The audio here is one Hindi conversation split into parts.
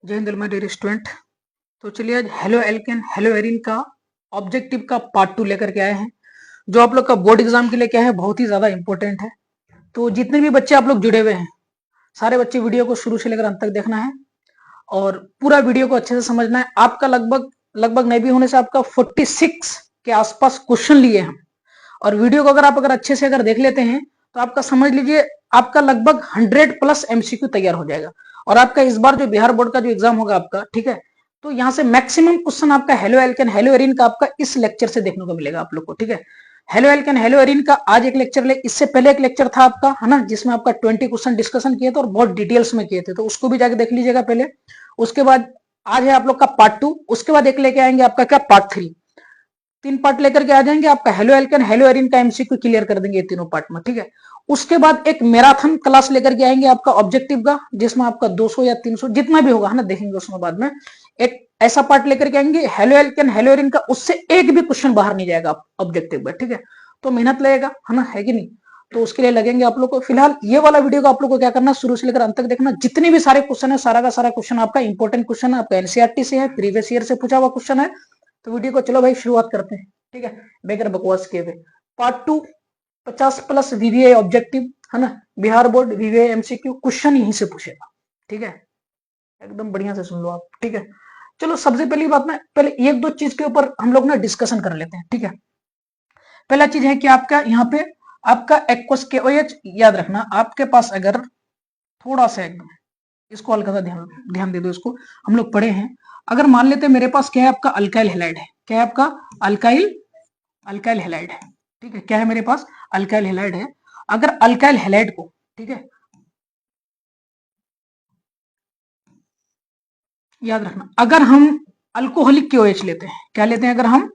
जय हिंद माय डियर स्टूडेंट। तो चलिए आज हेलो एल्केन हेलो एरिन का ऑब्जेक्टिव का पार्ट 2 लेकर के आए हैं, जो आप लोग का बोर्ड एग्जाम के लिए क्या है, बहुत ही ज्यादा इंपॉर्टेंट है। तो जितने भी बच्चे आप लोग जुड़े हुए हैं, सारे बच्चे वीडियो को शुरू से लेकर अंत तक देखना है और पूरा वीडियो को अच्छे से समझना है। आपका लगभग लगभग नहीं भी होने से आपका 46 के आसपास क्वेश्चन लिए हैं और वीडियो को अगर अच्छे से अगर देख लेते हैं तो आपका समझ लीजिए आपका लगभग 100+ एमसीक्यू तैयार हो जाएगा। और आपका इस बार जो बिहार बोर्ड का जो एग्जाम होगा आपका, ठीक है, तो यहाँ से मैक्सिमम क्वेश्चन आपका हेलो एल्केन हेलो एरिन का आपका इस लेक्चर से देखने को मिलेगा आप लोग को, ठीक है। हेलो एल्केन हेलो एरिन का आज एक लेक्चर ले, इससे पहले एक लेक्चर था आपका, है ना, जिसमें आपका 20 क्वेश्चन डिस्कशन किए थे और बहुत डिटेल्स में किए थे, तो उसको भी जाके देख लीजिएगा पहले। उसके बाद आज है आप लोग का पार्ट 2, उसके बाद एक लेके आएंगे आपका क्या, पार्ट 3। 3 पार्ट लेकर के आ जाएंगे, आपका हेलो एल्केन हेलो एरिन का एमसीक्यू क्लियर कर देंगे ये तीनों पार्ट में, ठीक है। उसके बाद एक मैराथन क्लास लेकर के आएंगे आपका ऑब्जेक्टिव का, जिसमें आपका 200 या 300 जितना भी होगा, है ना, देखेंगे उसमें बाद में। एक ऐसा पार्ट लेकर के आएंगे हेलो एल्केन हेलो एरिन का, उससे एक भी क्वेश्चन बाहर नहीं जाएगा ऑब्जेक्टिव में, ठीक है। तो मेहनत लगेगा, है ना, है कि नहीं। तो उसके लिए लगेंगे आप लोग को। फिलहाल ये वाला वीडियो को आप लोग को क्या करना, शुरू से लेकर अंत तक देखना। जितने भी सारे क्वेश्चन है, सारा का सारा क्वेश्चन आपका इंपॉर्टेंट क्वेश्चन है, आपका एनसीईआरटी से है, प्रीवियस ईयर से पूछा हुआ क्वेश्चन है। तो वीडियो को चलो भाई शुरुआत करते हैं, ठीक है, बेगर बकवास किए हुए। पार्ट 2 50+ वीवीए ऑब्जेक्टिव, है ना, बिहार बोर्ड वीवीए एमसीक्यू क्वेश्चन यहीं से पूछेगा, ठीक है। एकदम बढ़िया से सुन लो आप, ठीक है। चलो सबसे पहली बात में पहले एक दो चीज के ऊपर हम लोग ना डिस्कशन कर लेते हैं, ठीक है। पहला चीज है कि आपका यहाँ पे आपका एक्वस के OH याद रखना। आपके पास अगर थोड़ा सा एकदम इसको हल्का सा ध्यान ध्यान दे दो, इसको हम लोग पढ़े हैं। अगर मान लेते हैं मेरे पास क्या है, आपका अल्काइल हैलाइड है, क्या है आपका अल्काइल अल्काइल हैलाइड है, ठीक है। क्या है मेरे पास, अल्काइल हैलाइड है। अगर अल्काइल हैलाइड को, ठीक है, याद रखना, अगर हम अल्कोहलिक के OH लेते हैं, क्या लेते हैं, अगर हम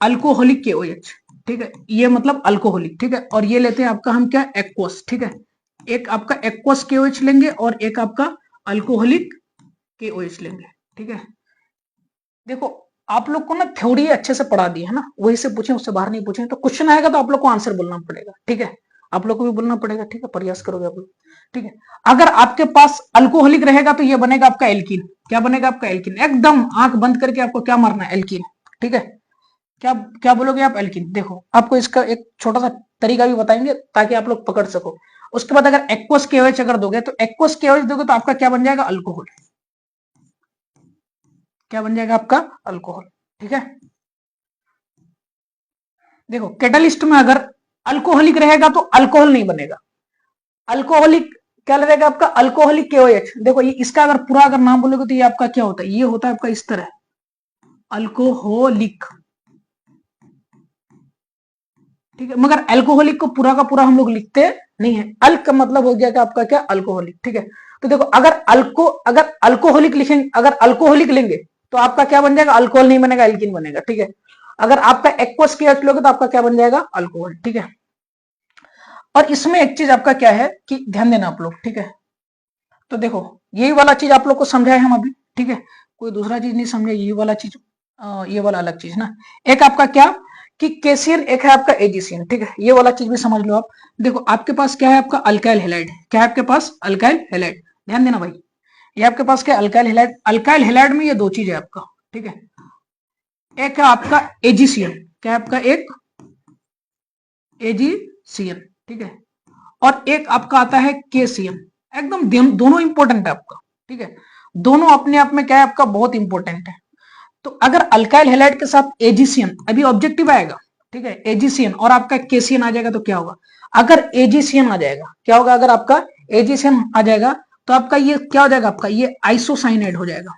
अल्कोहलिक के OH, ठीक है, ये मतलब अल्कोहलिक, ठीक है, और ये लेते हैं आपका हम क्या, एक्वस, ठीक है। एक आपका एक्वस के OH लेंगे और एक आपका अल्कोहलिक के OH लेंगे, ठीक है। देखो आप लोग को ना थ्योरी अच्छे से पढ़ा दी है ना, वही से पूछे, उससे बाहर नहीं पूछे। तो क्वेश्चन आएगा तो आप लोग को आंसर बोलना पड़ेगा, ठीक है। आप लोग को भी बोलना पड़ेगा, ठीक है, प्रयास करोगे आप लोग, ठीक है। अगर आपके पास अल्कोहलिक रहेगा तो ये बनेगा आपका एल्कीन। क्या बनेगा आपका, एल्कीन। एकदम आंख बंद करके आपको क्या मारना है, एल्कीन, ठीक है। क्या क्या बोलोगे आप, एल्कीन। देखो आपको इसका एक छोटा सा तरीका भी बताएंगे ताकि आप लोग पकड़ सको। उसके बाद अगर एक्वस के OH अगर दोगे, तो एक्वस के OH दोगे तो आपका क्या बन जाएगा, अल्कोहल। क्या बन जाएगा आपका, अल्कोहल, ठीक है। देखो कैटलिस्ट में अगर अल्कोहलिक रहेगा तो अल्कोहल नहीं बनेगा। अल्कोहलिक क्या रहेगा आपका, अल्कोहलिक KOH। देखो ये इसका अगर पूरा अगर नाम बोलोगे तो ये आपका क्या होता है, ये होता है आपका इस तरह, अल्कोहलिक, ठीक है। मगर अल्कोहलिक को पूरा का पूरा हम लोग लिखते नहीं है। अल का मतलब हो गया कि आपका क्या, अल्कोहलिक, ठीक है। तो देखो अगर अल्कोहलिक लिखेंगे, अगर अल्कोहलिक लेंगे तो आपका क्या बन जाएगा, अल्कोहल नहीं बनेगा, एल्किन बनेगा, ठीक है। अगर आपका एक्वस के OH लोगे तो आपका क्या बन जाएगा, अल्कोहल, ठीक है। और इसमें एक चीज आपका क्या है कि ध्यान देना आप लोग, ठीक है। तो देखो यही वाला चीज आप लोग को समझाए हम अभी, ठीक है, कोई दूसरा चीज नहीं समझे, यही वाला चीज, ये वाला अलग चीज ना। एक आपका क्या कि केसियन, एक है आपका एजिसियन, ठीक है, ये वाला चीज भी समझ लो आप। देखो आपके पास क्या है, आपका अल्काइल हैलाइड, क्या है आपके पास, अल्काइल हैलाइड। ध्यान देना भाई, ये आपके पास क्या, अल्काइल हैलाइड। अल्काइल हैलाइड में ये दो चीज है आपका, ठीक है। एक है आपका एजिसियन, क्या है आपका, एक एजिसियन, ठीक है। और एक आपका आता है केसियन। एकदम दोनों इंपॉर्टेंट है आपका, ठीक है। दोनों अपने आप में क्या है आपका, बहुत इंपॉर्टेंट है। तो अगर अल्काइल हैलाइड के साथ एजिसियन, अभी ऑब्जेक्टिव आएगा, ठीक है, एजिसियन और आपका केसियन आ जाएगा तो क्या होगा। अगर एजिसियन आ जाएगा, क्या होगा, अगर आपका एजिसियन आ जाएगा तो आपका ये क्या हो जाएगा, आपका ये आइसोसाइनाइड हो जाएगा,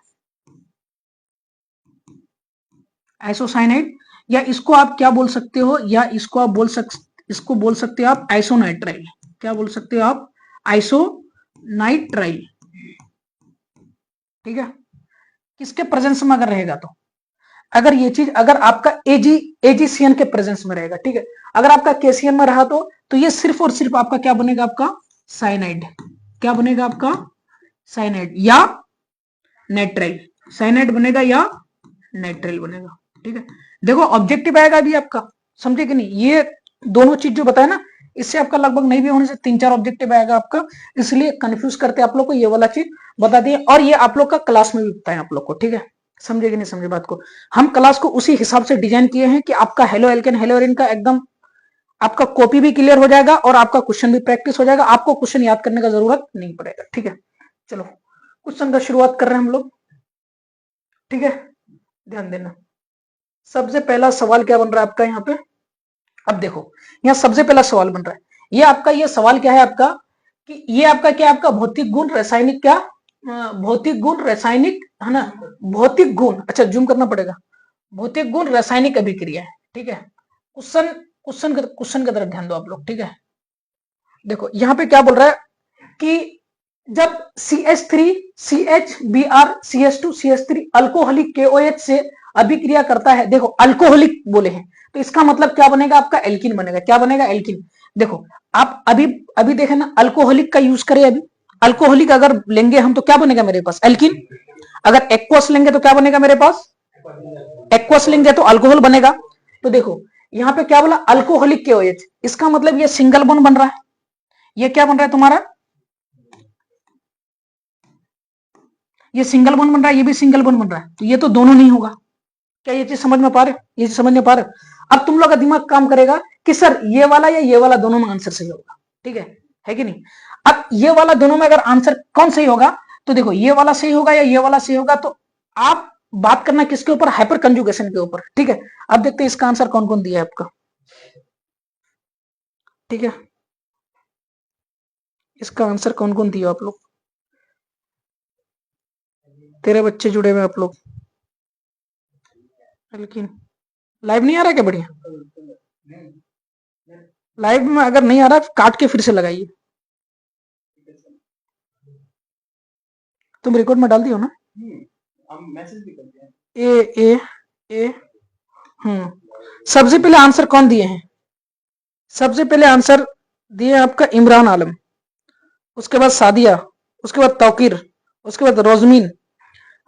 आइसोसाइनाइड। या इसको आप क्या बोल सकते हो, या इसको बोल सकते हो आप आइसोनाइट्राइल। क्या बोल सकते हो आप, आइसोनाइट्राइल, ठीक है। किसके प्रेजेंस में अगर रहेगा तो, अगर ये चीज अगर आपका एजीसीएन के प्रेजेंस में रहेगा, ठीक है। अगर आपका केसीएन में रहा तो ये सिर्फ और सिर्फ आपका क्या बनेगा, आपका साइनाइड। क्या बनेगा आपका, साइनाइड या नाइट्राइल। साइनाइड बनेगा या नाइट्राइल बनेगा, ठीक है। देखो ऑब्जेक्टिव आएगा अभी आपका, समझे कि नहीं। ये दोनों चीज जो बताया ना, इससे आपका लगभग नहीं भी होने से 3-4 ऑब्जेक्टिव आएगा आपका, इसलिए कंफ्यूज करते आप लोग को ये वाला चीज बता दिए। और ये आप लोग का क्लास में भी बताएं आप लोग को, ठीक है, समझे कि नहीं समझे बात को। हम क्लास को उसी हिसाब से डिजाइन किए हैं कि आपका हेलो एल्केन हेलो एरिन का एकदम आपका कॉपी भी क्लियर हो जाएगा और आपका क्वेश्चन भी प्रैक्टिस हो जाएगा, आपको क्वेश्चन याद करने का जरूरत नहीं पड़ेगा, ठीक है। चलो क्वेश्चन का शुरुआत कर रहे हैं हम लोग, ठीक है, ध्यान देना। सबसे पहला सवाल क्या बन रहा है आपका यहाँ पे, अब देखो यहाँ सबसे पहला सवाल बन रहा है, ये आपका ये सवाल क्या है आपका कि ये आपका क्या है, आपका भौतिक गुण रासायनिक क्या, भौतिक गुण रासायनिक है ना, भौतिक गुण, अच्छा जूम करना पड़ेगा, भौतिक गुण रासायनिक अभिक्रिया है, ठीक है। क्वेश्चन क्वेश्चन की तरफ ध्यान दो आप लोग, ठीक है। देखो यहाँ पे क्या बोल रहा है कि जब CH3 CHBr CH2 CH3 alcoholic KOH से अभिक्रिया करता है, देखो अल्कोहलिक बोले हैं तो इसका मतलब क्या बनेगा आपका, एल्किन बनेगा। क्या बनेगा, एल्किन। देखो आप अभी अभी देखें ना, अल्कोहलिक का यूज करें, अभी अल्कोहलिक अगर लेंगे हम तो क्या बनेगा मेरे पास, एल्किन। अगर एक्वस लेंगे तो क्या बनेगा मेरे पास, एक्वस लेंगे तो अल्कोहल बनेगा। तो देखो यहाँ पे क्या बोला, अल्कोहलिक KOH, इसका मतलब ये सिंगल बॉन्ड बन रहा है, ये क्या बन रहा है तुम्हारा, ये सिंगल बॉन्ड बन रहा है, ये भी सिंगल बॉन्ड बन रहा है, तो ये तो दोनों नहीं होगा। क्या ये चीज समझ में पा रहे, ये चीज समझ में पा रहे। अब तुम लोग का दिमाग काम करेगा कि सर ये वाला या ये वाला दोनों में आंसर सही होगा, ठीक है कि नहीं। अब ये वाला दोनों में अगर आंसर कौन सही होगा, तो देखो ये वाला सही होगा या ये वाला सही होगा, तो आप बात करना किसके ऊपर, हाइपर कंजुगेशन के ऊपर, ठीक है। अब देखते हैं इसका आंसर कौन कौन दिया है आपका, ठीक है, इसका आंसर कौन कौन दिया आप लोग, तेरे बच्चे जुड़े हुए आप लोग, लेकिन लाइव नहीं आ रहा क्या, बढ़िया, लाइव में अगर नहीं आ रहा काट के फिर से लगाइए, तुम रिकॉर्ड में डाल दियो ना, हम मैसेज भी करते हैं। ए सबसे पहले आंसर कौन दिए हैं, सबसे पहले आंसर दिए आपका इमरान आलम, उसके बाद सादिया, उसके बाद तौकीर, उसके बाद रोजमीन,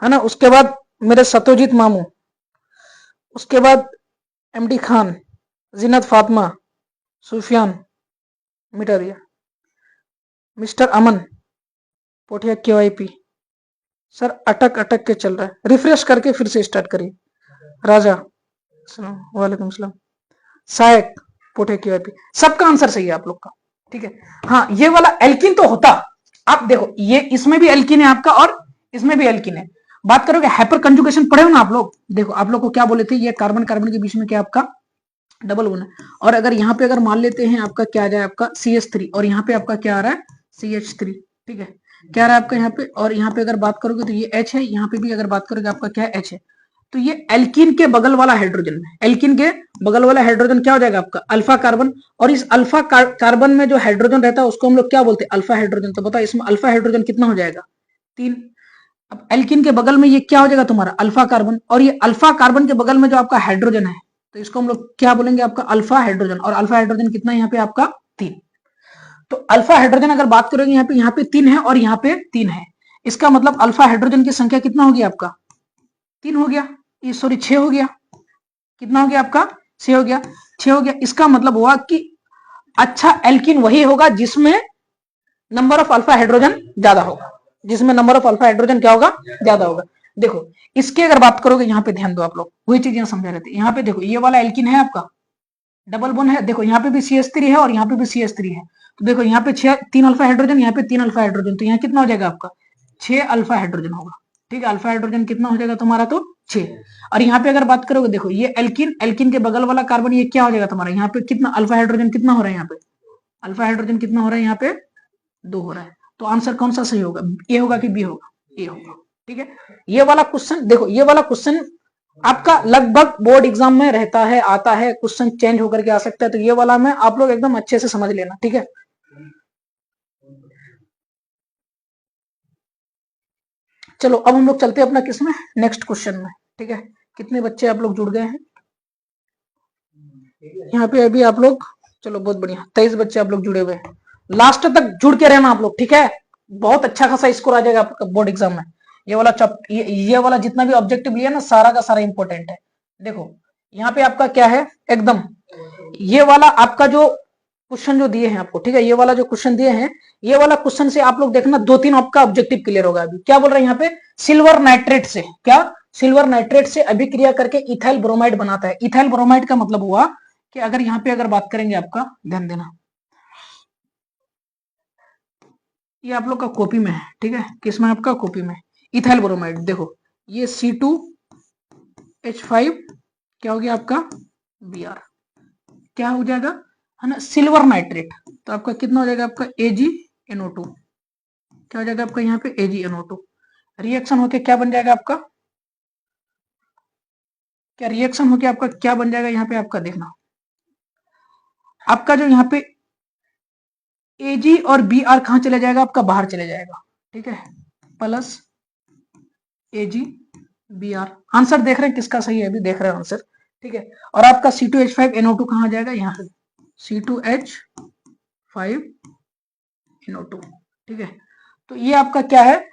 है ना, उसके बाद मेरे सत्यजीत मामू, उसके बाद MD खान, जीनत फातिमा, सुफियान, मिटा दिया, मिस्टर अमन पोठिया KYP, सर अटक अटक के चल रहा है, रिफ्रेश करके फिर से स्टार्ट करिए, राजा वालेकुम सलाम, सायक पोठिया KYP, सबका आंसर सही है आप लोग का, ठीक है। हाँ ये वाला एल्किन तो होता, आप देखो ये इसमें भी एल्किन है आपका और इसमें भी एल्किन है। बात करोगे हाइपर कंजुगेशन पढ़े हो ना आप लोग, देखो आप लोग को क्या बोले थे, ये कार्बन कार्बन के बीच में क्या आपका डबल बॉन्ड है, और अगर यहाँ पे अगर मान लेते हैं आपका क्या आ जाए आपका CH3 और यहाँ पे आपका क्या आ रहा है CH3, ठीक है, क्या आ रहा है आपका यहाँ पे, और यहाँ पे अगर बात करोगे तो ये H है, यहाँ पे भी अगर बात करोगे आपका क्या H है, तो ये एल्किन के बगल वाला हाइड्रोजन है, एल्किन के बगल वाला हाइड्रोजन क्या हो जाएगा आपका अल्फा कार्बन, और इस अल्फा कार्बन में जो हाइड्रोजन रहता है उसको हम लोग क्या बोलते हैं, अल्फा हाइड्रोजन। तो बताओ इसमें अल्फा हाइड्रोजन कितना हो जाएगा, 3। अब एल्किन के बगल में ये क्या हो जाएगा तुम्हारा अल्फा कार्बन, और ये अल्फा कार्बन के बगल में जो आपका हाइड्रोजन है तो इसको हम लोग क्या बोलेंगे आपका अल्फा हाइड्रोजन, और अल्फा हाइड्रोजन कितना है यहाँ पे आपका 3। तो अल्फा हाइड्रोजन अगर बात करोगे यहाँ पे 3 है और यहाँ पे 3 है, इसका मतलब अल्फा हाइड्रोजन की संख्या कितना हो गया आपका 3 हो गया, ये सॉरी 6 हो गया, कितना हो गया आपका 6 हो गया, 6 हो गया। इसका मतलब हुआ कि अच्छा एल्किन वही होगा जिसमें नंबर ऑफ अल्फा हाइड्रोजन ज्यादा होगा, जिसमें नंबर ऑफ अल्फा हाइड्रोजन क्या होगा ज्यादा होगा। देखो इसकी अगर बात करोगे यहाँ पे ध्यान दो आप लोग, वही चीज यहाँ समझा रहे थे, यहाँ पे देखो ये वाला एल्किन है आपका डबल बॉन्ड है, देखो यहाँ पे भी CH3 है और यहाँ पे भी CH3 है, तो देखो यहाँ पे 3 अल्फा हाइड्रोजन, यहाँ पे 3 अल्फा हाइड्रोजन, तो यहाँ कितना हो जाएगा आपका 6 अल्फा हाइड्रोजन होगा, ठीक है, अल्फा हाइड्रोजन कितना हो जाएगा तुम्हारा तो 6। और यहाँ पे अगर बात करोगे देखो ये एल्किन, एल्किन के बगल वाला कार्बन ये क्या हो जाएगा तुम्हारा, यहाँ पे कितना अल्फा हाइड्रोजन कितना हो रहा है, यहाँ पे अल्फा हाइड्रोजन कितना हो रहा है, यहाँ पे 2 हो रहा है। तो आंसर कौन सा सही होगा, ए होगा कि बी होगा, ए होगा, ठीक है। ये वाला क्वेश्चन देखो, ये वाला क्वेश्चन आपका लगभग बोर्ड एग्जाम में रहता है, आता है, क्वेश्चन चेंज होकर के आ सकता है, तो ये वाला में आप लोग एकदम अच्छे से समझ लेना, ठीक है। चलो अब हम लोग चलते हैं अपना किसमें नेक्स्ट क्वेश्चन में, ठीक है। कितने बच्चे आप लोग जुड़ गए हैं यहाँ पे अभी आप लोग, चलो बहुत बढ़िया 23 बच्चे आप लोग जुड़े हुए हैं, लास्ट तक जुड़ के रहना आप लोग, ठीक है, बहुत अच्छा खासा स्कोर आ जाएगा आपका बोर्ड एग्जाम में। ये वाला ये वाला जितना भी ऑब्जेक्टिव लिया ना सारा का सारा इंपॉर्टेंट है। देखो यहाँ पे आपका क्या है एकदम, ये वाला आपका जो क्वेश्चन जो दिए हैं आपको, ठीक है, ये वाला जो क्वेश्चन दिए हैं, ये वाला क्वेश्चन से आप लोग देखना 2-3 आपका ऑब्जेक्टिव क्लियर होगा। अभी क्या बोल रहे हैं यहाँ पे, सिल्वर नाइट्रेट से, क्या सिल्वर नाइट्रेट से अभिक्रिया करके इथाइल ब्रोमाइड बनाता है। इथाइल ब्रोमाइड का मतलब हुआ कि अगर यहाँ पे अगर बात करेंगे आपका, ध्यान देना, ये आप लोग का कॉपी में है, ठीक है, किसमें आपका कॉपी में, इथाइल ब्रोमाइड। देखो ये C2H5 क्या हो गया आपका Br, क्या हो जाएगा, है ना, सिल्वर नाइट्रेट। तो आपका कितना हो जाएगा आपका AgNO2, क्या हो जाएगा आपका यहाँ पे AgNO2। रिएक्शन होके क्या बन जाएगा आपका, क्या रिएक्शन होके आपका क्या बन जाएगा यहाँ पे आपका, देखना आपका जो यहाँ पे Ag और Br कहाँ चले जाएगा आपका, बाहर चले जाएगा, ठीक है, प्लस AgBr। आंसर देख रहे हैं किसका सही है, अभी देख रहे हैं आंसर, ठीक है। और आपका C2H5NO2 कहाँ जाएगा, यहाँ से C2H5NO2, ठीक है। तो ये आपका क्या है,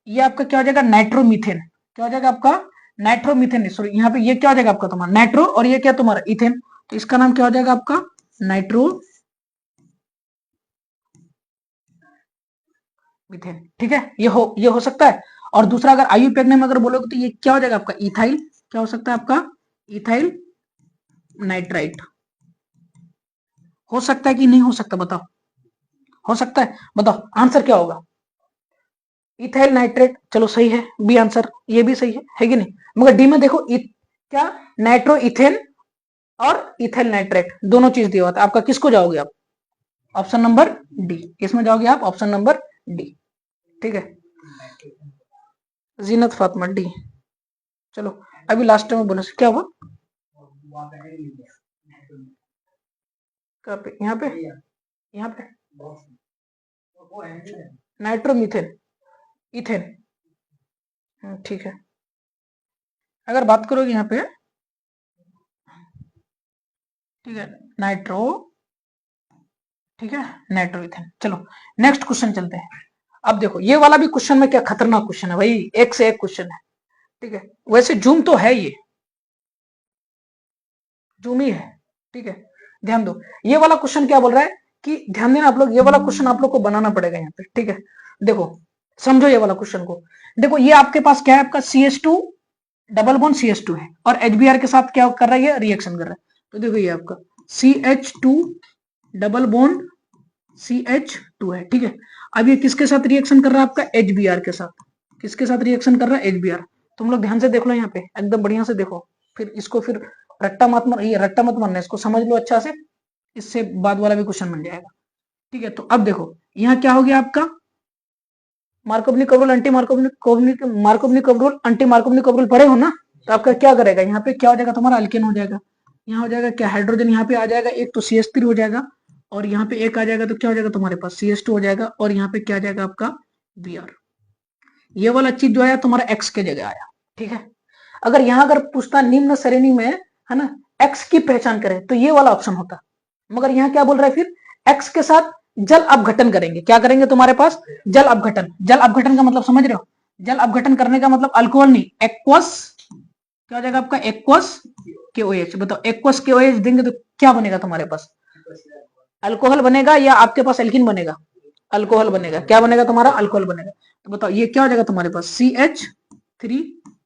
ये आपका क्या हो जाएगा नाइट्रोमीथेन, क्या हो जाएगा आपका नाइट्रोमीथेन, सॉरी यहाँ पे ये क्या हो जाएगा आपका तुम्हारा नाइट्रो, और ये क्या तुम्हारा इथेन, तो इसका नाम क्या हो जाएगा आपका नाइट्रो मीथेन, ठीक है। ये हो सकता है। और दूसरा अगर आईयूपीएक में अगर बोलोगे तो ये क्या हो जाएगा आपका इथाइल, क्या हो सकता है आपका इथाइल नाइट्राइट। हो सकता है कि नहीं हो सकता, बताओ, हो सकता है, बताओ आंसर क्या होगा, इथाइल नाइट्रेट, चलो सही है, बी आंसर, ये भी सही है कि नहीं। मगर डी में देखो क्या नाइट्रो इथेन और इथाइल नाइट्रेट दोनों चीज दिया हुआ था, आपका किसको जाओगे आप, ऑप्शन नंबर डी, इसमें जाओगे आप ऑप्शन नंबर डी, ठीक है, जीनत फातिमा डी। चलो अभी लास्ट में बोनस क्या हुआ, कहाँ पे, यहाँ पे नाइट्रोमीथेन इथेन, ठीक है। अगर बात करोगे यहाँ पे, ठीक है, नाइट्रो, ठीक है, नाइट्रो इथेन। चलो नेक्स्ट क्वेश्चन चलते हैं। अब देखो ये वाला भी क्वेश्चन में क्या खतरनाक क्वेश्चन है भाई, एक से एक क्वेश्चन है, ठीक है। वैसे जूम तो है, ये जूम ही है, ठीक है। ध्यान दो ये वाला क्वेश्चन क्या बोल रहा है कि, ध्यान देना आप लोग, ये वाला क्वेश्चन आप लोग को बनाना पड़ेगा यहाँ पे, ठीक है। देखो समझो ये वाला क्वेश्चन को, देखो ये आपके पास क्या है, आपका CH2 डबल बॉन्ड CH2 है और HBr के साथ क्या कर रहा है, रिएक्शन कर रहा है। तो देखो ये आपका CH2 डबल बॉन्ड CH2 है, ठीक है। अब ये किसके साथ रिएक्शन कर रहा है, आपका HBr के साथ, किसके साथ रिएक्शन कर रहा है, HBr। तुम लोग ध्यान से देख लो यहाँ पे, एकदम बढ़िया से देखो, फिर इसको फिर रट्टा मत मार, ये रट्टा मत मारना, इसको समझ लो अच्छा से, इससे बाद वाला भी क्वेश्चन बन जाएगा, ठीक है। तो अब देखो यहाँ क्या हो गया आपका, Markovnikov rule anti Markovnikov rule anti Markovnikov rule पढ़े हो ना, तो आपका क्या करेगा, यहाँ पे क्या हो जाएगा तुम्हारा अल्केन हो जाएगा, यहाँ हो जाएगा क्या हाइड्रोजन, यहाँ पे आ जाएगा एक तो CH3 हो जाएगा, और यहाँ पे एक आ जाएगा तो क्या हो जाएगा तुम्हारे पास CH2 हो जाएगा, और यहाँ पे क्या आ जाएगा आपका Br। ये वाला चीज जो आया तुम्हारा X के जगह आया, ठीक है। अगर यहाँ अगर पूछता निम्न श्रेणी में, है ना, X की पहचान करें, तो ये वाला ऑप्शन होता, मगर यहाँ क्या बोल रहा है फिर, X के साथ जल अपघटन करेंगे, क्या करेंगे तुम्हारे पास जल अपघटन। जल अपघटन का मतलब समझ रहे हो, जल अपघटन करने का मतलब अल्कोहल नहीं, एक्वस, क्या हो जाएगा आपका एक्वस KOH। बताओ एक्वस KOH देंगे तो क्या बनेगा तुम्हारे पास, अल्कोहल बनेगा या आपके पास एल्किन बनेगा, अल्कोहल बनेगा, क्या बनेगा तुम्हारा अल्कोहल बनेगा। तो बताओ ये क्या हो जाएगा तुम्हारे पास CH3,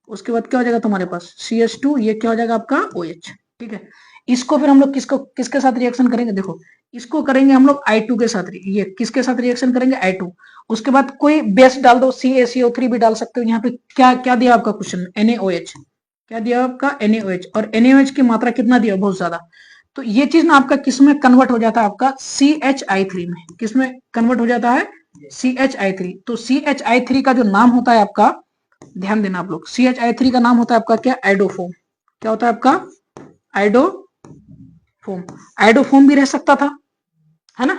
उसके बाद क्या हो जाएगा तुम्हारे पास CH2, ये क्या हो जाएगा आपका OH, ठीक है। इसको फिर हम लोग किसके साथ रिएक्शन करेंगे, देखो इसको करेंगे हम लोग I2 के साथ, ये किसके साथ रिएक्शन करेंगे I2। उसके बाद कोई बेस डाल दो, CaCO3 भी डाल सकते हो। यहाँ पे क्या क्या दिया आपका क्वेश्चन, NaOH, क्या दिया आपका NaOH, और NaOH की मात्रा कितना दिया, बहुत ज्यादा। तो ये चीज ना आपका किसमें कन्वर्ट हो जाता है, आपका CHI3 में, किसमें कन्वर्ट हो जाता है CHI3। तो CHI3 का जो नाम होता है आपका, ध्यान देना आप लोग, CHI3 का नाम होता है आपका क्या, आइडोफोम। क्या होता है आपका आइडोफोम, आइडोफोम भी रह सकता था, है ना।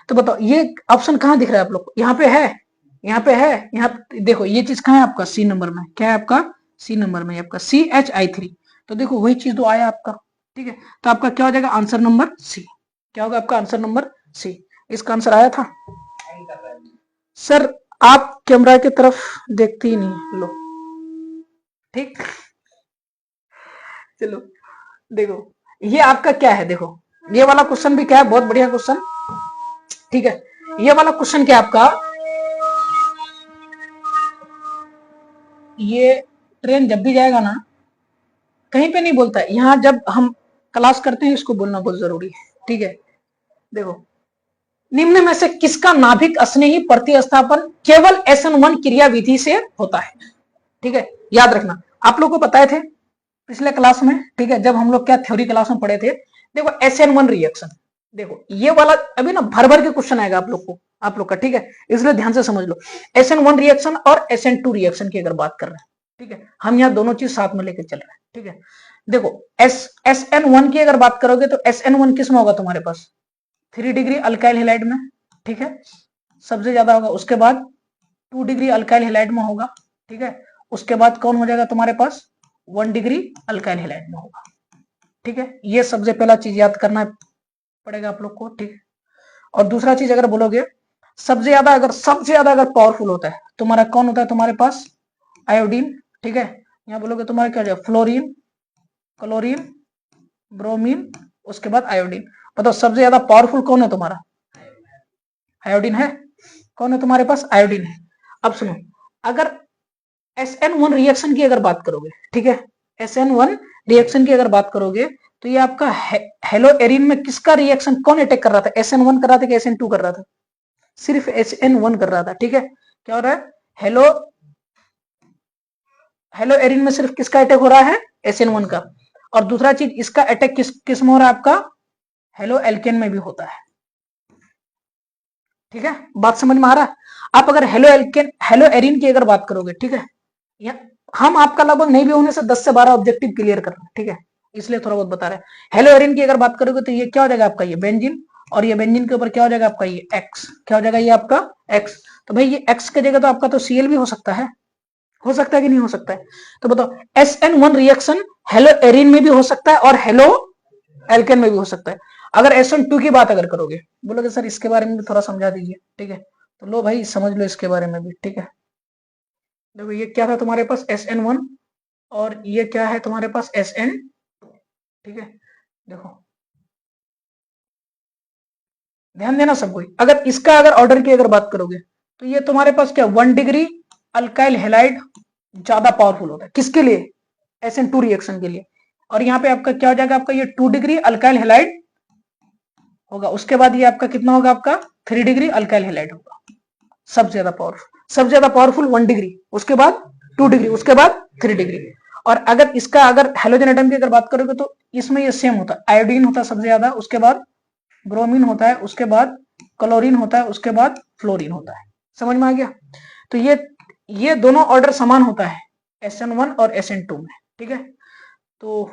तो बताओ ये ऑप्शन कहाँ दिख रहा है आप लोग, यहाँ पे है, यहाँ पे है, यहाँ देखो ये चीज कहाँ है आपका C नंबर में, क्या है आपका C नंबर में आपका CHI3। तो देखो वही चीज तो आया आपका, ठीक है। तो आपका क्या हो जाएगा आंसर नंबर C, क्या होगा आपका आंसर नंबर C, इसका आंसर आया था। सर आप कैमरा की तरफ देखते ही नहीं, लो ठीक, चलो देखो ये आपका क्या है, देखो ये वाला क्वेश्चन भी क्या है, बहुत बढ़िया क्वेश्चन। ठीक है, ये वाला क्वेश्चन क्या आपका, ये ट्रेन जब भी जाएगा ना, कहीं पे नहीं बोलता है, यहाँ जब हम क्लास करते हैं इसको बोलना बहुत जरूरी है। ठीक है, देखो, निम्न में से किसका नाभिक स्नेही प्रतिस्थापन केवल SN1 क्रिया विधि से होता है। ठीक है, याद रखना, आप लोग को बताए थे पिछले क्लास में। ठीक है, जब हम लोग क्या थ्योरी क्लास में पढ़े थे, देखो SN1 रिएक्शन, देखो ये वाला अभी ना भर भर के क्वेश्चन आएगा आप लोग का। ठीक है, इसलिए ध्यान से समझ लो, SN1 रिएक्शन और SN2 रिएक्शन की अगर बात कर रहे हैं। ठीक है, हम यहाँ दोनों चीज साथ में लेके चल रहे हैं। ठीक है, देखो SN1 की अगर बात करोगे तो SN1 किस में होगा तुम्हारे पास, 3 डिग्री अल्काइल हैलाइड में। ठीक है, सबसे ज्यादा होगा, उसके बाद 2 डिग्री अल्काइल हैलाइड में होगा। ठीक है, उसके बाद कौन हो जाएगा तुम्हारे पास, 1 डिग्री अल्काइल हैलाइड में होगा। ठीक है, ये सबसे पहला चीज याद करना पड़ेगा आप लोग को। ठीक है, और दूसरा चीज अगर बोलोगे, सबसे ज्यादा अगर पावरफुल होता है तुम्हारा, कौन होता है तुम्हारे पास, आयोडीन। ठीक है, यहाँ बोलोगे तुम्हारा क्या हो जाएगा, फ्लोरीन, क्लोरीन, ब्रोमीन, उसके बाद आयोडीन। बताओ सबसे ज्यादा पावरफुल कौन है तुम्हारा, आयोडीन है। कौन है तुम्हारे पास, आयोडीन है। अब सुनो, अगर SN1 रिएक्शन की अगर बात करोगे, ठीक है, SN1 रिएक्शन की अगर बात करोगे, तो ये आपका हेलो एरिन में किसका रिएक्शन कौन अटैक कर रहा था, SN1 कर रहा था कि SN2 कर रहा था, सिर्फ SN1 कर रहा था। ठीक है, क्या हो रहा है, हेलो एरिन में सिर्फ किसका अटैक हो रहा है, SN1 का। और दूसरा चीज, इसका अटैक किस में हो रहा है आपका, हेलो एल्केन में भी होता है। ठीक है, बात समझ में आ रहा है। आप अगर हेलो एरिन की अगर बात करोगे, ठीक है, हम आपका लगभग नहीं भी होने से 10 से 12 ऑब्जेक्टिव क्लियर कर रहे हैं। ठीक है, इसलिए थोड़ा बहुत बता रहे हैं। हेलो एरिन की अगर बात करोगे तो ये क्या हो जाएगा आपका, ये बेंजीन, और ये बेंजीन के ऊपर क्या हो जाएगा आपका, ये एक्स, क्या हो जाएगा ये आपका एक्स। तो भाई ये एक्स की जगह तो आपका तो Cl भी हो सकता है कि नहीं हो सकता है। तो बताओ SN1 रिएक्शन हेलो एरिन में भी हो सकता है और हेलो एल्केन में भी हो सकता है। अगर SN2 की बात अगर करोगे, बोलोगे सर इसके बारे में भी थोड़ा समझा दीजिए। ठीक है, तो लो भाई समझ लो इसके बारे में भी। ठीक है, देखो ये क्या था तुम्हारे पास, SN1, और ये क्या है तुम्हारे पास, SN। ठीक है, देखो ध्यान देना सब कोई, अगर इसका अगर ऑर्डर की अगर बात करोगे तो ये तुम्हारे पास क्या, 1 डिग्री अल्काइल हैलाइड ज्यादा पावरफुल होता है किसके लिए, SN2 रिएक्शन के लिए। और यहाँ पे आपका क्या हो जाएगा, आपका ये 2 डिग्री अल्काइल हैलाइड होगा। उसके बाद ये आपका कितना होगा, आपका 3 डिग्री अल्काइल हैलाइड होगा। सबसे ज्यादा पावरफुल 1 डिग्री, उसके बाद 2 डिग्री, उसके बाद 3 डिग्री। और अगर इसका अगर हेलोजन एटम की अगर बात करोगे तो इसमें ये सेम होता है, आयोडीन होता है सबसे ज्यादा, उसके बाद ब्रोमीन होता है, उसके बाद क्लोरीन होता है, उसके बाद फ्लोरीन होता है। समझ में आ गया। तो ये दोनों ऑर्डर समान होता है SN1 और SN2 में। ठीक है, तो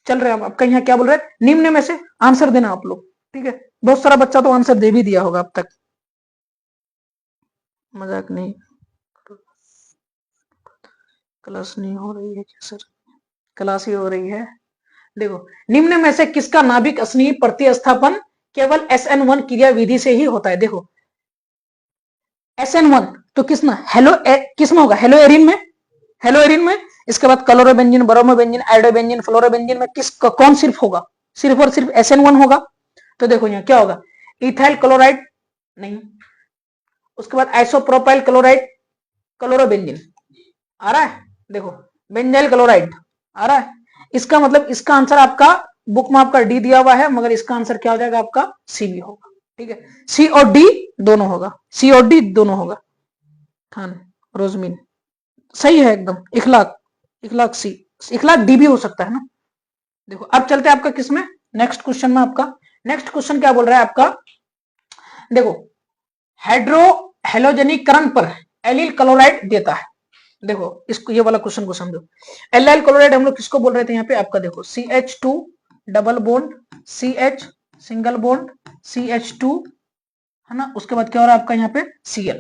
चल रहे हैं आपका यहाँ क्या बोल रहे हैं, निम्न में से आंसर देना आप लोग। ठीक है, बहुत सारा बच्चा तो आंसर दे भी दिया होगा अब तक, मजाक नहीं, क्लास नहीं हो रही है क्या सर, क्लास ही हो रही है। देखो, निम्न में से किसका नाभिक स्नेही प्रतिस्थापन केवल SN1 क्रिया विधि से ही होता है। देखो SN1 तो किस में होगा, हेलो एरिन में, इसके बाद क्लोरोबेंजीन, ब्रोमोबेंजीन, आयोडोबेंजीन, फ्लोरोबेंजीन में कौन सिर्फ होगा, सिर्फ और सिर्फ SN1 होगा। तो देखो यहाँ क्या होगा, इथाइल क्लोराइड नहीं, उसके बाद आइसोप्रोपाइल क्लोराइड, क्लोरोबेंजीन आ रहा है, देखो बेंजाइल क्लोराइड आ रहा है। इसका मतलब इसका आंसर आपका बुक में आपका डी दिया हुआ है, मगर इसका आंसर क्या हो जाएगा आपका, सी भी होगा। ठीक है, सी और डी दोनों होगा, सी और डी दोनों होगा। हाँ, रोजमीन सही है एकदम, इखलाक सी, इखलाक डी भी हो सकता है ना। देखो अब चलते हैं आपका किसमें, नेक्स्ट क्वेश्चन में। आपका नेक्स्ट क्वेश्चन क्या बोल रहा है आपका, देखो हाइड्रो हेलोजनीकरण पर एलिल क्लोराइड देता है। देखो इसको, ये वाला क्वेश्चन को समझो। एल्लाइल क्लोराइड हम लोग किसको बोल रहे थे यहाँ पे, आपका देखो CH2 double bond, CH single bond, CH2 है ना, उसके बाद क्या हो रहा है आपका यहाँ पे Cl।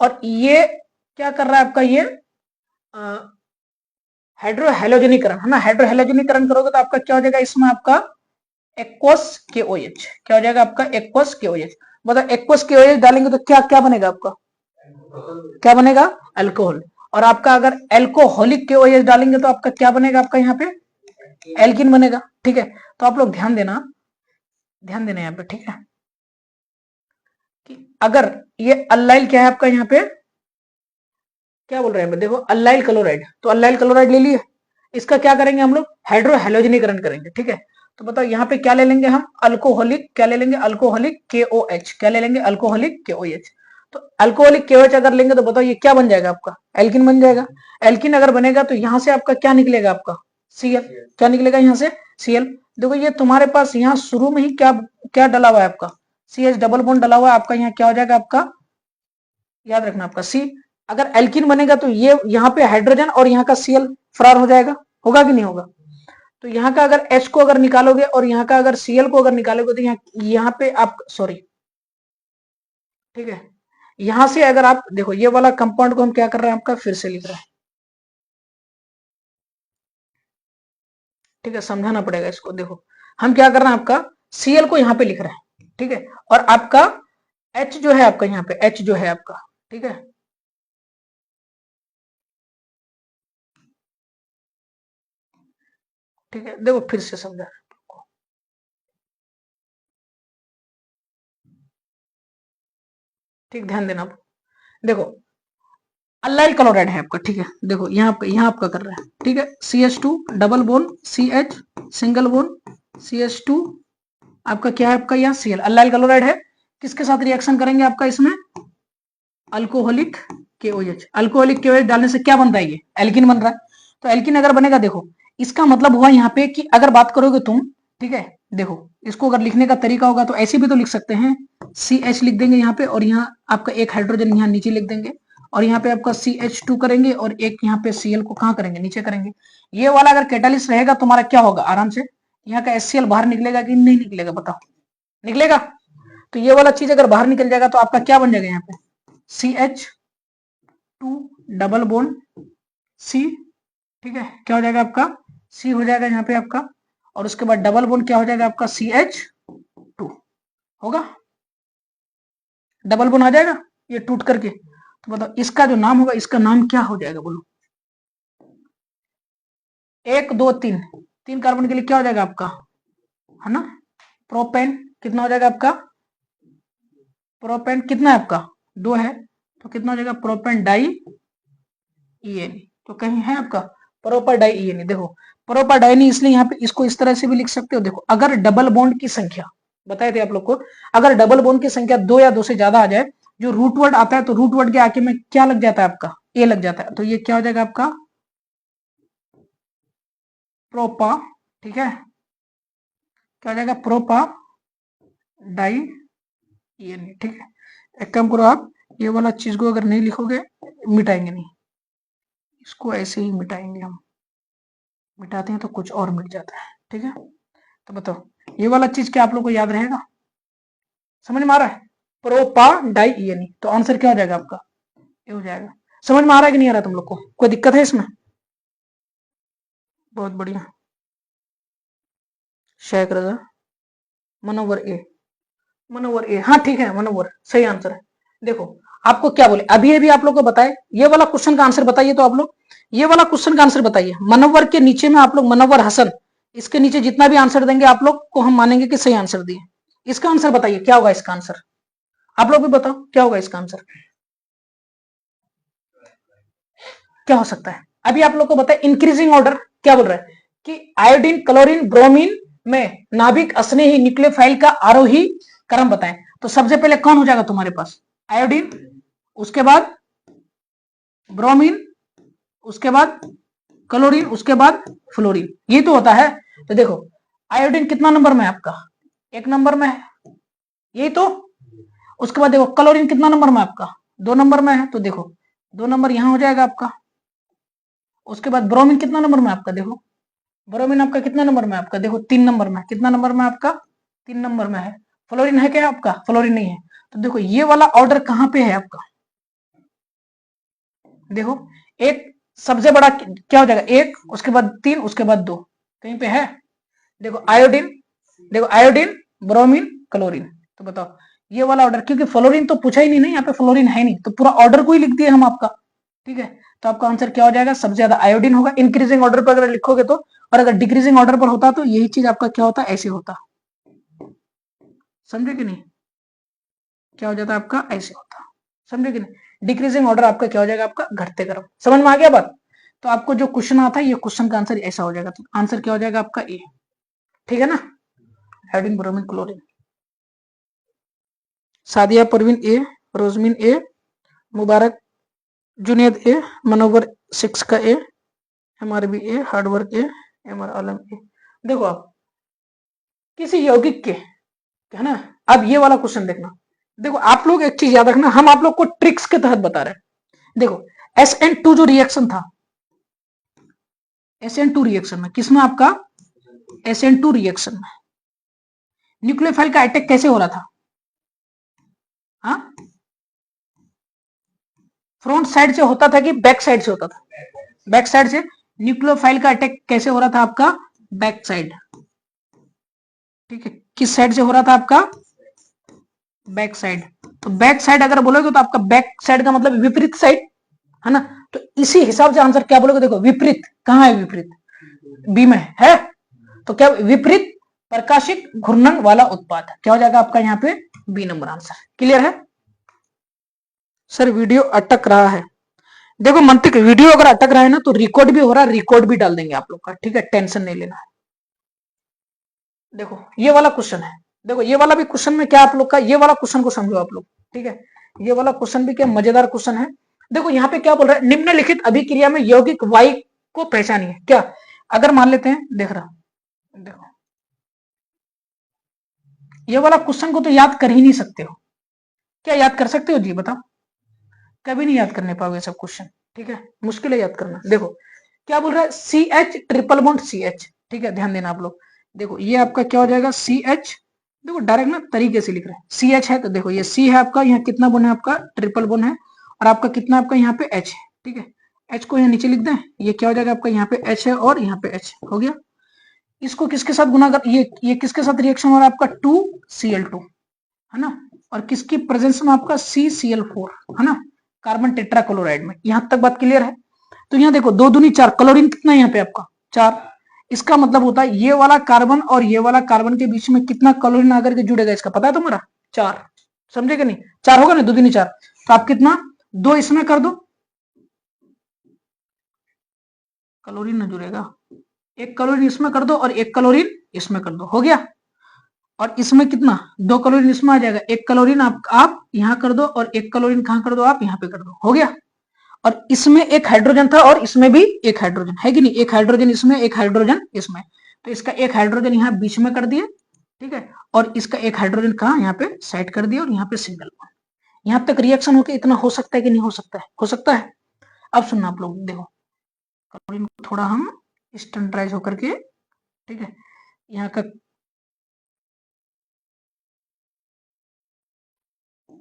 और ये क्या कर रहा है आपका, ये हाइड्रोहेलोजनीकरण है ना, हाइड्रोहेलोजनीकरण करोगे तो आपका क्या हो जाएगा, इसमें आपका एक्वस KOH, क्या हो जाएगा आपका एक्वस KOH। मतलब एक्वस KOH डालेंगे तो क्या क्या बनेगा आपका, क्या बनेगा, अल्कोहल। और आपका अगर एल्कोहलिक KOH डालेंगे तो आपका क्या बनेगा, आपका यहाँ पे एल्किन बनेगा। ठीक है, तो आप लोग ध्यान देना, ध्यान देना यहाँ पे, ठीक है, कि अगर ये अल्लाइल क्या है आपका, यहाँ पे क्या बोल रहे हैं, देखो अल्लाइल क्लोराइड, तो अल्लाइल क्लोराइड ले लिए, इसका क्या करेंगे हम लोग, हाइड्रो हेलोजनीकरण करेंगे, ठीक है। तो बताओ यहाँ पे क्या ले लेंगे हम, अल्कोहलिक, क्या ले लेंगे, अल्कोहलिक KOH, क्या ले लेंगे, अल्कोहलिक KOH। तो अल्कोहलिक KOH अगर लेंगे तो बताओ ये क्या बन जाएगा आपका, एल्किन बन जाएगा। एल्किन अगर बनेगा तो यहां से आपका क्या निकलेगा, आपका Cl, क्या निकलेगा यहाँ से Cl। देखो ये तुम्हारे पास यहाँ शुरू में ही क्या क्या डला हुआ है आपका, CH डबल बॉन्ड डला हुआ है आपका, यहाँ क्या हो जाएगा आपका, याद रखना आपका C। अगर एल्किन बनेगा तो ये यहाँ पे हाइड्रोजन और यहाँ का Cl फरार हो जाएगा, होगा कि नहीं होगा। तो यहाँ का अगर H को अगर निकालोगे और यहाँ का अगर Cl को अगर निकालोगे तो यहाँ पे आप सॉरी, ठीक है, यहां से अगर आप देखो ये वाला कंपाउंड को हम क्या कर रहे हैं आपका, फिर से लिख रहे हैं, ठीक है, समझाना पड़ेगा इसको। देखो हम क्या कर रहे हैं, आपका Cl को यहाँ पे लिख रहे हैं, ठीक है, और आपका H जो है आपका यहाँ पे, H जो है आपका, ठीक है, ठीक है, देखो फिर से समझा, ठीक, ध्यान देना। देखो अल्लाइल क्लोराइड है आपका, ठीक है, देखो यहाँ आपका कर रहा है, ठीक है, CH2 double bond CH single bone CH2, आपका क्या है आपका यहाँ Cl, अल्लाइल क्लोराइड है, किसके साथ रिएक्शन करेंगे आपका इसमें, अल्कोहलिक KOH। अल्कोहलिक KOH डालने से क्या बनता है, ये एल्किन बन रहा है। तो एल्किन अगर बनेगा, देखो इसका मतलब हुआ यहाँ पे कि अगर बात करोगे तुम, ठीक है, देखो इसको अगर लिखने का तरीका होगा तो ऐसे भी तो लिख सकते हैं, CH लिख देंगे यहाँ पे और यहाँ आपका एक हाइड्रोजन यहाँ नीचे लिख देंगे और यहाँ पे आपका CH2 करेंगे और एक यहाँ पे Cl को कहाँ करेंगे, नीचे करेंगे। ये वाला अगर कैटालिस्ट रहेगा तुम्हारा क्या होगा, आराम से यहाँ का HCl बाहर निकलेगा कि नहीं निकलेगा, बताओ, निकलेगा। तो ये वाला चीज अगर बाहर निकल जाएगा तो आपका क्या बन जाएगा यहाँ पे, CH2 डबल बोन C, ठीक है, क्या हो जाएगा आपका C हो जाएगा यहाँ पे आपका, और उसके बाद डबल बोन क्या हो जाएगा आपका CH2 होगा, डबल बोन आ जाएगा ये टूट करके। तो बताओ इसका जो नाम होगा, इसका नाम क्या हो जाएगा, बोलो, 1 2 3, 3 कार्बन के लिए क्या हो जाएगा आपका, है ना, प्रोपेन, कितना हो जाएगा आपका, प्रोपेन कितना है आपका, 2 है, तो कितना हो जाएगा, प्रोपेन डाई EN, तो कहीं है आपका प्रोपर डाई EN। देखो प्रोपर डाई नहीं, इसलिए यहाँ पे इसको इस तरह से भी लिख सकते हो। देखो अगर डबल बॉन्ड की संख्या बताए थे आप लोग को, अगर डबल बॉन्ड की संख्या 2 या 2 से ज्यादा आ जाए, जो रूट वर्ड आता है तो रूट वर्ड के आके में क्या लग जाता है आपका, ए लग जाता है, तो ये क्या हो जाएगा आपका प्रोपा, ठीक है, क्या हो जाएगा प्रोपा डाई EN, ठीक है। एक काम करो आप, ये वाला चीज को अगर नहीं लिखोगे मिटाएंगे नहीं, इसको ऐसे ही मिटाएंगे हम, मिटाते हैं तो कुछ और मिट जाता है, ठीक है। तो बताओ ये वाला चीज क्या आप लोग को याद रहेगा, समझ में आ रहा है, प्रोपा डाई EN, तो आंसर क्या हो जाएगा आपका, ये हो जाएगा। समझ में आ रहा है कि नहीं आ रहा तुम लोग को, कोई दिक्कत है इसमें, बहुत बढ़िया, शेख रजा, मनोवर ए, मनोवर ए, हाँ ठीक है, मनोवर सही आंसर है। देखो आपको क्या बोले, अभी अभी आप लोग को बताए, ये वाला क्वेश्चन का आंसर बताइए, तो आप लोग ये वाला क्वेश्चन का आंसर बताइए, मनोवर के नीचे में आप लोग मनोवर हसन, इसके नीचे जितना भी आंसर देंगे आप लोग को हम मानेंगे कि सही आंसर दिए। इसका आंसर बताइए क्या होगा, इसका आंसर आप लोग भी बताओ क्या होगा इसका आंसर, क्या हो सकता है। अभी आप लोग को बताए इंक्रीजिंग ऑर्डर क्या बोल रहा है कि आयोडीन क्लोरीन ब्रोमीन में नाभिक स्नेही न्यूक्लियोफाइल का आरोही क्रम बताएं। तो सबसे पहले कौन हो जाएगा तुम्हारे पास, आयोडीन, उसके बाद ब्रोमीन, उसके बाद क्लोरीन, उसके बाद फ्लोरीन, ये तो होता है। तो देखो आयोडीन कितना नंबर में है आपका, 1 नंबर में है, यही तो। उसके बाद देखो क्लोरीन कितना नंबर में आपका, 2 नंबर में है, तो देखो 2 नंबर यहां हो जाएगा आपका। उसके बाद ब्रोमीन कितना नंबर में आपका, देखो ब्रोमीन आपका कितना नंबर में आपका, देखो 3 नंबर में, कितना नंबर में आपका 3 नंबर में है। फ्लोरीन है क्या आपका, फ्लोरीन नहीं है। तो देखो ये वाला ऑर्डर कहां पे है आपका, देखो एक सबसे बड़ा क्या हो जाएगा, 1, उसके बाद 3, उसके बाद 2, कहीं पे है। देखो आयोडीन, देखो आयोडीन ब्रोमीन क्लोरीन, तो बताओ ये वाला ऑर्डर, क्योंकि फ्लोरीन तो पूछा ही नहीं, यहाँ पे फ्लोरीन है नहीं, तो पूरा ऑर्डर को ही लिख दिए हम आपका, ठीक है। तो आपका आंसर क्या हो जाएगा, सबसे ज्यादा आयोडीन होगा इंक्रीजिंग ऑर्डर पर अगर लिखोगे तो, और अगर डिक्रीजिंग ऑर्डर पर होता तो यही चीज आपका क्या होता, ऐसे होता। समझे कि नहीं? क्या हो जाता है आपका, ऐसे होता, समझे कि नहीं? डिक्रीजिंग ऑर्डर आपका क्या हो जाएगा, आपका घटते क्रम। समझ में आ गया बात? तो आपको जो क्वेश्चन आता है, ये क्वेश्चन का आंसर ऐसा हो जाएगा। तो आंसर क्या हो जाएगा आपका ए, ठीक है ना? Hydrogen bromine chlorine. Sadia Parveen A, Rozmeen A, Mubarak Junaid A, Manowar 6 का A, MRB A, hard work A, MR Alam A. देखो आप किसी यौगिक के, है ना, अब ये वाला क्वेश्चन देखना। देखो आप लोग एक चीज याद रखना, हम आप लोग को ट्रिक्स के तहत बता रहे हैं। देखो SN2 जो रिएक्शन था, SN2 रिएक्शन में, किसमें आपका, SN2 रिएक्शन में न्यूक्लियोफाइल का अटैक कैसे हो रहा था? हाँ, फ्रंट साइड से होता था कि बैक साइड से होता था? बैक साइड से। न्यूक्लियोफाइल का अटैक कैसे हो रहा था आपका, बैक साइड, ठीक है। किस साइड से हो रहा था आपका, बैक साइड। तो बैक साइड अगर बोलोगे तो आपका बैक साइड का मतलब विपरीत साइड, है ना? तो इसी हिसाब से आंसर क्या बोलोगे, देखो विपरीत कहां है, विपरीत बी में है। तो क्या, विपरीत प्रकाशिक घूर्णन वाला उत्पाद, क्या हो जाएगा आपका यहाँ पे, बी नंबर आंसर। क्लियर है? सर वीडियो अटक रहा है। देखो मंतिक, वीडियो अगर अटक रहा है ना तो रिकॉर्ड भी हो रहा है, रिकॉर्ड भी डाल देंगे आप लोग का, ठीक है, टेंशन नहीं लेना है। देखो ये वाला क्वेश्चन है, देखो ये वाला भी क्वेश्चन में क्या आप लोग का, ये वाला क्वेश्चन को समझो आप लोग, ठीक है। ये वाला क्वेश्चन भी क्या मजेदार क्वेश्चन है। देखो यहाँ पे क्या बोल रहा है, निम्नलिखित अभिक्रिया में यौगिक वाई को पहचानिए। क्या, अगर मान लेते हैं, देख रहा, देखो ये वाला क्वेश्चन को तो याद कर ही नहीं सकते हो। क्या याद कर सकते हो जी, बताओ? कभी नहीं याद करने पाओगे सब क्वेश्चन, ठीक है, मुश्किल है याद करना। देखो क्या बोल रहा है, CH ट्रिपल बॉन्ड CH, ठीक है, ध्यान देना आप लोग। देखो ये आपका क्या हो जाएगा, CH, देखो डायरेक्ट ना तरीके से लिख रहे हैं, CH है तो देखो ये C है आपका, यहाँ कितना बॉन्ड है आपका, ट्रिपल बॉन्ड है, और आपका कितना आपका यहाँ पे H है, ठीक है। H को यहाँ नीचे लिख दें, ये क्या हो जाएगा आपका, यहाँ पे H है और यहाँ पे H हो गया। इसको किसके साथ गुना कर, ये किसके साथ रिएक्शन हो रहा है आपका, 2Cl2, है ना, और किसकी प्रेजेंस में आपका, CCl4, है ना, कार्बन टेट्राक्लोराइड में। यहां तक बात क्लियर है? तो यहाँ देखो 2 दूनी 4, क्लोरीन कितना है यहाँ पे आपका, 4। इसका मतलब होता है ये वाला कार्बन और ये वाला कार्बन के बीच में कितना क्लोरीन आकर के जुड़ेगा, इसका पता है तुम्हारा, 4। समझे कि नहीं? 4 होगा ना, 2 दूनी 4, तो आप कितना, 2 इसमें कर दो, क्लोरीन न जुड़ेगा, एक क्लोरीन इसमें कर दो और एक क्लोरीन इसमें कर दो, हो गया। और इसमें कितना, 2 क्लोरीन इसमें आ जाएगा, एक क्लोरीन आप यहां कर दो और एक क्लोरीन कहां कर दो, आप यहां पे कर दो, हो गया। और इसमें एक हाइड्रोजन था और इसमें भी एक हाइड्रोजन है कि नहीं, एक हाइड्रोजन इसमें, एक हाइड्रोजन इसमें, तो इसका एक हाइड्रोजन यहाँ बीच में कर दिए, ठीक है, और इसका एक हाइड्रोजन कहाँ, यहाँ पे साइड कर दिया, और यहाँ पे सिंगल बॉन्ड। यहाँ तक रिएक्शन होकर इतना हो सकता है कि नहीं हो सकता है, हो सकता है। अब सुनना आप लोग, देखो क्लोरीन को थोड़ा हम स्टैंडर्डाइज होकर के, ठीक है, यहाँ का,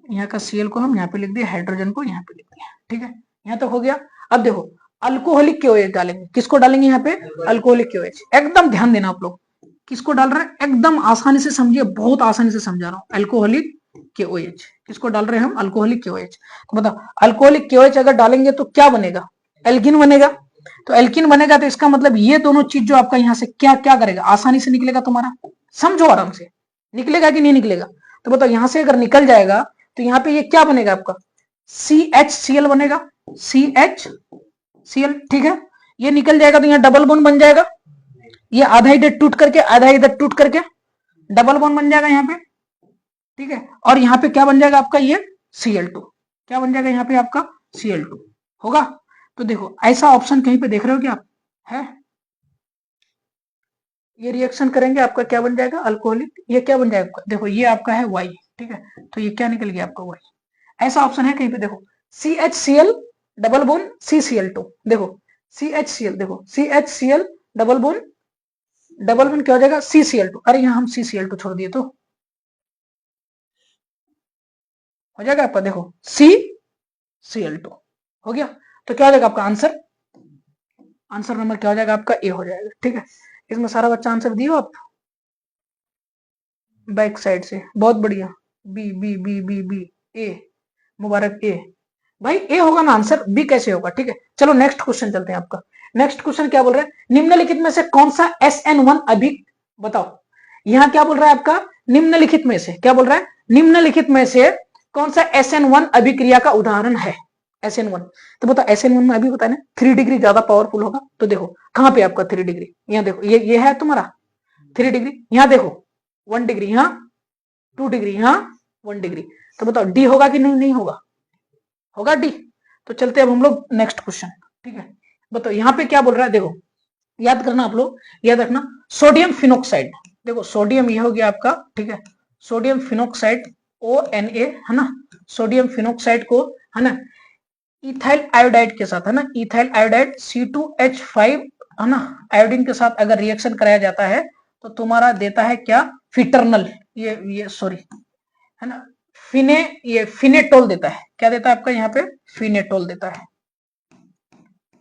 यहाँ का Cl को हम यहाँ पे लिख दिया, हाइड्रोजन को यहाँ पे लिख दिया, ठीक है, यहाँ तक हो गया। अब देखो अल्कोहलिक KOH डालेंगे, किसको डालेंगे यहाँ पे, अल्कोहलिक KOH। एकदम ध्यान देना आप लोग, किसको डाल रहे हैं, एकदम आसानी से समझिए, बहुत आसानी से समझा रहा हूँ, अल्कोहलिक KOH। किसको डाल रहे हैं हम, अल्कोहलिक KOH। तो बताओ अल्कोहलिक KOH अगर डालेंगे तो क्या बनेगा, एल्कीन बनेगा। तो एल्कीन बनेगा तो इसका मतलब ये दोनों चीज जो आपका यहाँ से क्या क्या करेगा, आसानी से निकलेगा तुम्हारा, समझो आराम से, निकलेगा कि नहीं निकलेगा। तो बताओ यहाँ से अगर निकल जाएगा तो यहाँ पे ये क्या बनेगा आपका, CHCl बनेगा, CHCl, ठीक है। ये निकल जाएगा तो यहाँ डबल बॉन्ड बन जाएगा, ये आधा इधर टूट करके आधा इधर टूट करके डबल बॉन्ड बन जाएगा यहाँ पे, ठीक है। और यहाँ पे क्या बन जाएगा आपका, ये Cl2, क्या बन जाएगा यहाँ पे आपका, Cl2 होगा। तो देखो ऐसा ऑप्शन कहीं पे देख रहे हो क्या आप, है, ये रिएक्शन करेंगे आपका क्या बन जाएगा, अल्कोहलिक, ये क्या बन जाएगा, देखो ये आपका है Y, ठीक है, तो ये क्या निकल गया आपका Y। ऐसा ऑप्शन है कहीं पे, देखो CHCl डबल बोन CCl2, देखो CHCl, देखो CHCl डबल बोन क्या हो जाएगा, CCl2। अरे यहाँ हम CCl2 छोड़ दिए तो हो जाएगा आपका, देखो CCl2 हो गया। तो क्या हो जाएगा आपका आंसर, आंसर नंबर क्या हो जाएगा आपका, ए हो जाएगा, ठीक है। इसमें सारा बच्चा आंसर दियो आप बैक साइड से, बहुत बढ़िया, B B B B B A, Mubarak A, भाई ए होगा ना आंसर, बी कैसे होगा, ठीक है। चलो नेक्स्ट क्वेश्चन चलते हैं आपका। नेक्स्ट क्वेश्चन क्या बोल रहे हैं, निम्नलिखित में से कौन सा SN1 अभिक, बताओ यहाँ क्या बोल रहा है आपका, निम्नलिखित में से, क्या बोल रहा है, निम्नलिखित में से कौन सा SN1 अभिक्रिया का उदाहरण है, SN1। तो बताओ SN1 में अभी बताया ना 3 डिग्री ज्यादा पावरफुल होगा, तो देखो कहां पे आपका 3 डिग्री, यहाँ देखो ये है तुम्हारा 3 डिग्री, यहाँ देखो 1 डिग्री, यहाँ 2 डिग्री, यहाँ 1 डिग्री। तो बताओ डी होगा कि नहीं, नहीं होगा, होगा डी। तो चलते अब हम लोग नेक्स्ट क्वेश्चन, ठीक है। बताओ यहाँ पे क्या बोल रहा है, देखो याद करना आप लोग, याद रखना, सोडियम फिनोक्साइड, देखो सोडियम ये हो गया आपका, ठीक है, सोडियम फिनोक्साइड ONA है ना, सोडियम फिनोक्साइड को है ना इथाइल आयोडाइड के साथ है ना, इथाइल आयोडाइड C2H5 है ना, आयोडीन के साथ अगर रिएक्शन कराया जाता है तो तुम्हारा देता है क्या, फिटरनल, ये सॉरी है ना, ये फिनेटोल देता है, क्या देता है आपका यहाँ पे, फिनेटोल देता है,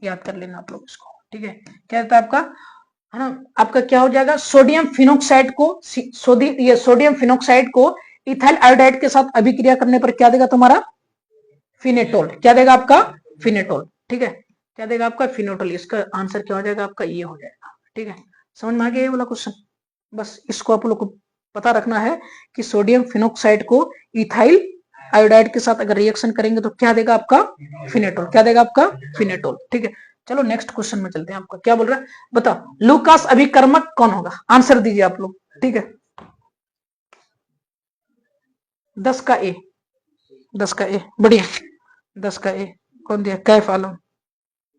याद कर लेना आप लोग इसको, ठीक है। क्या देता है आपका, है ना, आपका क्या हो जाएगा, सोडियम फिनोक्साइड को ये सोडियम फिनोक्साइड को इथाइल आयोडाइड के साथ अभिक्रिया करने पर क्या देगा तुम्हारा, फिनेटोल, क्या देगा आपका, फिनेटोल, ठीक है, क्या देगा आपका, फिनेटोल। इसका आंसर क्या हो जाएगा आपका, ये हो जाएगा, ठीक है। समझ में आ गया ये वाला क्वेश्चन, बस इसको आप लोग को पता रखना है कि सोडियम फिनोक्साइड को इथाइल आयोडाइड के साथ अगर रिएक्शन करेंगे तो क्या देगा आपका, फिनेटोल, क्या देगा आपका, फिनेटोल, ठीक है। चलो नेक्स्ट क्वेश्चन में चलते हैं, आपका क्या बोल रहा है, बताओ लूकास अभिकर्मक कौन होगा, आंसर दीजिए आप लोग, ठीक है। 10 का ए, 10 का ए, बढ़िया, 10 का ए कौन दिया, कैफ आलम,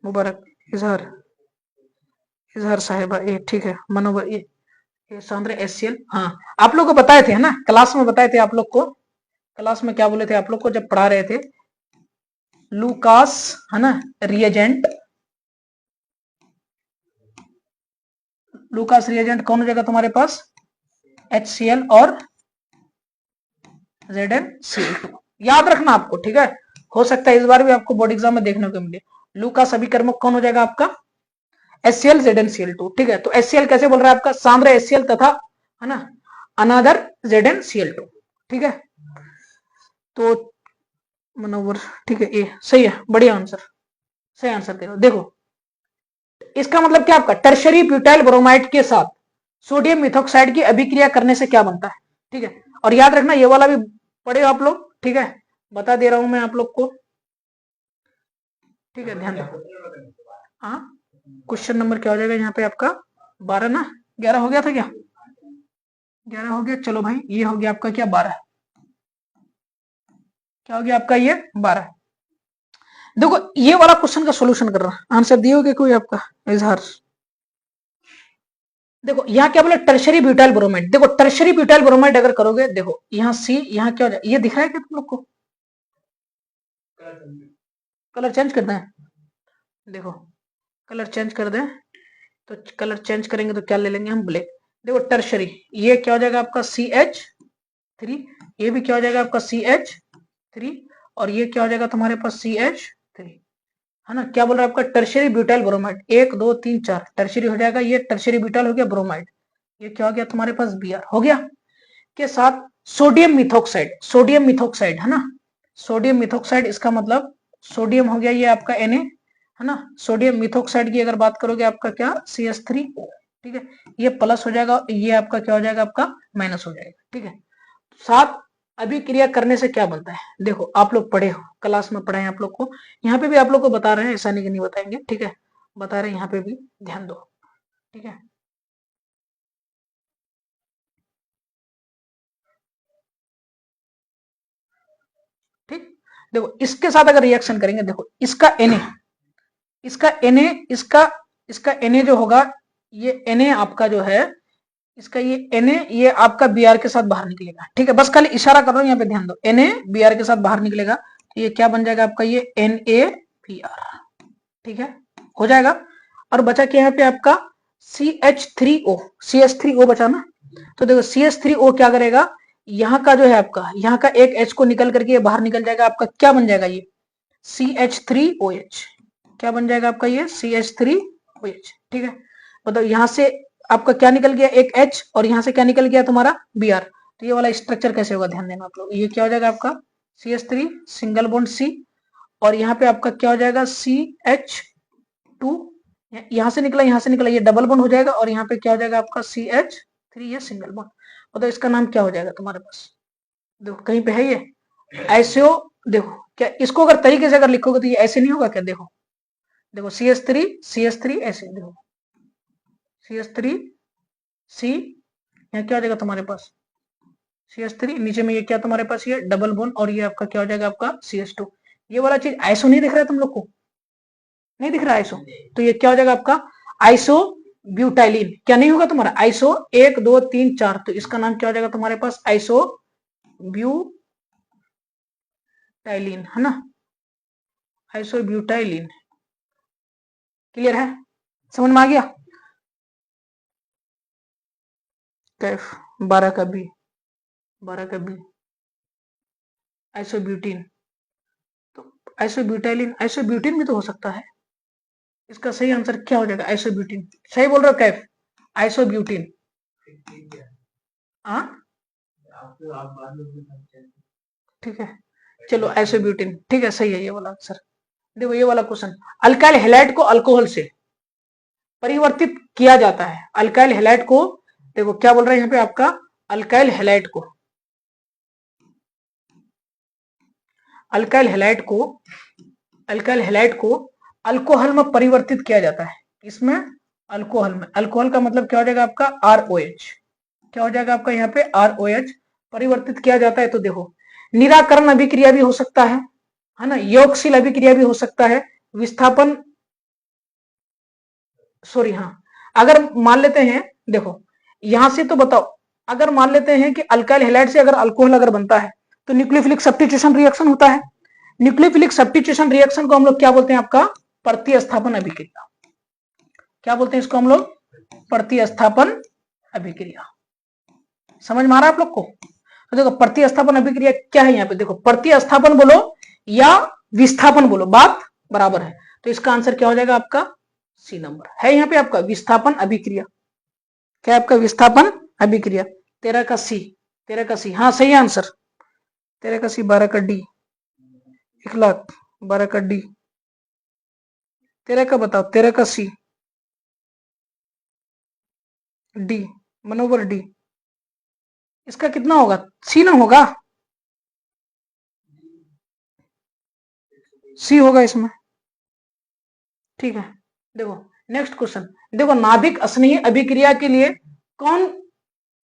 मुबारक, इजहार, इजहार साहिबा ए, ठीक है, मनोबर ए, सांद्र HCl, हाँ आप लोग को बताए थे, है ना, क्लास में बताए थे आप लोग को, क्लास में क्या बोले थे आप लोग को जब पढ़ा रहे थे, लूकास है ना रिएजेंट, लूकास रिएजेंट कौन हो जाएगा तुम्हारे पास, HCl और ZnCl2, याद रखना आपको, ठीक है, हो सकता है इस बार भी आपको बोर्ड एग्जाम में देखने को मिले। लूकास अभिकर्मक कौन हो जाएगा आपका, HCl ZnCl2, ठीक है। तो HCl कैसे बोल रहा है आपका, सांद्र HCl तथा है ना अनादर ZnCl2, ठीक है। तो मनोवर, ठीक है, ए सही है, बढ़िया आंसर, सही आंसर दे रहे हो। देखो इसका मतलब क्या आपका, टर्शरी ब्यूटाइल ब्रोमाइड के साथ सोडियम मिथॉक्साइड की अभिक्रिया करने से क्या बनता है, ठीक है। और याद रखना ये वाला भी पढ़े आप लोग, ठीक है, बता दे रहा हूं मैं आप लोग को, ठीक है, ध्यान दो। हाँ क्वेश्चन नंबर क्या हो जाएगा यहाँ पे आपका, 12 ना, 11 हो गया था क्या, 11 हो गया, चलो भाई ये हो गया आपका क्या, 12, क्या हो गया आपका ये 12। देखो ये वाला क्वेश्चन का सॉल्यूशन कर रहा, आंसर दिए कोई आपका, इजहार, देखो यहाँ क्या बोला, टर्शरी ब्यूटाइल ब्रोमाइड, देखो टर्शरी ब्यूटाइल ब्रोमाइड अगर करोगे, देखो यहाँ सी, यहाँ क्या हो जाए, ये दिख रहा है क्या तुम लोग को, कलर चेंज करना है, देखो कलर चेंज कर दें, तो कलर चेंज करेंगे तो क्या ले लेंगे हम, ब्लैक। देखो टर्शरी ये क्या हो जाएगा आपका CH3, ये भी क्या हो जाएगा आपका CH3, और ये क्या हो जाएगा तुम्हारे पास CH3, है ना। क्या बोल रहा है आपका, टर्शरी ब्यूटाइल ब्रोमाइड, 1 2 3 4 टर्शरी हो जाएगा, ये टर्शरी ब्यूटाइल हो गया, ब्रोमाइड ये क्या हो गया तुम्हारे पास Br हो गया, के साथ सोडियम मिथॉक्साइड, सोडियम मिथॉक्साइड है ना, सोडियम मिथॉक्साइड, इसका मतलब सोडियम हो गया ये आपका Na है ना, सोडियम मिथॉक्साइड की अगर बात करोगे आपका क्या CH3, ठीक है, ये प्लस हो जाएगा, ये आपका क्या हो जाएगा, आपका माइनस हो जाएगा, ठीक है। साथ अभिक्रिया करने से क्या बनता है, देखो आप लोग पढ़े हो, क्लास में पढ़े हैं आप लोग को, यहाँ पे भी आप लोग को बता रहे हैं, ऐसा नहीं कि नहीं बताएंगे, ठीक है, बता रहे हैं, यहाँ पे भी ध्यान दो, ठीक है। ठीक, देखो इसके साथ अगर रिएक्शन करेंगे, देखो इसका Na, इसका Na, इसका Na जो होगा, ये Na आपका जो है, इसका ये Na ये आपका Br के साथ बाहर निकलेगा, ठीक है, बस खाली इशारा कर रहा हूं, यहाँ पे ध्यान दो, Na Br के साथ बाहर निकलेगा, तो ये क्या बन जाएगा आपका, ये NaBr, ठीक है, हो जाएगा। और बचा क्या यहाँ पे आपका CH3O, CH3O बचा ना, तो देखो CH3O क्या करेगा, यहाँ का जो है आपका, यहाँ का एक H को निकल करके ये बाहर निकल जाएगा, आपका क्या बन जाएगा, ये CH3OH, क्या बन जाएगा आपका ये CH3OH, ठीक है। मतलब यहाँ से आपका क्या निकल गया, एक H, और यहाँ से क्या निकल गया तुम्हारा Br, तो ये वाला स्ट्रक्चर कैसे होगा, ध्यान देना आप लोग, ये क्या हो जाएगा आपका CH3 सिंगल बॉन्ड C, और यहाँ पे आपका क्या हो जाएगा CH2, यहाँ से निकला, यहाँ से निकला, ये डबल बॉन्ड हो जाएगा, और यहाँ पे क्या हो जाएगा आपका CH3, 3 ये सिंगल बॉन्ड, मतलब इसका नाम क्या हो जाएगा तुम्हारे पास? देखो कहीं पे है ये आइसो, देखो क्या इसको अगर तरीके से अगर लिखोगे तो ये ऐसे नहीं होगा क्या? देखो देखो CH3 ऐसे, देखो CH3 C, यहाँ क्या हो जाएगा तुम्हारे पास? CH3, नीचे में ये क्या तुम्हारे पास? ये डबल बॉन्ड, और ये आपका क्या हो जाएगा? आपका CH2। ये वाला चीज आइसो नहीं दिख रहा है तुम लोग को? नहीं दिख रहा आइसो, तो ये क्या हो जाएगा आपका? Iso butylene. क्या नहीं होगा तुम्हारा? आइसो 1 2 3 4, तो इसका नाम क्या हो जाएगा तुम्हारे पास? आइसो ब्यूटाइलिन, है ना? Iso butylene. क्लियर है? समझ में आ गया? कैफ 12 का बी, 12 का बी आइसोब्यूटीन, तो आइसोब्यूटीन भी तो हो सकता है। इसका सही आंसर क्या हो जाएगा? आइसोब्यूटीन। सही बोल रहे हो कैफ? आइसोब्यूटीन। हाँ ठीक है, चलो आइसोब्यूटीन ठीक है, सही है ये वाला आंसर। देखो ये वाला क्वेश्चन, अल्काइल हैलाइड को अल्कोहल से परिवर्तित किया जाता है। अल्काइल हैलाइड को, देखो क्या बोल रहे हैं यहाँ पे आपका? अल्काइल हैलाइड को, अल्काइल हैलाइड को, अल्काइल हैलाइड को अल्कोहल में परिवर्तित किया जाता है। इसमें अल्कोहल में, अल्कोहल का मतलब क्या हो जाएगा आपका? ROH। क्या हो जाएगा आपका यहाँ पे? ROH परिवर्तित किया जाता है। तो देखो निराकरण अभिक्रिया भी हो सकता है ना? योगशील अभिक्रिया भी हो सकता है, विस्थापन, सॉरी हाँ, अगर मान लेते हैं, देखो यहां से तो बताओ, अगर मान लेते हैं कि अल्काइल हैलाइड से अगर अल्कोहल अगर बनता है तो न्यूक्लियोफिलिक सब्स्टिट्यूशन रिएक्शन होता है। न्यूक्लियोफिलिक सब्स्टिट्यूशन रिएक्शन को हम लोग क्या बोलते हैं? आपका प्रतिस्थापन अभिक्रिया। क्या बोलते हैं इसको हम लोग? प्रतिस्थापन अभिक्रिया। समझ में आ रहा है आप लोग को? तो देखो प्रतिस्थापन अभिक्रिया क्या है यहाँ पे? देखो प्रतिस्थापन बोलो या विस्थापन बोलो, बात बराबर है। तो इसका आंसर क्या हो जाएगा आपका? C नंबर है यहाँ पे आपका विस्थापन अभिक्रिया। क्या आपका? विस्थापन अभिक्रिया। 13 का C, 13 का C, हाँ सही आंसर। 13 का C, 12 का D, 1,00,000, 12 का D, 13 का बताओ? 13 का C, D, मनोवर D, इसका कितना होगा? C ना होगा? C होगा इसमें, ठीक है। देखो नेक्स्ट क्वेश्चन, देखो नाभिक स्नेही अभिक्रिया के लिए कौन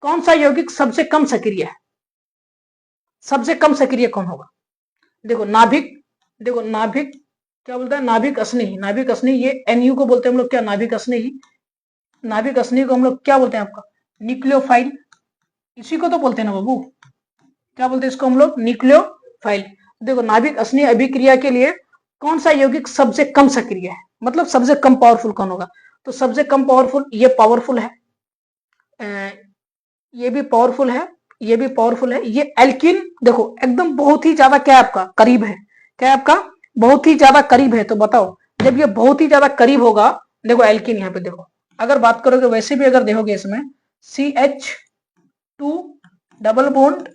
कौन सा यौगिक सबसे कम सक्रिय है? सबसे कम सक्रिय कौन होगा? देखो नाभिक, देखो नाभिक क्या बोलता है? नाभिक स्नेही, नाभिक स्नेही ये NU को बोलते हैं हम लोग क्या? नाभिक स्नेही, नाभिक स्नेही को हम लोग क्या बोलते हैं आपका? न्यूक्लियोफाइल। इसी को तो बोलते हैं ना बाबू, क्या बोलते हैं इसको हम लोग? न्यूक्लियोफाइल। देखो नाभिक स्नेही अभिक्रिया के लिए कौन सा यौगिक सबसे कम सक्रिय है, मतलब सबसे कम पावरफुल कौन होगा? तो सबसे कम पावरफुल ये पावरफुल है, ये भी पावरफुल है, ये भी पावरफुल है, ये एल्किन देखो एकदम बहुत ही ज्यादा क्या है आपका? करीब है। क्या है आपका? बहुत ही ज्यादा करीब है। तो बताओ जब ये बहुत ही ज्यादा करीब होगा, देखो एल्किन यहाँ पे देखो, अगर बात करोगे वैसे भी अगर देखोगे इसमें CH2 डबल बॉन्ड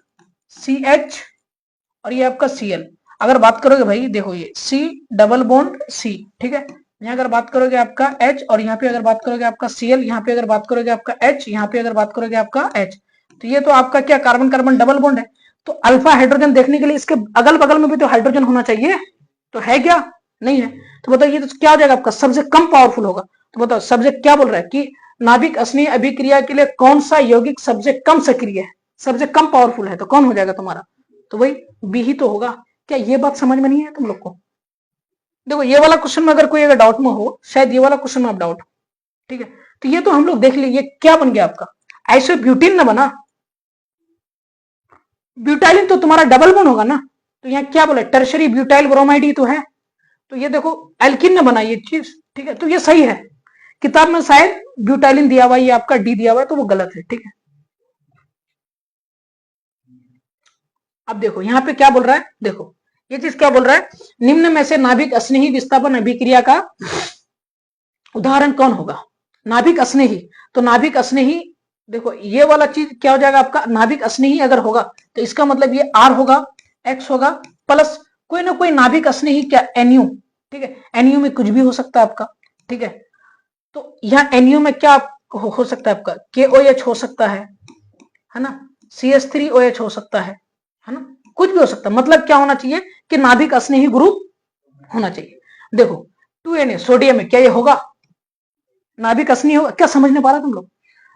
CH और ये आपका Cl, अगर बात करोगे भाई देखो ये C डबल बॉन्ड C, ठीक है। यहाँ अगर बात करोगे आपका H, और यहाँ पे अगर बात करोगे आपका Cl, यहाँ पे अगर बात करोगे आपका H, यहाँ पे अगर बात करोगे आपका H, तो ये तो आपका क्या? कार्बन कार्बन डबल बॉन्ड है। तो अल्फा हाइड्रोजन देखने के लिए इसके अगल बगल में भी तो हाइड्रोजन होना चाहिए, तो है क्या? नहीं है। तो बताओ ये तो क्या हो जाएगा आपका? सबसे कम पावरफुल होगा। तो बताओ सबसे क्या बोल रहा है कि नाभिक स्नेही अभिक्रिया के लिए कौन सा यौगिक सबसे कम सक्रिय है, सबसे कम पावरफुल है? तो कौन हो जाएगा तुम्हारा? तो वही बी ही तो होगा। क्या ये बात समझ में नहीं है तुम लोग को? देखो ये वाला क्वेश्चन में अगर कोई अगर डाउट में हो, शायद ये वाला क्वेश्चन में आप डाउट, ठीक है। तो ये तो हम लोग देख लिए, ये क्या बन गया आपका? आइसोब्यूटीन ना बना, ब्यूटाइलिन तो तुम्हारा डबल बॉन्ड होगा ना। तो यहाँ क्या बोला? टर्शरी ब्यूटाइल ब्रोमाइड ही तो है। तो ये देखो एल्किन ने बना ये चीज, ठीक है। तो ये सही है, किताब में शायद ब्यूटाइलिन दिया हुआ है, ये आपका डी दिया हुआ है, तो वो गलत है, ठीक है। अब देखो यहाँ पे क्या बोल रहा है, देखो ये चीज क्या बोल रहा है? निम्न में से नाभिक स्नेही विस्थापन अभिक्रिया का उदाहरण कौन होगा? नाभिक स्नेही, तो नाभिक स्नेही देखो ये वाला चीज क्या हो जाएगा आपका? नाभिक स्नेही अगर होगा तो इसका मतलब ये R होगा, X होगा, प्लस कोई ना कोई नाभिक स्नेही क्या? NU, ठीक है। NU में कुछ भी हो सकता है आपका, ठीक है। तो यहाँ NU में क्या हो सकता है आपका KOH हो सकता है ना, CH3OH हो सकता है ना, कुछ भी हो सकता है। मतलब क्या होना चाहिए कि नाभिक स्नेही ग्रुप होना चाहिए। देखो 2Na सोडियम है, क्या ये होगा? नाभिक स्नेही होगा क्या? समझ नहीं पा रहा तुम लोग?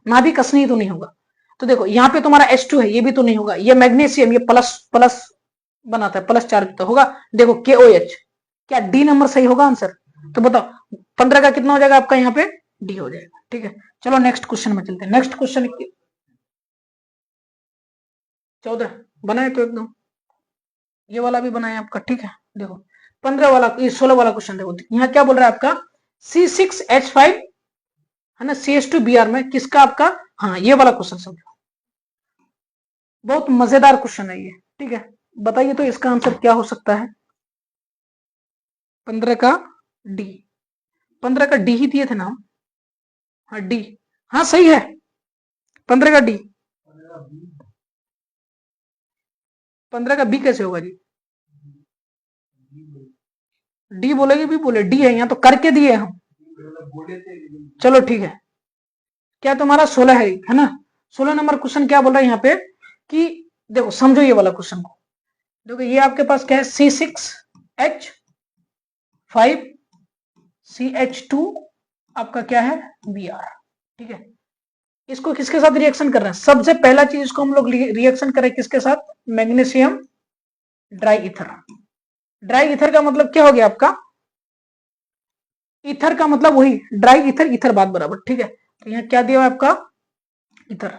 नाभिक स्नेही तो नहीं होगा। तो देखो यहाँ पे तुम्हारा H2 है, ये भी तो नहीं होगा। ये मैग्नीशियम, ये प्लस प्लस बनाता है, प्लस चार्ज तो होगा। देखो KOH, क्या डी नंबर सही होगा आंसर? तो बताओ 15 का कितना हो जाएगा आपका? यहाँ पे डी हो जाएगा। ठीक है, चलो नेक्स्ट क्वेश्चन में चलते हैं। नेक्स्ट क्वेश्चन 14 बनाए तो एकदम, ये वाला भी बनाए आपका। ठीक है, देखो 15 वाला, ये 16 वाला क्वेश्चन देखो, यहाँ क्या बोल रहा है आपका? C6H5 है ना, CH2Br में किसका आपका? हाँ, ये वाला क्वेश्चन समझो, बहुत मजेदार क्वेश्चन है ये। ठीक है, बताइए तो इसका आंसर क्या हो सकता है? 15 का डी, 15 का डी ही दिए थे ना हम? हाँ डी, हाँ सही है, 15 का डी। 15 का बी कैसे होगा जी? डी बोलेगे भी बोले, डी है यहाँ तो करके दिए हम। चलो ठीक है, क्या तुम्हारा 16 है ना? 16 नंबर क्वेश्चन क्या बोल रहा है यहाँ पे कि देखो समझो ये वाला क्वेश्चन को। देखो ये आपके पास क्या है? C6H5CH2 आपका क्या है? Br। ठीक है, इसको किसके साथ रिएक्शन कर रहे हैं? सबसे पहला चीज इसको हम लोग रिएक्शन करें किसके साथ? Magnesium dry ether. Dry ether का मतलब क्या हो गया आपका? ईथर का मतलब वही ड्राई ईथर, ईथर बात बराबर। ठीक है, तो यहाँ क्या दिया आपका? ईथर।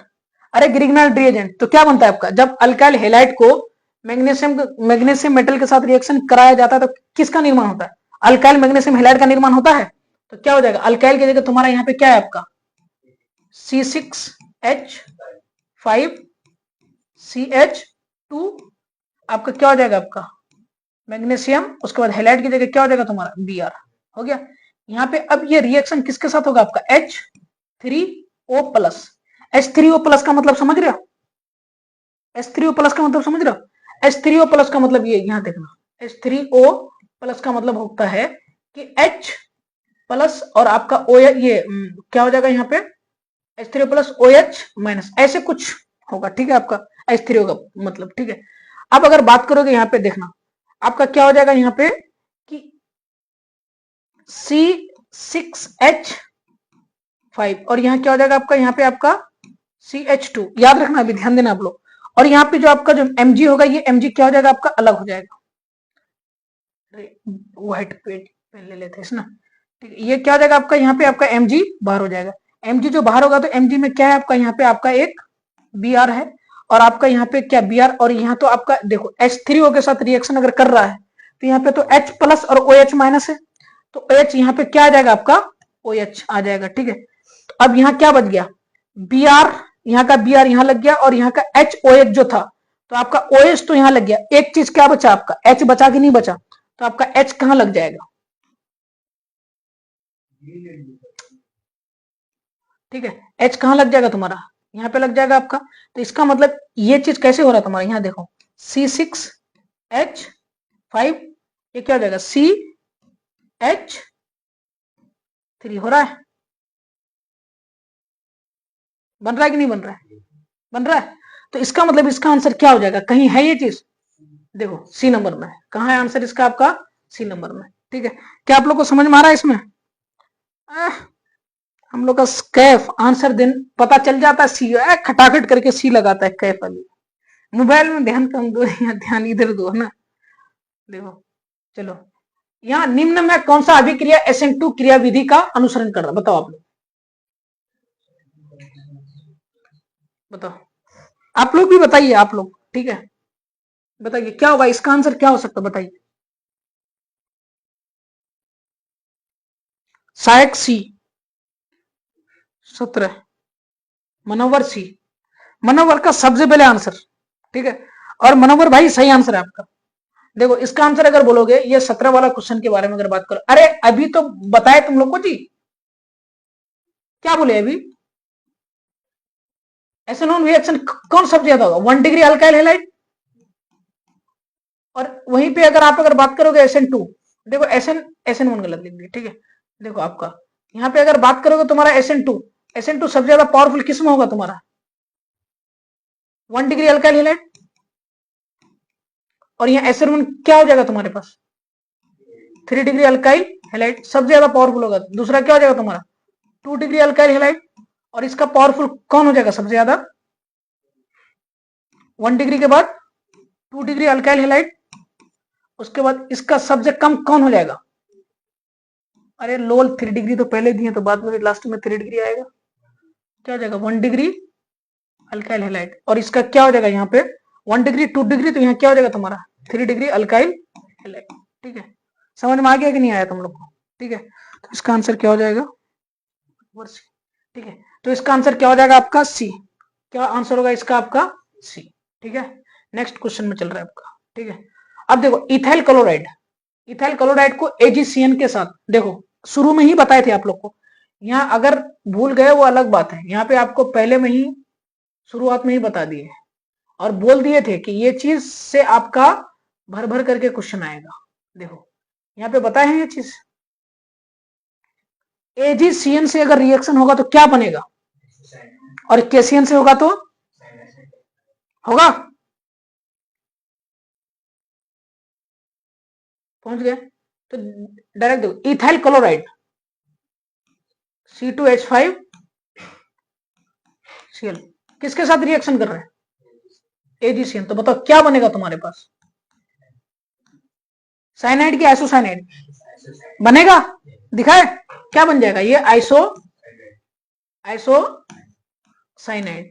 अरे ग्रिग्नल रिएजेंट तो क्या बनता है आपका? जब अल्काइल हैलाइड को मैग्नीशियम मेटल के साथ रिएक्शन कराया जाता है तो किसका निर्माण होता है? अल्काइल मैग्नीशियम हैलाइड का निर्माण होता है। तो क्या हो जाएगा? अल्काइल की जगह तुम्हारा यहाँ पे क्या है आपका? C6H5CH2 आपका क्या हो जाएगा? आपका मैग्नीशियम, उसके बाद हैलाइड की जगह क्या हो जाएगा तुम्हारा? Br हो गया। यहाँ पे अब ये रिएक्शन किसके साथ होगा आपका? H3O plus. H3O प्लस का मतलब समझ रहे हो? H3O प्लस का मतलब समझ रहे हो? H3O प्लस का मतलब ये, यहाँ देखना, H3O प्लस का मतलब होता है कि H प्लस और आपका O, ये क्या हो जाएगा यहाँ पे? H3O प्लस OH माइनस, ऐसे कुछ होगा। ठीक है, आपका H3O का मतलब। ठीक है, अब अगर बात करोगे यहाँ पे देखना, आपका क्या हो जाएगा यहाँ पे कि C6H5 और यहाँ क्या हो जाएगा आपका? यहाँ पे आपका CH2। याद रखना, अभी ध्यान देना आप लोग। और यहाँ पे जो आपका जो Mg होगा, ये Mg क्या हो जाएगा आपका? अलग हो जाएगा। व्हाइट पेन ले लेते हैं ना। ठीक है, ये क्या हो जाएगा आपका? यहाँ पे आपका Mg बाहर हो जाएगा। Mg जो बाहर होगा तो Mg में क्या है आपका? यहाँ पे आपका एक Br है, और आपका यहाँ पे क्या? Br, और यहाँ तो आपका देखो H3O के साथ रिएक्शन अगर कर रहा है तो यहाँ पे तो H प्लस और OH माइनस है, तो OH यहाँ पे क्या आ जाएगा आपका? OH आ जाएगा। ठीक है, तो अब यहाँ क्या बच गया? Br, यहाँ का Br यहाँ लग गया, और यहाँ का HOH जो था, तो आपका OH तो यहाँ लग गया। एक चीज क्या बचा आपका? H बचा कि नहीं बचा? तो आपका H कहाँ लग जाएगा? ठीक है, H कहाँ लग जाएगा तुम्हारा? यहाँ पे लग जाएगा आपका। तो इसका मतलब ये चीज कैसे हो रहा है तुम्हारा? यहाँ देखो C6H5, ये क्या हो जाएगा? CH3 हो रहा है। बन रहा है कि नहीं बन रहा है? बन रहा है। तो इसका मतलब इसका आंसर क्या हो जाएगा? कहीं है ये चीज? देखो सी नंबर में। कहाँ है आंसर इसका आपका? सी नंबर में। ठीक है, क्या आप लोग को समझ में आ रहा है इसमें? हम लोग का कैफ आंसर दिन पता चल जाता है, सी खटाखट करके सी लगाता है कैफ वाली। मोबाइल में ध्यान कम दो या ध्यान इधर दो, है ना। देखो चलो, यहाँ निम्न में कौन सा अभिक्रिया SN2 क्रिया विधि का अनुसरण कर रहा है? बताओ आप लोग, बताओ आप लोग भी बताइए, आप लोग। ठीक है, बताइए क्या होगा इसका आंसर? क्या हो सकता है बताइए? सहायक सी 17, मनोवर सी, मनोवर का सबसे पहले आंसर। ठीक है, और मनोवर भाई सही आंसर है आपका। देखो इसका आंसर अगर बोलोगे, ये 17 वाला क्वेश्चन के बारे में अगर बात करो, अरे अभी तो बताए तुम लोग को जी, क्या बोले अभी? एसएनओन रिएक्शन कौन सबसे ज्यादा होगा? 1 डिग्री अल्काइल हैलाइड, और वहीं पे अगर आप बात करोगे SN2, देखो SN1 गलत लिख दिया। ठीक है, देखो आपका यहाँ पे अगर बात करोगे तुम्हारा SN2, SN2 सबसे ज्यादा पावरफुल किस में होगा तुम्हारा? 1 डिग्री अल्काइल हैलाइड, और यहाँ SN1 क्या हो जाएगा तुम्हारे पास? 3 डिग्री अल्काइल हैलाइड, सबसे ज्यादा पावरफुल होगा। दूसरा क्या हो जाएगा तुम्हारा? 2 डिग्री अल्काइल हैलाइड, और इसका पावरफुल कौन हो जाएगा सबसे ज्यादा? 1 डिग्री के बाद 2 डिग्री अल्काइल हैलाइड, उसके बाद इसका सबसे कम कौन हो जाएगा? अरे लोल 3 डिग्री तो पहले दिए, तो बाद में लास्ट में 3 डिग्री आएगा, क्या हो जाएगा? 1 डिग्री अल्काइल हैलाइड, और इसका क्या हो जाएगा यहाँ पे? 1 डिग्री 2 डिग्री, तो यहाँ क्या हो जाएगा तुम्हारा? 3 डिग्री अल्काइल हैलाइड। ठीक है, समझ में आ गया कि नहीं आया तुम लोग को? ठीक है, तो इसका आंसर क्या हो जाएगा? ठीक है, तो इसका आंसर क्या हो जाएगा आपका? सी। क्या आंसर होगा इसका आपका? सी। ठीक है, नेक्स्ट क्वेश्चन में चल रहा है आपका। ठीक है, अब देखो इथाइल क्लोराइड, इथाइल क्लोराइड को AgCN के साथ, देखो शुरू में ही बताए थे आप लोग को, यहाँ अगर भूल गए वो अलग बात है, यहाँ पे आपको पहले में ही शुरुआत में ही बता दिए और बोल दिए थे कि ये चीज से आपका भर भर करके क्वेश्चन आएगा। देखो यहाँ पे बताए हैं ये चीज, AgCN से अगर रिएक्शन होगा तो क्या बनेगा, और KCN से होगा तो होगा, पहुंच गए? तो डायरेक्ट देखो, इथाइल क्लोराइड C2H5Cl किसके साथ रिएक्शन कर रहे हैं? AgCN। तो बताओ क्या बनेगा तुम्हारे पास? साइनाइड की आइसोसाइनाइड बनेगा? दिखाए क्या बन जाएगा? ये आइसोसाइनाइड।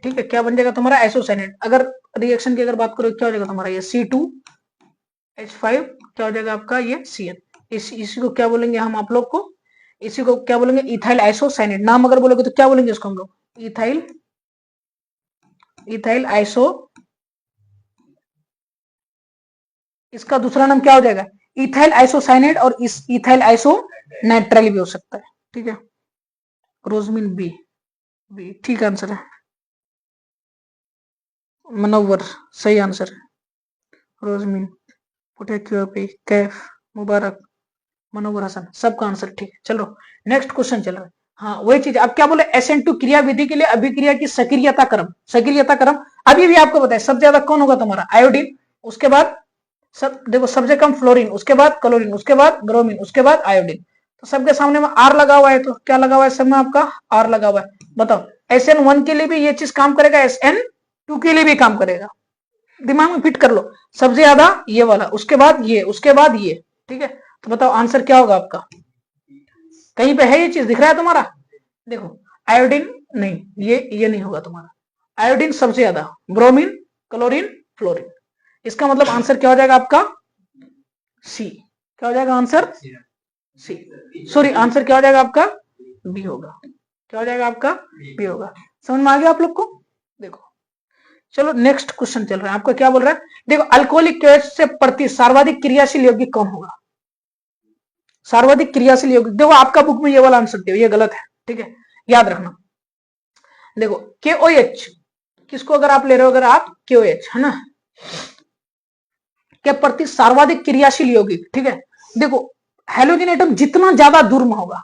ठीक है, क्या बन जाएगा तुम्हारा? आइसोसाइनाइड। अगर रिएक्शन की अगर बात करो क्या हो जाएगा तुम्हारा? ये C2H5 क्या हो जाएगा आपका? ये CN। इसी को क्या बोलेंगे हम आप लोग को? इसी को क्या बोलेंगे? Ethyl isocyanide. नाम अगर बोलोगे तो क्या बोलेंगे इसको हम लोग? इथाइल आइसो, इसका दूसरा नाम क्या हो जाएगा? इथाइल आइसोसाइनाइड, और इस इथाइल आइसो नाइट्राइल भी हो सकता है। ठीक है, रोजमिन बी, ठीक आंसर है। मनोवर सही आंसर है। रोजमिन, पुटेक्योपी, कैफ, मुबारक, मनोवर हसन, सबका आंसर ठीक है। चलो नेक्स्ट क्वेश्चन चल रहा है। हाँ वही चीज, अब क्या बोले? SN2 क्रिया विधि के लिए अभिक्रिया की सक्रियता क्रम, सक्रियता क्रम अभी भी आपको बताया, सबसे ज्यादा कौन होगा तुम्हारा? आयोडीन, उसके बाद सब देखो सबसे कम फ्लोरीन, उसके बाद क्लोरीन, उसके बाद ब्रोमीन, उसके बाद आयोडीन। तो सबके सामने में R लगा हुआ है, तो क्या लगा हुआ है सब में? आपका R लगा हुआ है। बताओ SN1 के लिए भी ये चीज काम करेगा, SN2 के लिए भी काम करेगा। दिमाग में फिट कर लो, सबसे ज्यादा ये वाला, उसके बाद ये, उसके बाद ये। ठीक है, तो बताओ आंसर क्या होगा आपका? कहीं पे है ये चीज दिख रहा है तुम्हारा? देखो आयोडीन नहीं, ये नहीं होगा तुम्हारा। आयोडीन सबसे ज्यादा, ब्रोमीन, क्लोरीन, फ्लोरीन। इसका मतलब आंसर क्या हो जाएगा आपका? सी। क्या हो जाएगा आंसर? सी। सॉरी, आंसर क्या हो जाएगा आपका? बी होगा। क्या हो जाएगा आपका? बी होगा। समझ में आ गया आप लोग को? देखो चलो नेक्स्ट क्वेश्चन चल रहा है आपका। क्या बोल रहा है? देखो अल्कोहलिक एसिड से प्रति सर्वाधिक क्रियाशील यौगिक कौन होगा? सर्वाधिक क्रियाशील यौगिक, देखो आपका बुक में ये वाला आंसर दे, ये गलत है। ठीक है, याद रखना। देखो KOH, किसको अगर आप ले रहे हो, अगर आप KOH है ना, के प्रति सर्वाधिक क्रियाशील यौगिक। ठीक है, देखो हेलोजन एटम जितना ज्यादा दूर में होगा,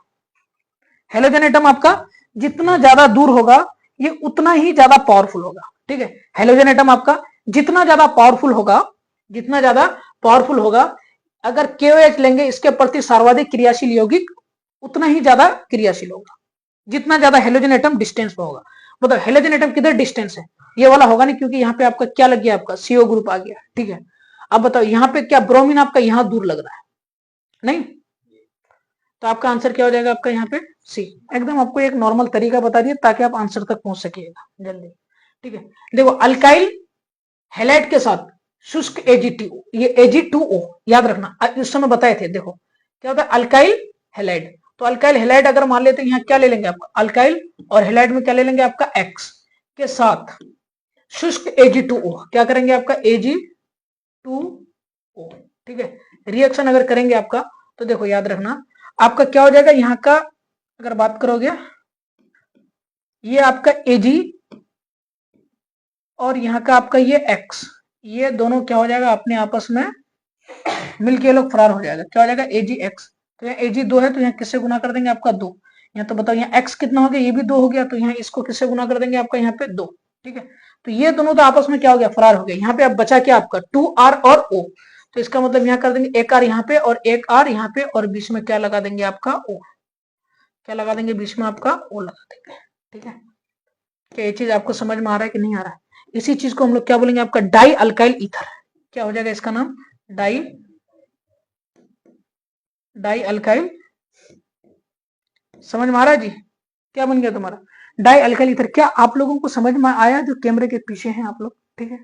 हेलोजन एटम आपका जितना ज्यादा दूर होगा, ये उतना ही ज्यादा पावरफुल होगा। ठीक है, हेलोजन एटम आपका जितना ज्यादा पावरफुल होगा, जितना ज्यादा पावरफुल होगा, अगर KOH लेंगे, इसके प्रति सर्वाधिक क्रियाशील यौगिक उतना ही ज्यादा क्रियाशील होगा, जितना ज्यादा हेलोजन एटम डिस्टेंस पे होगा। मतलब हेलोजन एटम किधर डिस्टेंस है? ये वाला होगा नहीं, क्योंकि यहाँ पे आपका क्या लग गया? आपका CO ग्रुप आ गया। ठीक है, अब बताओ यहाँ पे क्या ब्रोमीन आपका यहाँ दूर लग रहा है? नहीं, तो आपका आंसर क्या हो जाएगा आपका यहाँ पे? सी। एकदम आपको एक नॉर्मल तरीका बता दिया ताकि आप आंसर तक पहुंच सकिएगा जल्दी। ठीक है, देखो अल्काइल हैलाइड के साथ शुष्क Ag2, ये Ag2O याद रखना, इस समय बताए थे। देखो क्या होता है? अल्काइल हैलाइड, तो अल्काइल हैलाइड अगर मान लेते हैं, यहाँ क्या ले लेंगे आपका? अल्काइल, और हैलाइड में क्या ले लेंगे आपका? X के साथ शुष्क Ag2O, क्या करेंगे आपका? Ag2O। ठीक है, रिएक्शन अगर करेंगे आपका, तो देखो याद रखना आपका क्या हो जाएगा? यहाँ का अगर बात करोगे, ये आपका Ag और यहाँ का आपका ये X, ये दोनों क्या हो जाएगा? अपने आपस में मिलके लोग फरार हो जाएगा। क्या हो जाएगा? AgX। तो यहाँ Ag 2 है, तो यहाँ किससे गुना कर देंगे? आपका 2। यहाँ तो बताओ, यहाँ x कितना हो गया, ये भी 2 हो गया, तो यहाँ इसको किससे गुना कर देंगे आपका यहाँ पे 2, ठीक है। तो ये दोनों तो आपस में क्या हो गया, फरार हो गया। यहाँ पे अब बचा क्या आपका 2r और o, तो इसका मतलब यहाँ कर देंगे एक r यहाँ पे और एक r यहाँ पे, और बीच में क्या लगा देंगे आपका o, क्या लगा देंगे बीच में आपका o लगा देंगे, ठीक है। क्या ये चीज आपको समझ में आ रहा है कि नहीं आ रहा है? इसी चीज को हम लोग क्या बोलेंगे आपका डाई अल्काइल ईथर, क्या हो जाएगा इसका नाम, डाई अल्काइल। समझ में आ रहा है जी, क्या बन गया तुम्हारा डाई अल्काइल ईथर। क्या आप लोगों को समझ में आया जो कैमरे के पीछे हैं आप लोग, ठीक है।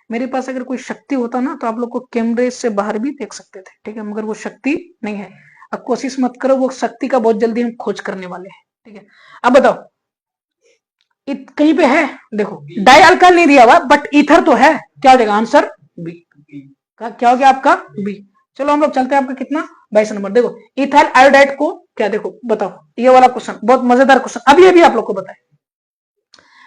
मेरे पास अगर कोई शक्ति होता ना तो आप लोग को कैमरे से बाहर भी देख सकते थे, ठीक है, मगर वो शक्ति नहीं है। अब कोशिश मत करो, वो शक्ति का बहुत जल्दी हम खोज करने वाले हैं, ठीक है। अब बताओ कहीं पे है, देखो डाई अल्काइल नहीं दिया हुआ बट ईथर तो है, क्या हो जाएगा आंसर बी का, क्या हो गया आपका बी। चलो हम लोग चलते हैं आपका कितना 22 नंबर। देखो इथाइल आयोडाइड को क्या, देखो बताओ ये वाला क्वेश्चन बहुत मजेदार क्वेश्चन, अभी आप लोग को बताए।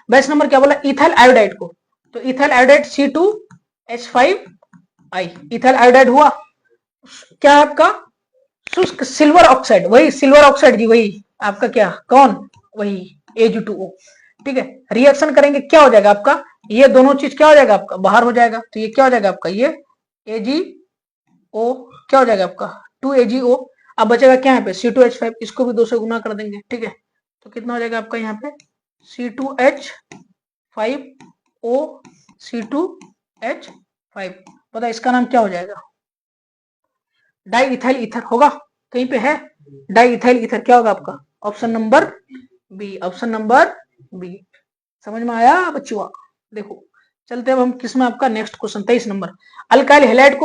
22 नंबर क्या बोला, इथाइल आयोडाइड को, तो ethyl iodide C2H5I, ethyl iodide हुआ क्या आपका शुष्क सिल्वर ऑक्साइड, वही सिल्वर ऑक्साइड जी, वही आपका क्या कौन, वही Ag2O, ठीक है। रिएक्शन करेंगे क्या हो जाएगा आपका, ये दोनों चीज क्या हो जाएगा आपका बाहर हो जाएगा, तो ये क्या हो जाएगा आपका ये AgO, क्या हो जाएगा आपका 2AgO। अब बचेगा क्या यहाँ पे C2H5, इसको भी 2 से गुना कर देंगे, ठीक है। तो कितना हो जाएगा आपका यहाँ पे C2H5O C2H5, पता इसका नाम क्या हो जाएगा, डाई इथाइल ईथर होगा, कहीं पे है डाई इथाइल ईथर, क्या होगा आपका option number B, option number B. समझ में आया बच्चों, देखो चलते अब हम किसमें आपका next question 23 number. Alkyl halide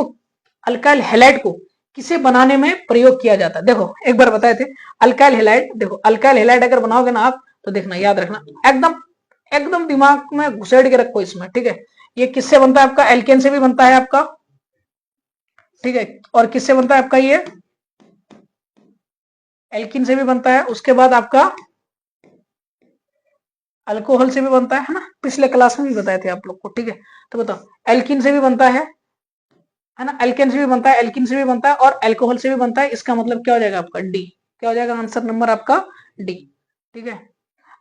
को किसे बनाने में प्रयोग किया जाता है, देखो एक बार बताए थे अल्काइल हैलाइड, देखो अल्काइल हैलाइड अगर बनाओगे ना आप तो देखना याद रखना, एकदम दिमाग में घुसेड़ के रखो इसमें, ठीक है। ये किससे बनता है आपका, एल्केन से भी बनता है आपका, ठीक है, और किससे बनता है आपका ये एल्किन से भी बनता है, उसके बाद आपका अल्कोहल से भी बनता है ना, पिछले क्लास में भी बताए थे आप लोग को, ठीक है। तो बताओ एल्किन से भी बनता है ना, एल्केन से भी बनता है, एल्किन से भी बनता है और अल्कोहल से भी बनता है, इसका मतलब क्या हो जाएगा आपका डी, क्या हो जाएगा आंसर नंबर आपका डी, ठीक है।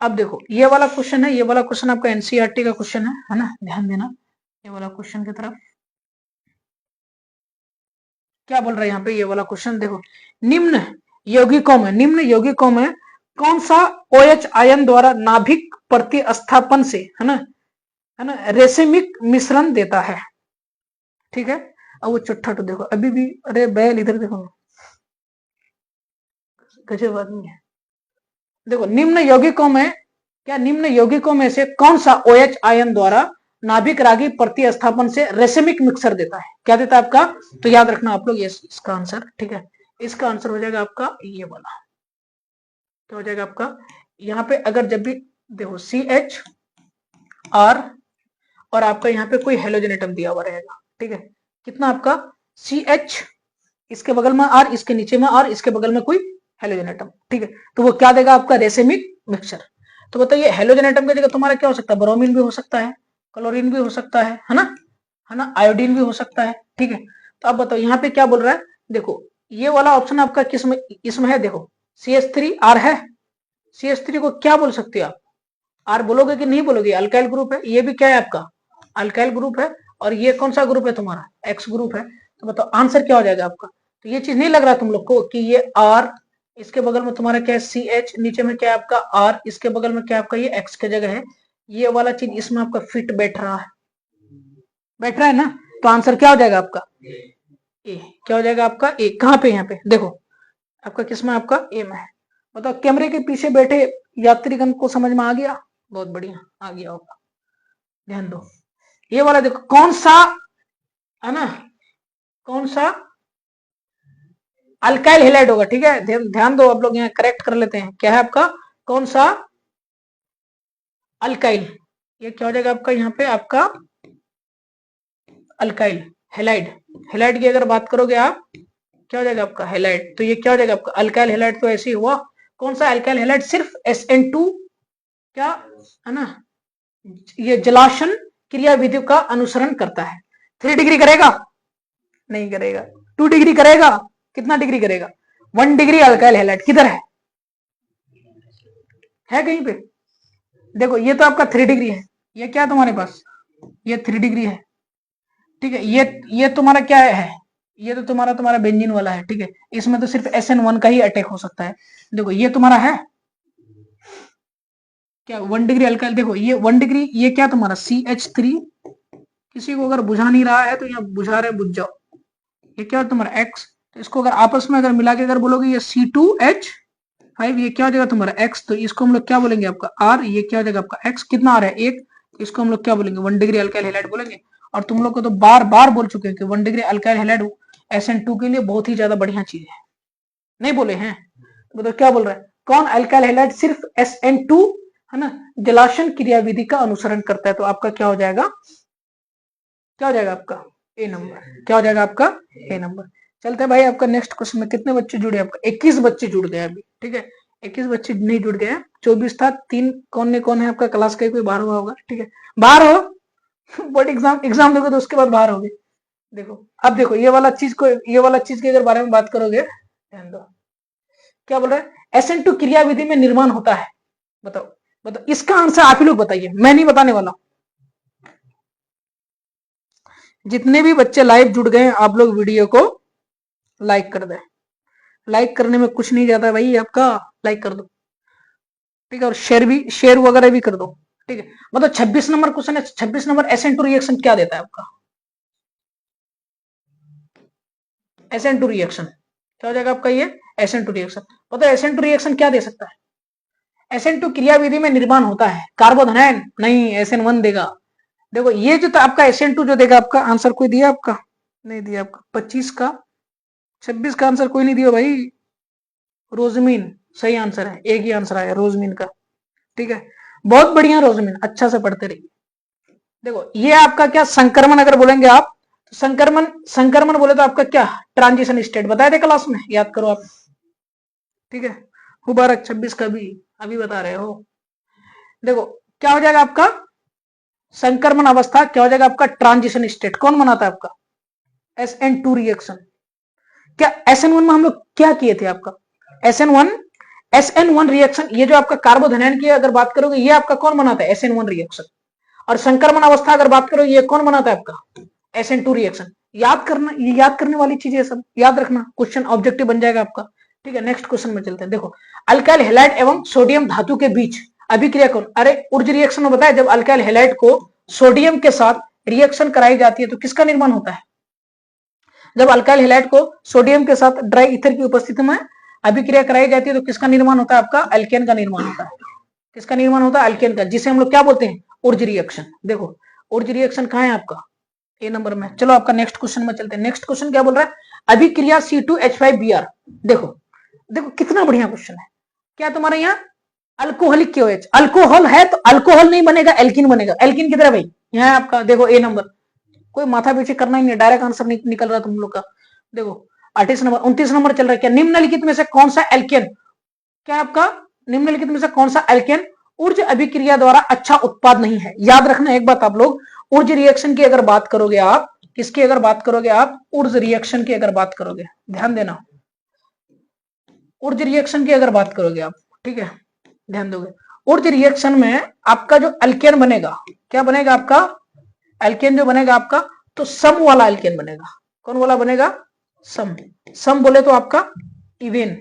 अब देखो ये वाला क्वेश्चन है, ये वाला क्वेश्चन आपका एनसीईआरटी का क्वेश्चन है ना, ध्यान देना ये वाला क्वेश्चन की तरफ। क्या बोल रहा है यहाँ पे ये वाला क्वेश्चन, देखो निम्न यौगिकों में कौन सा OH आयन द्वारा नाभिक प्रतिस्थापन से है ना रेसिमिक मिश्रण देता है, ठीक है। अब वो चुट्ठा तो देखो अभी भी, अरे बैल इधर देखो, गजब आदमी है। देखो निम्न यौगिकों में से कौन सा OH आयन द्वारा नाभिक रागी प्रतिस्थापन से रेसिमिक मिक्सर देता है, क्या देता है आपका, तो याद रखना आप लोग ये इसका आंसर, ठीक है। इसका आंसर हो जाएगा आपका ये वाला, क्या हो जाएगा आपका यहाँ पे अगर जब भी देखो CHR और आपका यहाँ पे कोई हेलोजन एटम दिया हुआ रहेगा, ठीक है, कितना आपका CH, इसके बगल में R, इसके नीचे में R, इसके बगल में कोई हेलोजन एटम, ठीक है, तो वो क्या देगा आपका रेसिमिक मिक्सचर। तो बताइए हेलोजन एटम की जगह तुम्हारा क्या हो सकता है, ब्रोमीन भी हो सकता है, क्लोरीन भी हो सकता है ना, आयोडीन भी हो सकता है, ठीक है। तो अब बताओ यहाँ पे क्या बोल रहा है, देखो ये वाला ऑप्शन आपका किसमें, इसमें है, देखो CH3R है, CH3 को क्या बोल सकते हो आप, R बोलोगे कि नहीं बोलोगे, अल्काइल ग्रुप है, ये भी क्या है आपका अल्काइल ग्रुप है, और ये कौन सा ग्रुप है तुम्हारा X ग्रुप है। तो बताओ आंसर क्या हो जाएगा आपका, तो ये चीज नहीं लग रहा तुम लोग को कि ये R, इसके बगल में तुम्हारा क्या है CH, नीचे में क्या है आपका R, इसके बगल में क्या आपका ये X की जगह है, ये वाला चीज इसमें आपका फिट बैठ रहा है ना, तो आंसर क्या हो जाएगा आपका ए, क्या हो जाएगा आपका ए, कहाँ पे यहाँ पे देखो आपका किसमें आपका ए में है। बताओ कैमरे के पीछे बैठे यात्रीगण को समझ में आ गया, बहुत बढ़िया आ गया होगा, ध्यान दो ये वाला देखो कौन सा है ना, कौन सा अल्काइल हैलाइड होगा, ठीक है, ध्यान दो आप लोग यहाँ करेक्ट कर लेते हैं, क्या है आपका कौन सा अल्काइल, ये क्या हो जाएगा आपका यहाँ पे आपका अल्काइल हैलाइड की अगर बात करोगे आप क्या हो जाएगा आपका हैलाइड, तो ये क्या हो जाएगा आपका अल्काइल हैलाइड, तो ऐसे ही हुआ, कौन सा अल्काइल हैलाइड सिर्फ SN2 क्या है ना, ये जलाशन क्रिया विधि का अनुसरण करता है। 3 डिग्री करेगा, नहीं करेगा, 2 डिग्री करेगा, कितना डिग्री करेगा 1 डिग्री अल्काइल हैलाइड किधर है, है कहीं पे? देखो ये तो आपका 3 डिग्री है, ये क्या है तुम्हारे पास, ये 3 डिग्री है, ठीक है। ये तुम्हारा क्या है, ये तो तुम्हारा तुम्हारा बेंजीन वाला है, ठीक है। इसमें तो सिर्फ SN1 का ही अटैक हो सकता है। देखो ये तुम्हारा है क्या 1 डिग्री अल्काइल, देखो ये 1 डिग्री, ये क्या तुम्हारा CH3, किसी को अगर बुझा नहीं रहा है तो यहाँ बुझा रहे बुझ जाओ। ये क्या है तुम्हारा X, तो इसको अगर आपस में अगर मिला के अगर बोलोगे ये C2H5, ये क्या हो जाएगा तुम्हारा X, तो इसको हम लोग क्या बोलेंगे आपका R, ये क्या हो जाएगा आपका X, कितना आ रहा है 1, इसको हम लोग क्या बोलेंगे 1 डिग्री अल्काइल हैलाइड बोलेंगे। और तुम लोग को तो बार बार बोल चुके हैं कि 1 डिग्री अल्काइल हैलाइड SN2 के लिए बहुत ही ज्यादा बढ़िया चीज है, नहीं बोले हैं? तो क्या बोल रहे हैं, कौन अल्काइल हैलाइड सिर्फ SN2 है ना जलाशन क्रियाविधि का अनुसरण करता है, तो आपका क्या हो जाएगा, क्या हो जाएगा आपका A नंबर, क्या हो जाएगा आपका A नंबर। चलते हैं भाई आपका नेक्स्ट क्वेश्चन में, कितने बच्चे जुड़े आपका 21 बच्चे जुड़ गए अभी, ठीक है। 21 बच्चे नहीं जुड़ गए, 24 था, 3 कौन है आपका क्लास का, कोई बाहर हुआ होगा, ठीक है। बाहर हो बोर्ड एग्जाम दोगे तो उसके बाद बाहर होगे। देखो अब देखो ये वाला चीज के अगर बारे में बात करोगे, ध्यान दो क्या बोल रहे हैं, SN2 क्रियाविधि में निर्माण होता है, बताओ बताओ इसका आंसर आप ही लोग बताइए, मैं नहीं बताने वाला। जितने भी बच्चे लाइव जुड़ गए आप लोग वीडियो को लाइक कर दें, लाइक करने में कुछ नहीं जाता भाई आपका, लाइक कर दो, ठीक है। और शेयर वगैरह भी कर दो, ठीक है। मतलब 26 नंबर क्वेश्चन है, 26 नंबर SN2 रिएक्शन क्या देता है आपका, SN2 रिएक्शन क्या हो जाएगा आपका, ये SN2 रिएक्शन, पता है SN2 रिएक्शन क्या दे सकता है, SN2 क्रियाविधि में निर्माण होता है, कार्बोधनायन नहीं, SN1 देगा। देखो ये जो तो आपका SN2 जो देगा आपका आंसर, कोई दिया आपका, नहीं दिया आपका 25 का, 26 का आंसर कोई नहीं दिया भाई, रोजमीन सही आंसर है, एक ही आंसर आया रोजमीन का, ठीक है। बहुत बढ़िया रोजमीन, अच्छा से पढ़ते रहिए। देखो ये आपका क्या संक्रमण अगर बोलेंगे आप, तो संक्रमण बोले तो आपका क्या ट्रांजिशन स्टेट बताए थे क्लास में, याद करो आप, ठीक है। मुबारक 26 का भी अभी बता रहे हो। देखो क्या हो जाएगा आपका संक्रमण अवस्था, क्या हो जाएगा आपका ट्रांजिशन स्टेट, कौन बनाता है आपका SN2 रिएक्शन। क्या SN1 में हम लोग क्या किए थे आपका, SN1 रिएक्शन, ये जो आपका कार्बोधनायन की अगर बात करोगे ये आपका कौन बनाता है SN1 रिएक्शन। और संक्रमण अवस्था अगर बात करो ये कौन बनाता है आपका SN2 रिएक्शन। याद करना, ये याद करने वाली चीजें सब याद रखना, क्वेश्चन ऑब्जेक्टिव बन जाएगा आपका, ठीक है। नेक्स्ट क्वेश्चन में चलते हैं। देखो अल्काइल हैलाइड एवं सोडियम धातु के बीच अभिक्रिया कौन, अरे ऊर्ज रिएक्शन में बताया, जब अल्काइल हैलाइड को सोडियम के साथ रिएक्शन कराई जाती है तो किसका निर्माण होता है, जब अल्काइल हैलाइड को सोडियम के साथ ड्राई ईथर की उपस्थिति में अभिक्रिया कराई जाती है तो किसका निर्माण होता है आपका एल्केन का निर्माण होता है, किसका निर्माण होता है एल्केन का, जिसे हम लोग क्या बोलते हैं ऊर्ज रिएक्शन। देखो ऊर्ज रिएक्शन कहां है आपका A नंबर में। चलो आपका नेक्स्ट क्वेश्चन में चलते हैं। नेक्स्ट क्वेश्चन क्या बोल रहा है, अभिक्रिया C2H5Br। देखो देखो कितना बढ़िया क्वेश्चन है, क्या तुम्हारे यहाँ अल्कोहलिक KOH, अल्कोहल है तो अल्कोहल नहीं बनेगा एल्किन बनेगा, एल्किन किधर है भाई, यहाँ आपका देखो A नंबर, कोई माथा पीछे करना ही नहीं, डायरेक्ट आंसर निकल रहा तुम लोग का। देखो 28 नंबर 29 नंबर चल रहा है, क्या निम्नलिखित में से कौन सा एल्केन, क्या आपका निम्नलिखित में से कौन सा एल्केन ऊर्ज अभिक्रिया द्वारा अच्छा उत्पाद नहीं है। याद रखना एक बात आप लोग, ऊर्ज रिएक्शन की अगर बात करोगे आप, किसकी अगर बात करोगे आप, ऊर्ज रिएक्शन की अगर बात करोगे, ध्यान देना, ऊर्ज रिएक्शन की अगर बात करोगे आप, ठीक है, ध्यान दोगे, ऊर्ज रिएक्शन में आपका जो अल्केन बनेगा, क्या बनेगा आपका एल्केन जो बनेगा आपका, तो सम वाला एल्केन बनेगा, कौन वाला बनेगा सम। सम बोले तो आपका इवेन,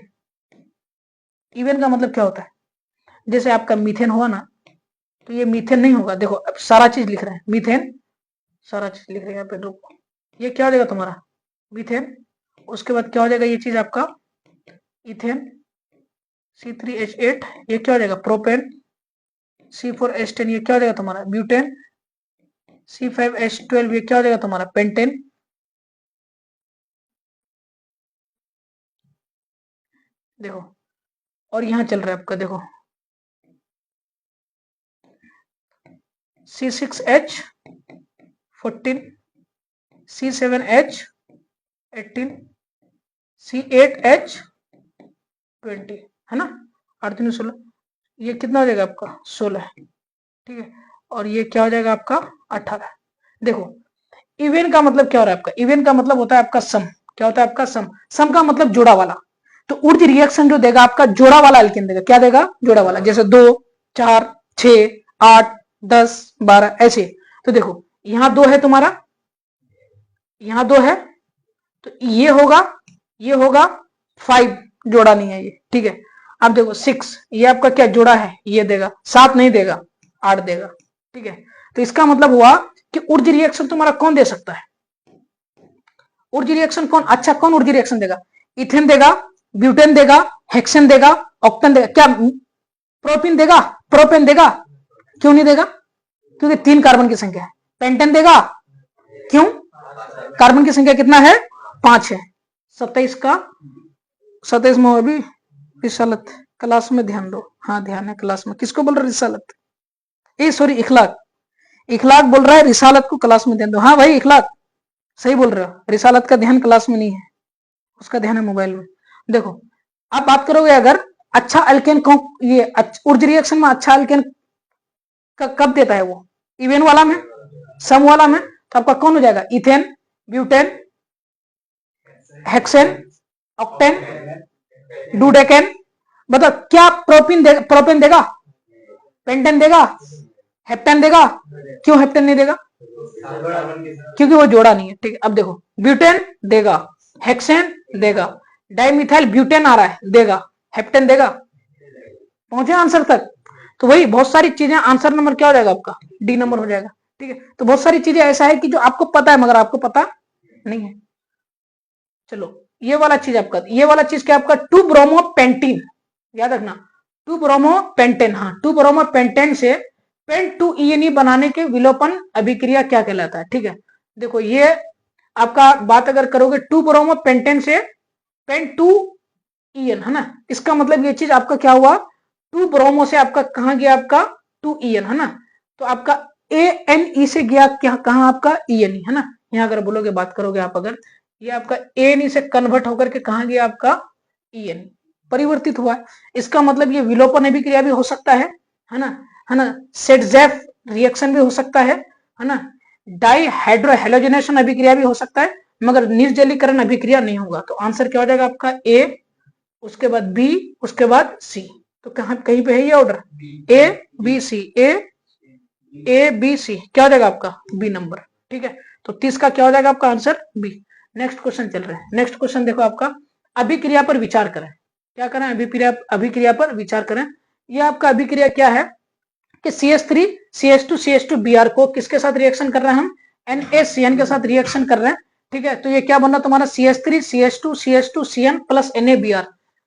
इवेन का मतलब क्या होता है, जैसे आपका मीथेन हुआ ना, तो ये मीथेन नहीं होगा, देखो अब सारा चीज लिख रहे हैं मीथेन, सारा चीज लिख रहे हैं यहाँ पे, रुको ये क्या हो जाएगा तुम्हारा मीथेन, उसके बाद क्या हो जाएगा ये चीज आपका इथेन C3H8, ये क्या हो जाएगा प्रोपेन, C4H10 ये क्या हो जाएगा तुम्हारा ब्यूटेन, C5H12 ये क्या हो जाएगा तुम्हारा पेंटेन, देखो और यहां चल रहा है आपका देखो C6H14, C7H18, C8H20, है ना 8 3 16, ये कितना हो जाएगा आपका 16, ठीक है। और ये क्या हो जाएगा आपका 18। देखो इवेन का मतलब क्या हो रहा है आपका, इवेन का मतलब होता है आपका सम, क्या होता है आपका सम, सम का मतलब जोड़ा वाला, तो ऊर्ज रिएक्शन जो देगा आपका जोड़ा वाला एल्केन देगा। क्या देगा? जोड़ा वाला। जैसे 2, 4, 6, 8, 10, 12 ऐसे। तो देखो यहां 2 है तुम्हारा, यहां 2 है, तो ये होगा 5, जोड़ा नहीं है ये, ठीक है। अब देखो 6, ये आपका क्या जोड़ा है, ये देगा। 7 नहीं देगा, 8 देगा, ठीक है। तो इसका मतलब हुआ कि ऊर्ज रिएक्शन तुम्हारा कौन दे सकता है? ऊर्ज रिएक्शन कौन? अच्छा, कौन ऊर्ज रिएक्शन देगा? इथेन देगा, ब्यूटेन देगा, हेक्सेन देगा, ऑक्टेन देगा। क्या प्रोपेन देगा? प्रोपेन देगा? क्यों नहीं देगा? क्योंकि 3 कार्बन की संख्या है। पेंटेन देगा? क्यों? कार्बन की संख्या कितना है? 5 है। 27 का 27 में अभी रिसालत क्लास में ध्यान दो। हाँ ध्यान है क्लास में। किसको बोल रहा है रिसालत? ए सॉरी, इखलाक। इखलाक बोल रहा है रिसालत को क्लास में ध्यान दो। हाँ भाई इखलाक, सही बोल रहे हो। रिसालत का ध्यान क्लास में नहीं है, उसका ध्यान है मोबाइल में। देखो अब बात करोगे अगर अच्छा अल्केन को, ये ऊर्ज रिएक्शन में अच्छा अल्केन कब देता है? वो इवेन वाला में, सम वाला में। तो आपका कौन हो जाएगा? Ethane, butane, hexane, octane, dodecane. बताओ क्या प्रोपेन देगा? पेंटेन देगा? हेप्टेन देगा? क्यों हेप्टेन नहीं देगा? क्योंकि वो जोड़ा नहीं है, ठीक है। अब देखो ब्यूटेन देगा, हेक्सेन देगा, डाइमिथाइल ब्यूटेन आ रहा है, देगा। हेप्टेन देगा? पहुंचे आंसर तक? तो वही बहुत सारी चीजें, आंसर नंबर क्या हो जाएगा आपका? डी नंबर हो जाएगा, ठीक है। तो बहुत सारी चीजें ऐसा है कि जो आपको पता है मगर आपको पता नहीं है। चलो ये वाला चीज आपका, ये वाला चीज क्या आपका? 2 ब्रोमो पेंटीन, याद रखना 2 ब्रोमो पेंटेन। हाँ 2 ब्रोमो पेंटेन से पेंट 2 ENE बनाने के विलोपन अभिक्रिया क्या कहलाता है? ठीक है। देखो ये आपका बात अगर करोगे 2 ब्रोमो पेंटेन से पेंट 2 EN, है ना। इसका मतलब ये चीज आपका क्या हुआ? 2 ब्रोमो से आपका कहां गया? आपका 2 EN, है ना। तो आपका ANE से गया क्या? कहां आपका? ENE, है ना। यहां अगर बोलोगे, बात करोगे आप अगर, ये आपका ANE से कन्वर्ट होकर के कहां गया? आपका ENE परिवर्तित हुआ है। इसका मतलब ये विलोपन अभिक्रिया भी हो सकता है ना, है ना। सेटजेफ रिएक्शन भी हो सकता है ना। डाई हाइड्रो हेलोजनेशन अभिक्रिया भी हो सकता है, मगर निर्जलीकरण अभिक्रिया नहीं होगा। तो आंसर क्या हो जाएगा आपका? ए, उसके बाद बी, उसके बाद सी। तो कहां कहीं पे है ये order? A B C, A B C क्या हो जाएगा आपका? बी नंबर, ठीक है। तो 30 का क्या हो जाएगा आपका आंसर? बी। नेक्स्ट क्वेश्चन चल रहा है। नेक्स्ट क्वेश्चन देखो आपका, अभिक्रिया पर विचार करें। क्या करें? अभिक्रिया पर विचार करें। ये आपका अभिक्रिया क्या है कि CH3 CH2 CH2 Br को किसके साथ रिएक्शन कर रहे हैं हम? NaCN के साथ रिएक्शन कर रहे हैं, ठीक है। तो ये क्या बन रहा तुम्हारा? CH3 CH2 CH2 CN plus NaBr।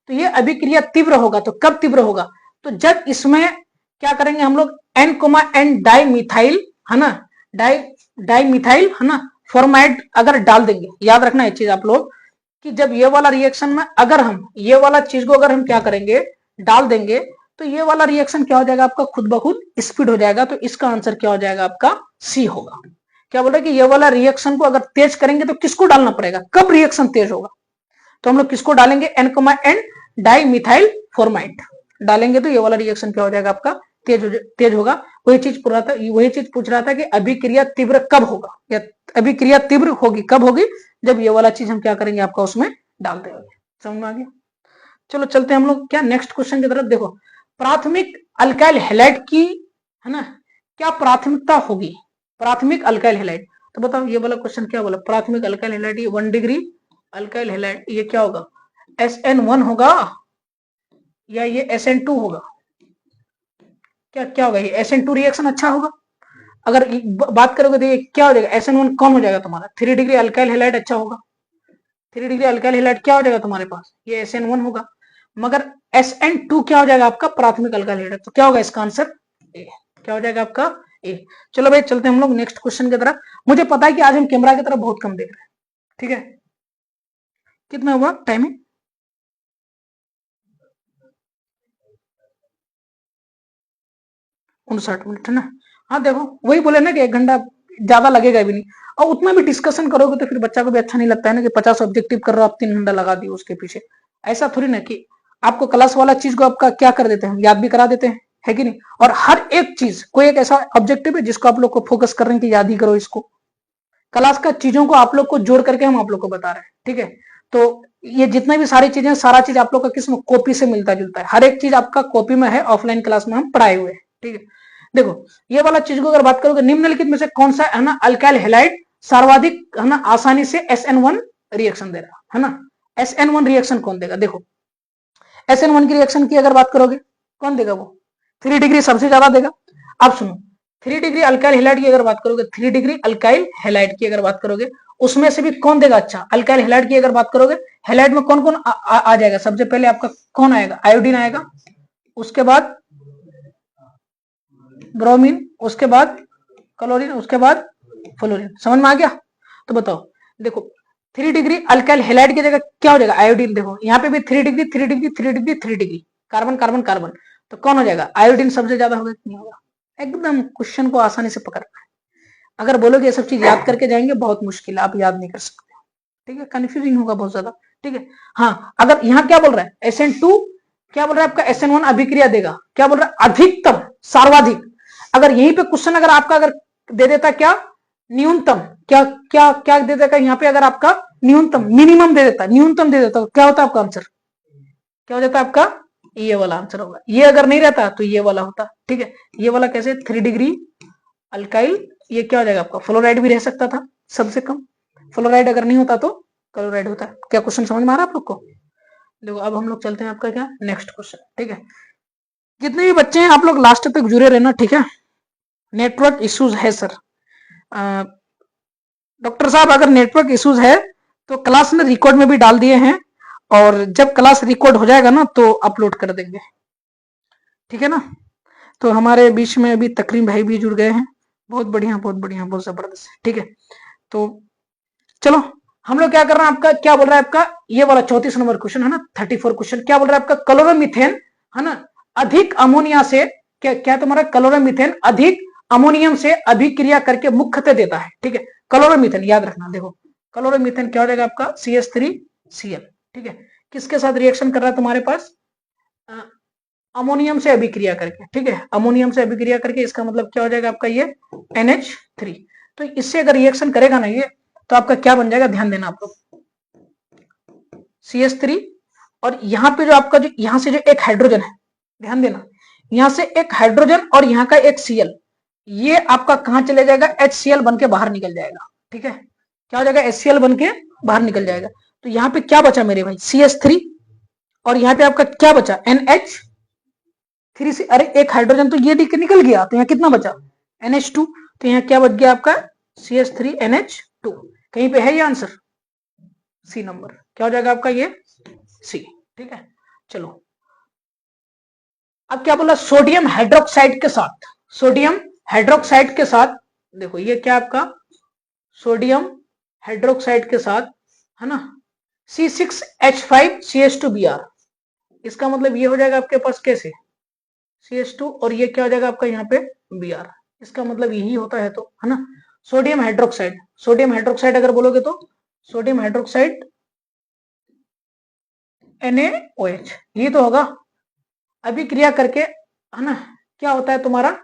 तो ये अभिक्रिया तीव्र होगा। तो कब तीव्र होगा? तो जब इसमें क्या करेंगे हम लोग? N, डाई मिथाइल, है ना, डाई मिथाइल, है ना, फॉर्मेट अगर डाल देंगे। याद रखना ये चीज आप लोग कि जब ये वाला रिएक्शन में अगर हम ये वाला चीज को अगर हम क्या करेंगे? डाल देंगे, तो ये वाला रिएक्शन क्या हो जाएगा आपका? खुद ब खुद स्पीड हो जाएगा। तो इसका आंसर क्या हो जाएगा आपका? सी होगा। क्या बोल रहे कि ये वाला रिएक्शन को अगर तेज करेंगे तो किसको डालना पड़ेगा? कब रिएक्शन तेज होगा? तो हम लोग किसको डालेंगे? N, डाई मिथाइल फॉर्माइट डालेंगे। तो ये वाला रिएक्शन क्या हो जाएगा आपका? तेज होगा। वही चीज पूछ रहा था कि अभिक्रिया तीव्र कब होगा, या अभिक्रिया तीव्र होगी कब होगी? जब ये वाला चीज हम क्या करेंगे? आपका उसमें डाल देंगे। समझ में आ गया? चलो चलते हैं हम लोग क्या नेक्स्ट क्वेश्चन की तरफ। देखो प्राथमिक अल्काइल हैलाइड की, है ना, क्या प्राथमिकता होगी? प्राथमिक अल्काइल हैलाइड। तो बताओ ये वाला क्वेश्चन क्या बोला? प्राथमिक अल्काइल हैलाइड, ये 1 डिग्री अल्काइल हैलाइड, ये क्या होगा? SN1 होगा या ये SN2 होगा? क्या होगा? ये SN2 रिएक्शन अच्छा होगा। अगर बात करोगे तो ये क्या हो जाएगा? SN1 कौन हो जाएगा तुम्हारा? 3 डिग्री अल्काइल हैलाइड अच्छा होगा। 3 डिग्री अल्काइल हैलाइड क्या हो जाएगा तुम्हारे पास? ये SN1 होगा। मगर SN2 क्या हो जाएगा आपका? प्राथमिक अल्काइल हैलाइड। तो क्या होगा इसका आंसर? ए। क्या हो जाएगा आपका? ए। चलो भाई चलते हैं हम लोग नेक्स्ट क्वेश्चन की तरफ। मुझे पता है कि आज हम कैमरा की तरफ बहुत कम देख रहे हैं, ठीक है। कितना हुआ टाइमिंग? 59 मिनट, है ना। हाँ देखो वही बोले ना कि 1 घंटा ज्यादा लगेगा भी नहीं, और उतना भी डिस्कशन करोगे तो फिर बच्चा को भी अच्छा नहीं लगता है ना कि 50 ऑब्जेक्टिव कर रहे हो आप, 3 घंटा लगा दिए उसके पीछे। ऐसा थोड़ी ना कि आपको क्लास वाला चीज को आपका क्या कर देते हैं? याद भी करा देते हैं, है कि नहीं। और हर एक चीज कोई एक ऐसा ऑब्जेक्टिव है जिसको आप लोग को फोकस कर रहे हैं कि याद ही करो इसको। क्लास का चीजों को आप लोग को जोड़ करके हम आप लोग को बता रहे हैं, ठीक है। तो ये जितने भी सारी चीजें, सारा चीज आप लोग का किसमें, कॉपी से मिलता जुलता है, हर एक चीज आपका कॉपी में है, ऑफलाइन क्लास में हम पढ़ाए हुए हैं, ठीक है। देखो ये वाला चीज को अगर बात करोगे, निम्नलिखित में से कौन सा है ना अल्काइल हैलाइड सर्वाधिक है ना आसानी से SN1 रिएक्शन दे रहा है ना, SN1 रिएक्शन कौन देगा, देखो SN1 की रिएक्शन की अगर बात करोगे कौन देगा, वो 3 डिग्री सबसे ज्यादा देगा। अब सुनो 3 डिग्री अल्काइल हैलाइड की अगर बात करोगे, 3 डिग्री अल्काइल हैलाइड की अगर बात करोगे, उसमें से भी कौन देगा, अच्छा अल्काइल हैलाइड की अगर बात करोगे, हैलाइड में कौन कौन आ जाएगा, सबसे पहले आपका कौन आएगा, आयोडीन आएगा, उसके बाद ब्रोमीन, उसके बाद क्लोरीन, उसके बाद फ्लोरीन, समझ में आ गया। तो बताओ देखो 3 डिग्री अल्काइल हैलाइड की जगह क्या हो जाएगा, आयोडीन, देखो यहाँ पे भी 3 degree 3 degree 3 degree 3 degree, carbon carbon carbon, तो कौन हो जाएगा, आयोडीन सबसे ज्यादा होगा कि नहीं होगा। एकदम क्वेश्चन को आसानी से पकड़ना है, अगर बोलोगे ये सब चीज याद करके जाएंगे बहुत मुश्किल है, आप याद नहीं कर सकते, ठीक है, कंफ्यूजिंग होगा बहुत ज्यादा, ठीक है। हाँ अगर यहाँ क्या बोल रहा है SN2 क्या बोल रहा है आपका, SN1 अभिक्रिया देगा, क्या बोल रहा है, अधिकतम सर्वाधिक, अगर यहीं पे क्वेश्चन अगर आपका अगर दे देता क्या, न्यूनतम, क्या क्या क्या दे देगा यहाँ पे, अगर आपका न्यूनतम मिनिमम दे देता, न्यूनतम दे देता, क्या होता है आपका आंसर, क्या हो जाता है आपका, ये वाला आंसर होगा। ये अगर नहीं रहता तो ये वाला होता, ठीक है। ये वाला कैसे, 3 डिग्री अल्काइल, ये क्या हो जाएगा आपका, फ्लोराइड भी रह सकता था सबसे कम, फ्लोराइड अगर नहीं होता तो क्लोराइड होता। क्या क्वेश्चन समझ में आ रहा है आप लोग को। देखो अब हम लोग चलते हैं आपका क्या नेक्स्ट क्वेश्चन, ठीक है। जितने भी बच्चे हैं आप लोग लास्ट तक जुड़े रहना, ठीक है। नेटवर्क इश्यूज है सर, डॉक्टर साहब अगर नेटवर्क इश्यूज है तो क्लास में रिकॉर्ड में भी डाल दिए हैं, और जब क्लास रिकॉर्ड हो जाएगा ना तो अपलोड कर देंगे, ठीक है ना। तो हमारे बीच में अभी तकरीम भाई भी जुड़ गए हैं, बहुत बढ़िया बहुत बढ़िया बहुत जबरदस्त, ठीक है। तो चलो हम लोग क्या कर रहे हैं, आपका क्या बोल रहा है आपका ये वाला 34 नंबर क्वेश्चन है ना, 34 क्वेश्चन क्या बोल रहा है आपका, क्लोरोमीथेन है ना अधिक अमोनिया से, क्या क्या तुम्हारा क्लोरोमीथेन अधिक अमोनियम से अभिक्रिया करके मुख्यतः देता है, ठीक है। क्लोरोमीथेन याद रखना, देखो क्लोरोमीथेन क्या हो जाएगा आपका CH3Cl, ठीक है। किसके साथ रिएक्शन कर रहा है तुम्हारे पास, अमोनियम से अभिक्रिया करके, ठीक है, अमोनियम से अभिक्रिया करके, इसका मतलब क्या हो जाएगा आपका ये NH3। तो इससे अगर रिएक्शन करेगा ना ये, तो आपका क्या बन जाएगा, ध्यान देना आप लोग, CH3, और यहाँ पे जो आपका जो यहाँ से जो एक हाइड्रोजन है, ध्यान देना, यहाँ से एक हाइड्रोजन और यहाँ का एक Cl, ये आपका कहाँ चले जाएगा, HCl बन के बाहर निकल जाएगा, ठीक है। क्या हो जाएगा, HCl बन के बाहर निकल जाएगा। तो यहाँ पे क्या बचा मेरे भाई, CH3, और यहाँ पे आपका क्या बचा, NH3 से, अरे एक हाइड्रोजन तो ये निकल गया, तो यहाँ कितना बचा, NH2, तो यहाँ क्या बच गया आपका CH3NH2, कहीं पे है ये आंसर, सी नंबर, क्या हो जाएगा आपका ये सी, ठीक है। चलो अब क्या बोला, सोडियम हाइड्रोक्साइड के साथ, सोडियम हाइड्रोक्साइड के साथ, देखो ये क्या आपका सोडियम हाइड्रोक्साइड के साथ है ना C6H5CH2Br, इसका मतलब ये हो जाएगा आपके पास कैसे CH2, और ये क्या हो जाएगा आपका यहाँ पे Br, इसका मतलब यही होता है, तो है ना सोडियम हाइड्रोक्साइड, सोडियम हाइड्रोक्साइड अगर बोलोगे तो सोडियम हाइड्रोक्साइड NaOH, ये तो होगा, अभिक्रिया करके है ना क्या होता है तुम्हारा,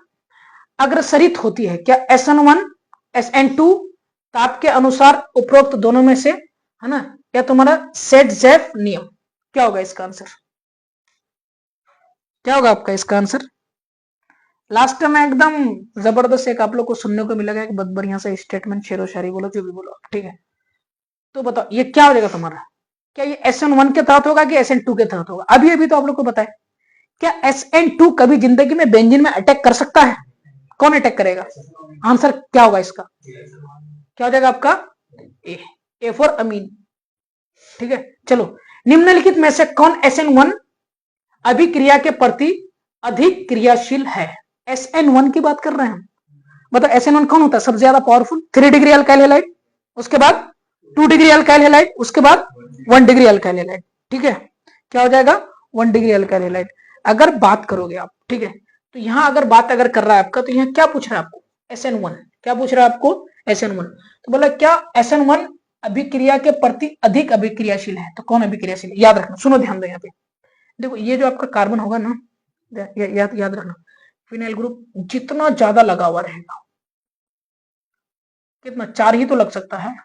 अग्रसरित होती है, क्या SN1 SN2 ताप के अनुसार उपरोक्त दोनों में से है ना, क्या तुम्हारा सेट-जेफ नियम, क्या होगा इसका आंसर, क्या होगा आपका इसका आंसर। लास्ट में एकदम जबरदस्त एक आप लोग को सुनने को मिलेगा, एक बहुत बढ़िया सा स्टेटमेंट, शेरो शायरी बोलो जो भी बोलो, ठीक है। तो बताओ ये क्या हो जाएगा तुम्हारा, क्या ये SN1 के तहत होगा कि SN2 के तहत होगा, अभी अभी तो आप लोग को बताए, क्या SN2 कभी जिंदगी में बेंजीन में अटैक कर सकता है, कौन अटैक करेगा, आंसर क्या होगा इसका, क्या हो जाएगा आपका ए फॉर अमीन, ठीक है। चलो निम्नलिखित में से कौन SN1 अभिक्रिया के प्रति अधिक क्रियाशील है, SN1 की बात कर रहे हैं हम, बताओ SN1 कौन होता है सबसे ज्यादा पावरफुल, 3 डिग्री अल्काइल हैलाइड, उसके बाद 2 डिग्री अल्काइल हैलाइड, उसके बाद 1 डिग्री अल्काइल हैलाइड, ठीक है। क्या हो जाएगा 1 डिग्री अल्काइल हैलाइड अगर बात करोगे आप, ठीक है। तो यहां अगर बात अगर कर रहा है आपका, तो यहाँ क्या पूछ रहा है आपको, SN1 क्या पूछ रहा है आपको, SN1, तो बोला क्या SN1 अभिक्रिया के प्रति अधिक अभिक्रियाशील है, तो कौन अभिक्रियाशील है, याद रखना, सुनो ध्यान दो यहाँ पे, देखो ये जो आपका कार्बन होगा ना, याद रखना, फिनाइल ग्रुप जितना ज्यादा लगा हुआ रहेगा, कितना 4 ही तो लग सकता है,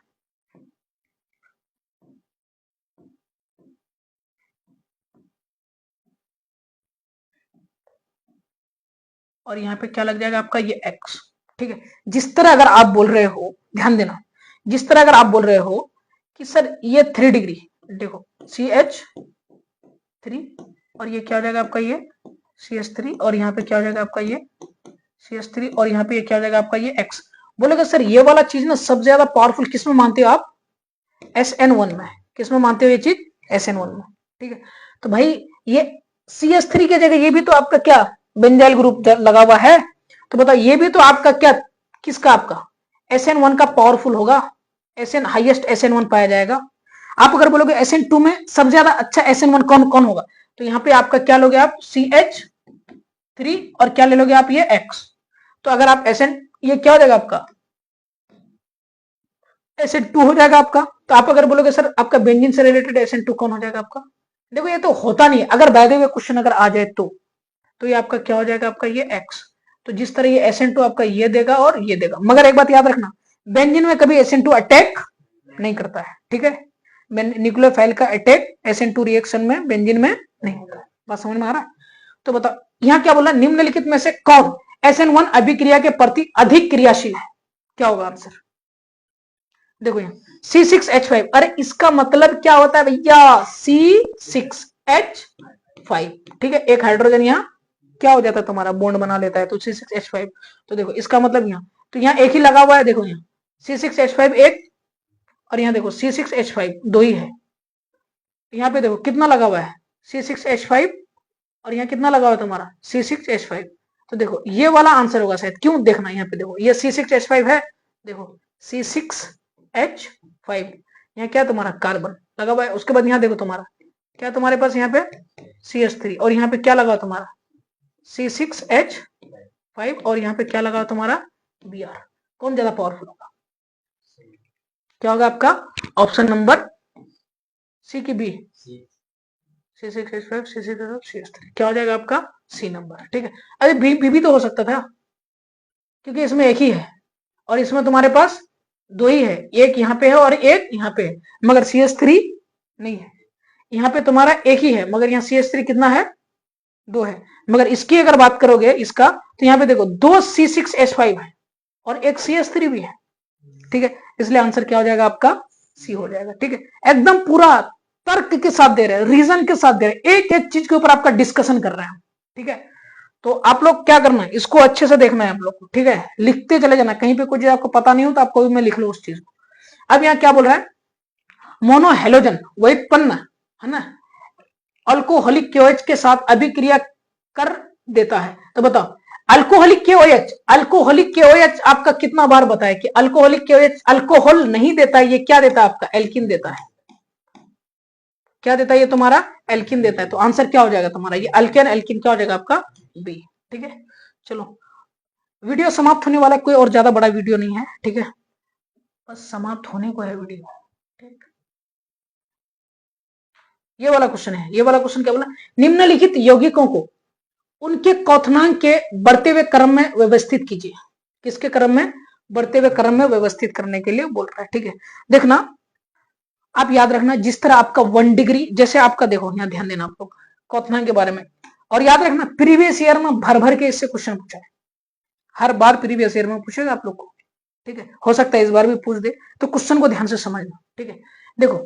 और यहाँ पे क्या लग जाएगा आपका ये x। ठीक है, जिस तरह अगर आप बोल रहे हो, ध्यान देना, जिस तरह अगर आप बोल रहे हो कि सर ये 3 डिग्री, देखो CH3 और ये क्या हो जाएगा आपका ये CH3 और यहाँ पे क्या हो जाएगा आपका ये CH3 और यहाँ पे ये क्या हो जाएगा आपका ये x। बोलेगा सर ये वाला चीज ना सबसे ज्यादा पावरफुल किसमें मानते हो आप? SN1 में। किसमें मानते हो ये चीज? SN1 में। ठीक है, तो भाई ये CH3 की जगह ये भी तो आपका क्या बेंजाइल ग्रुप लगा हुआ है, तो बताओ ये भी तो आपका क्या, किसका, आपका SN1 का पावरफुल होगा, SN हाईएस्ट SN1 पाया जाएगा। आप अगर बोलोगे SN2 में सबसे ज्यादा अच्छा SN1 कौन कौन होगा, तो यहाँ पे आपका क्या लोगे आप CH3 और क्या ले लोगे आप ये X। तो अगर आप SN ये क्या हो जाएगा आपका SN2 हो जाएगा आपका। तो आप अगर बोलोगे सर आपका बेंजीन से रिलेटेड SN2 कौन हो जाएगा आपका, देखो ये तो होता नहीं है, अगर बाय द वे क्वेश्चन अगर आ जाए तो ये आपका क्या हो जाएगा आपका ये X। तो जिस तरह ये SN2 आपका ये देगा और ये देगा, मगर एक बात याद रखना, बेंजीन में कभी SN2 अटैक नहीं करता है। ठीक है, न्यूक्लियोफाइल का अटैक SN2 रिएक्शन में बेंजीन में नहीं होता है। बात समझ में आ रहा है? तो बताओ यहाँ क्या बोला, निम्नलिखित में से कौन SN1 अभिक्रिया के प्रति अधिक क्रियाशील है, क्या होगा आंसर? देखो यहाँ C6H5, अरे इसका मतलब क्या होता है भैया C6H5। ठीक है, एक हाइड्रोजन यहाँ क्या हो जाता है तुम्हारा बॉन्ड बना लेता है, तो C6H5। तो देखो इसका मतलब यहाँ, तो यहाँ एक ही लगा हुआ है, देखो यहाँ C6H5 एक और यहाँ देखो C6H5 दो ही है। यहाँ पे देखो कितना लगा हुआ है C6H5 और यहाँ कितना लगा हुआ है तुम्हारा C6H5। तो देखो ये वाला आंसर होगा शायद, क्यों देखना यहाँ पे देखो ये C6H5 है, देखो C6H5 यहाँ क्या तुम्हारा कार्बन लगा हुआ है। उसके बाद यहाँ देखो तुम्हारा क्या तुम्हारे पास यहाँ पे CH3 और यहाँ पे क्या लगा तुम्हारा C6H5 और यहाँ पे क्या लगा तुम्हारा Br। कौन ज्यादा पावरफुल होगा? क्या होगा आपका ऑप्शन नंबर सी की बी, C6H5 CH3 क्या हो जाएगा आपका सी नंबर। ठीक है, अरे बी भी तो हो सकता था क्योंकि इसमें एक ही है और इसमें तुम्हारे पास दो ही है, एक यहाँ पे है और एक यहाँ पे है, मगर CH3 नहीं है। यहाँ पे तुम्हारा एक ही है मगर यहाँ CH3 कितना है, दो है। मगर इसकी अगर बात करोगे इसका, तो यहाँ पे देखो दो C6H5 है और एक CH3 भी है। ठीक है, इसलिए आंसर क्या हो जाएगा आपका सी हो जाएगा। ठीक है, एकदम पूरा तर्क के साथ दे रहे हैं, रीजन के साथ दे रहे हैं, एक एक चीज के ऊपर आपका डिस्कशन कर रहे हैं। ठीक है, तो आप लोग क्या करना है, इसको अच्छे से देखना है आप लोग को। ठीक है, लिखते चले जाना, कहीं पे कुछ आपको पता नहीं हो तो आप कोई में लिख लो उस चीज को। अब यहाँ क्या बोल रहा है, मोनोहेलोजन व्युत्पन्न है ना अल्कोहलिक KOH के साथ अभिक्रिया कर देता है। तो बताओ अल्कोहलिक KOH आपका कितना बार बताया कि अल्कोहलिक KOH अल्कोहल नहीं देता है, ये क्या देता है आपका एल्किन देता है। क्या देता है ये तुम्हारा एल्किन देता है। तो आंसर क्या हो जाएगा तुम्हारा ये अल्केन एल्किन क्या हो जाएगा आपका बी। ठीक है, चलो वीडियो समाप्त होने वाला, कोई और ज्यादा बड़ा वीडियो नहीं है। ठीक है, बस समाप्त होने को है वीडियो। ठीक, ये वाला क्वेश्चन है, ये वाला क्वेश्चन क्या बोला, निम्नलिखित यौगिकों को उनके क्वथनांक के बढ़ते हुए क्रम में व्यवस्थित कीजिए। किसके क्रम में? बढ़ते हुए क्रम में व्यवस्थित करने के लिए बोल रहा है। ठीक है, देखना आप याद रखना, जिस तरह आपका 1 डिग्री, जैसे आपका देखो यहाँ ध्यान देना आप लोग क्वथनांक के बारे में, और याद रखना प्रीवियस ईयर में भर भर के इससे क्वेश्चन पूछा है, हर बार प्रीवियस ईयर में पूछेगा आप लोग को। ठीक है, हो सकता है इस बार भी पूछ दे, तो क्वेश्चन को ध्यान से समझना। ठीक है, देखो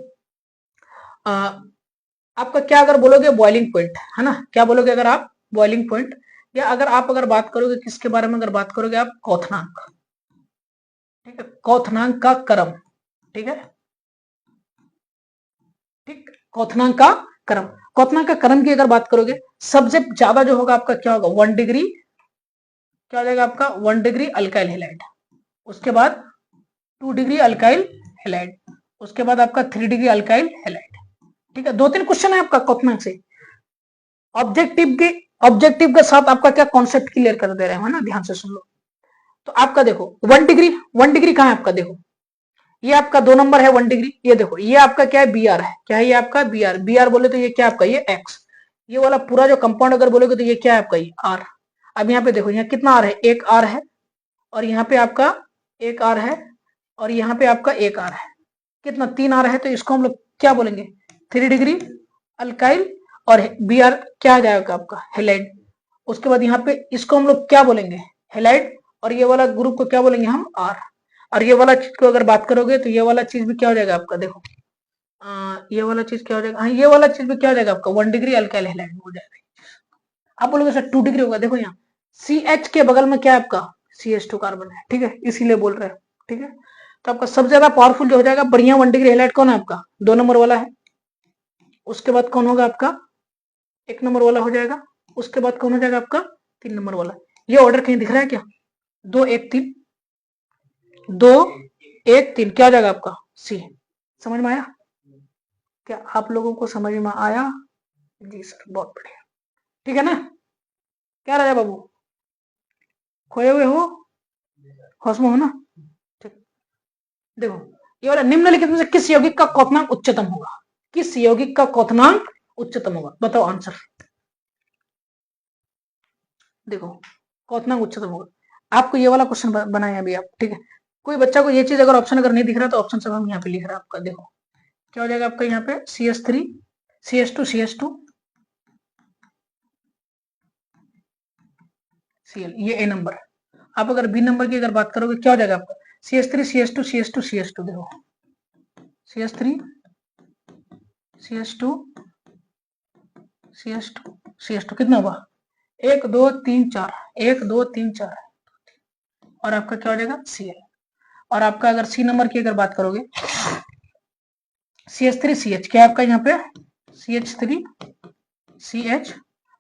आपका क्या अगर बोलोगे बॉइलिंग पॉइंट है ना, क्या बोलोगे अगर आप बॉइलिंग पॉइंट, या अगर बात करोगे किसके बारे में, अगर बात करोगे आप क्वथनांक। ठीक है, क्वथनांक का क्रम। ठीक है, ठीक, क्वथनांक का क्रम, क्वथनांक का क्रम की अगर बात करोगे सबसे ज्यादा जो होगा आपका क्या होगा 1 डिग्री, क्या हो जाएगा आपका 1 डिग्री अल्काइल हैलाइड, उसके बाद 2 डिग्री अल्काइल हैलाइड, उसके बाद आपका 3 डिग्री अल्काइल हैलाइड। ठीक है, 2-3 क्वेश्चन है आपका क्वथनांक से। ऑब्जेक्टिव के साथ आपका क्या कॉन्सेप्ट क्लियर कर दे रहे हैं ना, ध्यान से सुन लो। तो आपका देखो 1 डिग्री कहां है आपका, देखो ये आपका 2 नंबर है 1 डिग्री, ये देखो ये आपका क्या है Br है, क्या है ये आपका Br बोले तो ये क्या आपका ये X, ये वाला पूरा जो कंपाउंड अगर बोलोगे तो ये क्या है आपका ये R। अब यहाँ पे देखो यहाँ कितना R है, एक R है और यहाँ पे आपका एक R है और यहाँ पे आपका एक R है, कितना 3 R है। तो इसको हम लोग क्या बोलेंगे 3 डिग्री अल्काइल और Br क्या आ जाएगा आपका हैलाइड, उसके बाद यहाँ पे इसको हम लोग क्या बोलेंगे, हेलाइड, और ये वाला ग्रुप को क्या बोलेंगे हम, आर। और ये वाला चीज को अगर बात करोगे तो ये वाला चीज भी क्या हो जाएगा आपका, देखो ये वाला चीज क्या हो जाएगा, हाँ ये वाला चीज भी क्या हो जाएगा आपका 1 डिग्री अल्काइल हैलाइड हो जाएगा। आप बोलोगे सर 2 डिग्री होगा, देखो यहाँ CH के बगल में क्या है आपका CH2 कार्बन है, ठीक है, इसीलिए बोल रहे हैं, ठीक है। तो आपका सबसे ज्यादा पावरफुल जो हो जाएगा बढ़िया 1 डिग्री हैलाइड कौन है आपका, 2 नंबर वाला है। उसके बाद कौन होगा आपका 1 नंबर वाला हो जाएगा। उसके बाद कौन हो जाएगा आपका 3 नंबर वाला। ये ऑर्डर कहीं दिख रहा है क्या, 2 1 3, 2 1 3 क्या हो जाएगा आपका सी। समझ में आया, क्या आप लोगों को समझ में आया? जी सर, बहुत बढ़िया, ठीक है ना। क्या राजा बाबू, खोए हुए हो, होश में हो ना, ठीक। देखो ये वाला निम्नलिखित में से किस यौगिक का क्वथनांक उच्चतम होगा, किस यौगिक का क्वथनांक उच्चतम होगा, बताओ आंसर। देखो क्वथनांक उच्चतम होगा, आपको ये वाला क्वेश्चन बनाया अभी आप, ठीक है। कोई बच्चा को ये चीज अगर ऑप्शन अगर नहीं दिख रहा तो ऑप्शन सब हम यहाँ पे लिख रहे हैं आपका। देखो क्या हो जाएगा आपका यहाँ पे CH3 CH2 CH2 Cl, ये A नंबर। आप अगर B नंबर की अगर बात करोगे क्या हो जाएगा आपका CH3 CH2 CH2 CH2, देखो CH3 CH2 CH2 CH2 कितना हुआ 1 2 3 4 1 2 3 4, और आपका क्या हो जाएगा Cl। और आपका अगर C नंबर की अगर बात करोगे CH3 CH, क्या है आपका यहाँ पे CH3 CH,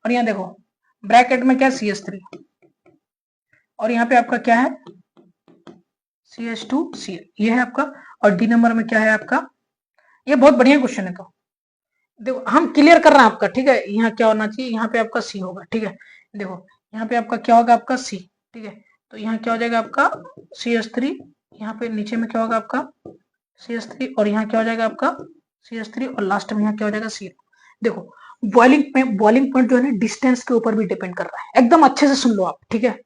और यहाँ देखो ब्रैकेट में क्या CH3, और यहाँ पे आपका क्या है CH2 Cl, ये है आपका। और डी नंबर में क्या है आपका, ये बहुत बढ़िया क्वेश्चन है। तो देखो हम क्लियर कर रहे हैं आपका, ठीक है। यहाँ क्या होना चाहिए, यहाँ पे आपका C होगा, ठीक है। देखो यहाँ पे आपका क्या होगा आपका C, ठीक है। तो यहाँ क्या हो जाएगा आपका CH3, यहाँ पे नीचे में क्या होगा आपका CH3, और यहाँ क्या हो जाएगा आपका CH3, और लास्ट में यहाँ क्या हो जाएगा Cl। देखो बॉइलिंग पॉइंट जो है ना डिस्टेंस के ऊपर भी डिपेंड कर रहा है, एकदम अच्छे से सुन लो आप, ठीक है।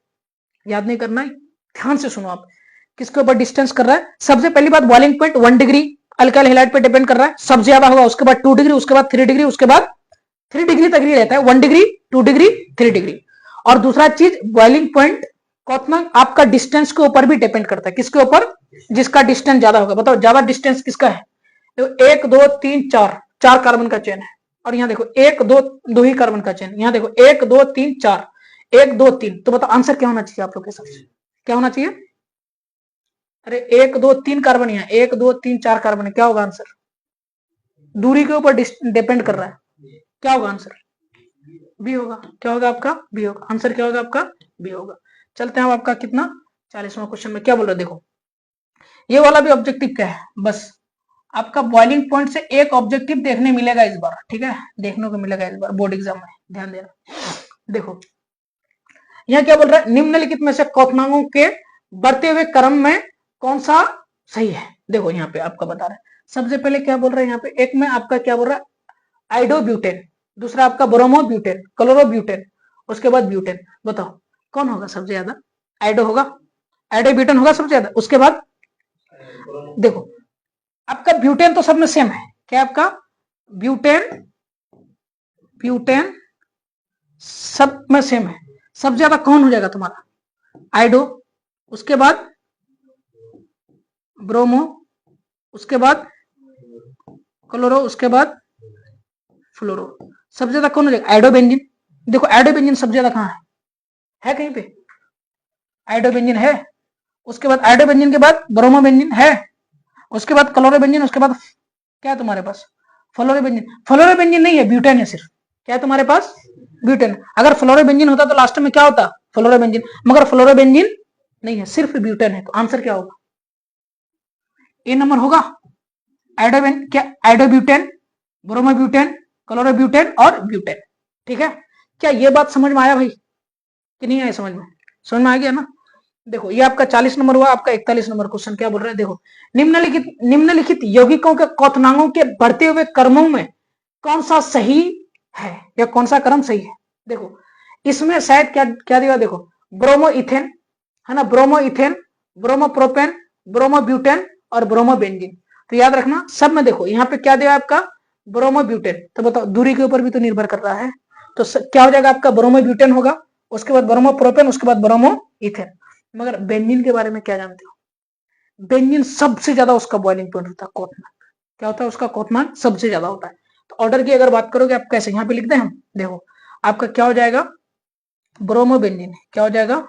याद नहीं करना है, ध्यान से सुनो आप। किसके ऊपर डिस्टेंस कर रहा है, सबसे पहली बात boiling point 1 degree alkyl halide पे डिपेंड कर रहा है, सबसे ज्यादा होगा। उसके बाद 2 डिग्री, उसके बाद 3 डिग्री, उसके बाद 3 डिग्री तक ही रहता है, 1 डिग्री 2 डिग्री 3 डिग्री। और दूसरा चीज बॉइलिंग पॉइंट क्वथनांक आपका डिस्टेंस के ऊपर भी डिपेंड करता है, किसके ऊपर, जिसका डिस्टेंस ज्यादा होगा। बताओ ज्यादा डिस्टेंस किसका है, तो 1 2 3 4 4 कार्बन का चेन है, और यहाँ देखो 1 2 2 ही कार्बन का चेन, यहाँ देखो 1 2 3 4 1 2 3। तो बताओ आंसर क्या होना चाहिए आप लोग के हिसाब से, क्या होना चाहिए। अरे 1 2 3 कार्बन, यहाँ 1 2 3 4 कार्बन है, क्या होगा आंसर, दूरी के ऊपर डिपेंड कर रहा है, क्या होगा आंसर बी होगा। क्या होगा आपका बी होगा, आंसर क्या होगा आपका बी होगा। चलते हैं अब आपका कितना 40वां क्वेश्चन में क्या बोल रहे, देखो ये वाला भी ऑब्जेक्टिव क्या है, बस आपका बॉइलिंग पॉइंट से एक ऑब्जेक्टिव देखने मिलेगा इस बार, ठीक है, देखने को मिलेगा इस बार बोर्ड एग्जाम में, ध्यान देना। देखो यहाँ क्या बोल रहा है, निम्नलिखित में से क्वथनांकों के बढ़ते हुए क्रम में कौन सा सही है। देखो यहाँ पे आपका बता रहा है, सबसे पहले क्या बोल रहा है यहाँ पे, एक में आपका क्या बोल रहा है आइडोब्यूटेन, दूसरा आपका ब्रोमोब्यूटेन, क्लोरोब्यूटेन, उसके बाद ब्यूटेन। बताओ कौन होगा सबसे ज्यादा, आइडो होगा, आइडोब्यूटेन होगा सबसे ज्यादा। उसके बाद देखो आपका ब्यूटेन तो सब में सेम है, क्या आपका ब्यूटेन ब्यूटेन सब में सेम है, सबसे ज्यादा कौन हो जाएगा तुम्हारा आइडो, उसके बाद ब्रोमो, उसके बाद क्लोरो, उसके बाद फ्लोरो। सबसे ज्यादा कौन हो जाएगा आइडोबेंजीन। देखो आइडोबेंजीन सबसे ज्यादा कहाँ है कहीं पे आइडोबेंजीन है, उसके बाद आइडोबेंजीन के बाद ब्रोमोबेंजीन है, उसके बाद क्लोरोबेंजीन, उसके बाद क्या है तुम्हारे पास फ्लोरोबेंजीन। फ्लोरोबेंजीन नहीं है, ब्यूटेन है सिर्फ, क्या है तुम्हारे पास ब्यूटेन। अगर फ्लोरोबेंजीन होता तो लास्ट में क्या होता फ्लोरोबेंजीन, मगर फ्लोरोबेंजीन नहीं है, सिर्फ ब्यूटेन है। तो आंसर क्या होगा ए नंबर होगा आइडोबेन, क्या आइडोब्यूटेन, ब्रोमोब्यूटेन, क्लोरोब्यूटेन और ब्यूटेन, ठीक है। क्या ये बात समझ में आया भाई कि नहीं आया, समझ में आ गया ना। देखो ये आपका 40 नंबर हुआ, आपका 41 नंबर क्वेश्चन क्या बोल रहा है, देखो निम्नलिखित यौगिकों के क्वथनांकों के बढ़ते हुए क्रमों में कौन सा सही है या कौन सा क्रम सही है। देखो इसमें शायद क्या क्या दिया, देखो ब्रोमोइथेन है ना, ब्रोमोइथेन, ब्रोमोप्रोपेन, ब्रोमोब्यूटेन और ब्रोमोबेंजीन। तो याद रखना सब में देखो यहाँ पे क्या दिया आपका ब्रोमोब्यूटेन। तो बताओ दूरी के ऊपर भी तो निर्भर कर रहा है, तो क्या हो जाएगा आपका ब्रोमोब्यूटेन होगा। उसके बाद ब्रोमोप्रोपेन, उसके बाद ब्रोमो इथेन। मगर बेंजीन के बारे में क्या जानते हो? बेंजीन सबसे ज्यादा उसका बॉइलिंग पॉइंट होता है, क्वोथनांक। क्या होता है उसका? क्वोथनांक सबसे ज्यादा होता है। तो ऑर्डर की अगर बात करोगे आप कैसे, यहाँ पे लिख दें हम, देखो आपका क्या हो जाएगा, ब्रोमोबेंजीन। क्या हो जाएगा?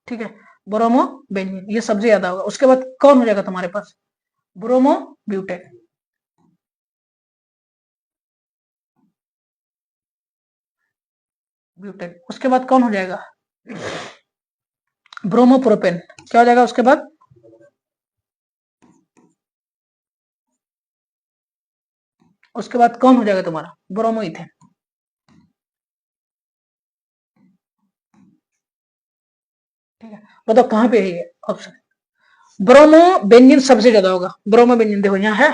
ठीक है, ब्रोमोबेंजीन ये सबसे ज्यादा होगा। उसके बाद कौन हो जाएगा तुम्हारे पास? ब्रोमोब्यूटेन। ब्यूटेन। उसके बाद कौन हो जाएगा? ब्रोमोप्रोपेन। क्या हो जाएगा उसके बाद? उसके बाद कौन हो जाएगा तुम्हारा? ब्रोमोइथेन। ठीक है, बताओ कहां पे है ये ऑप्शन? ब्रोमोबेंजीन सबसे ज्यादा होगा। ब्रोमोबेंजीन देखो यहाँ है,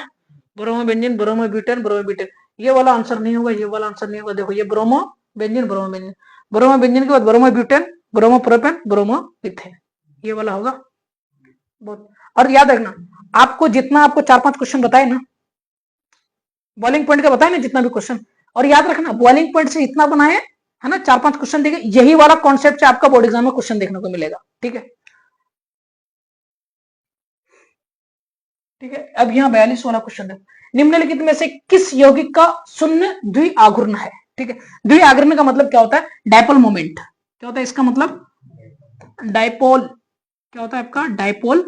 ब्रोमोबेंजीन, ब्रोमोब्यूटेन, ब्रोमोब्यूटेन। ये वाला आंसर नहीं होगा, ये वाला आंसर नहीं होगा। देखो ये ब्रोमोबेंजीन, ब्रोमोबेंजीन, ब्रोमोबेंजीन के बाद ब्रोमोब्यूटेन, ब्रोमोप्रोपेन, ब्रोमोइथेन, ये वाला होगा। बहुत। और याद रखना, आपको जितना आपको 4-5 क्वेश्चन बताए ना, बॉइलिंग पॉइंट का बताए ना जितना भी क्वेश्चन, और याद रखना बॉइलिंग पॉइंट से इतना बनाए है ना, 4-5 क्वेश्चन देखे, यही वाला कॉन्सेप्ट से आपका बोर्ड एग्जाम में क्वेश्चन देखने को मिलेगा। ठीक है, ठीक है। अब यहाँ 42 वाला क्वेश्चन देखो, निम्नलिखित में से किस यौगिक का शून्य द्विआघूर्ण है? ठीक है, द्विआघूर्ण का मतलब क्या होता है? Dipole moment. क्या होता है इसका मतलब? डायपोल। क्या होता है आपका? डायपोल।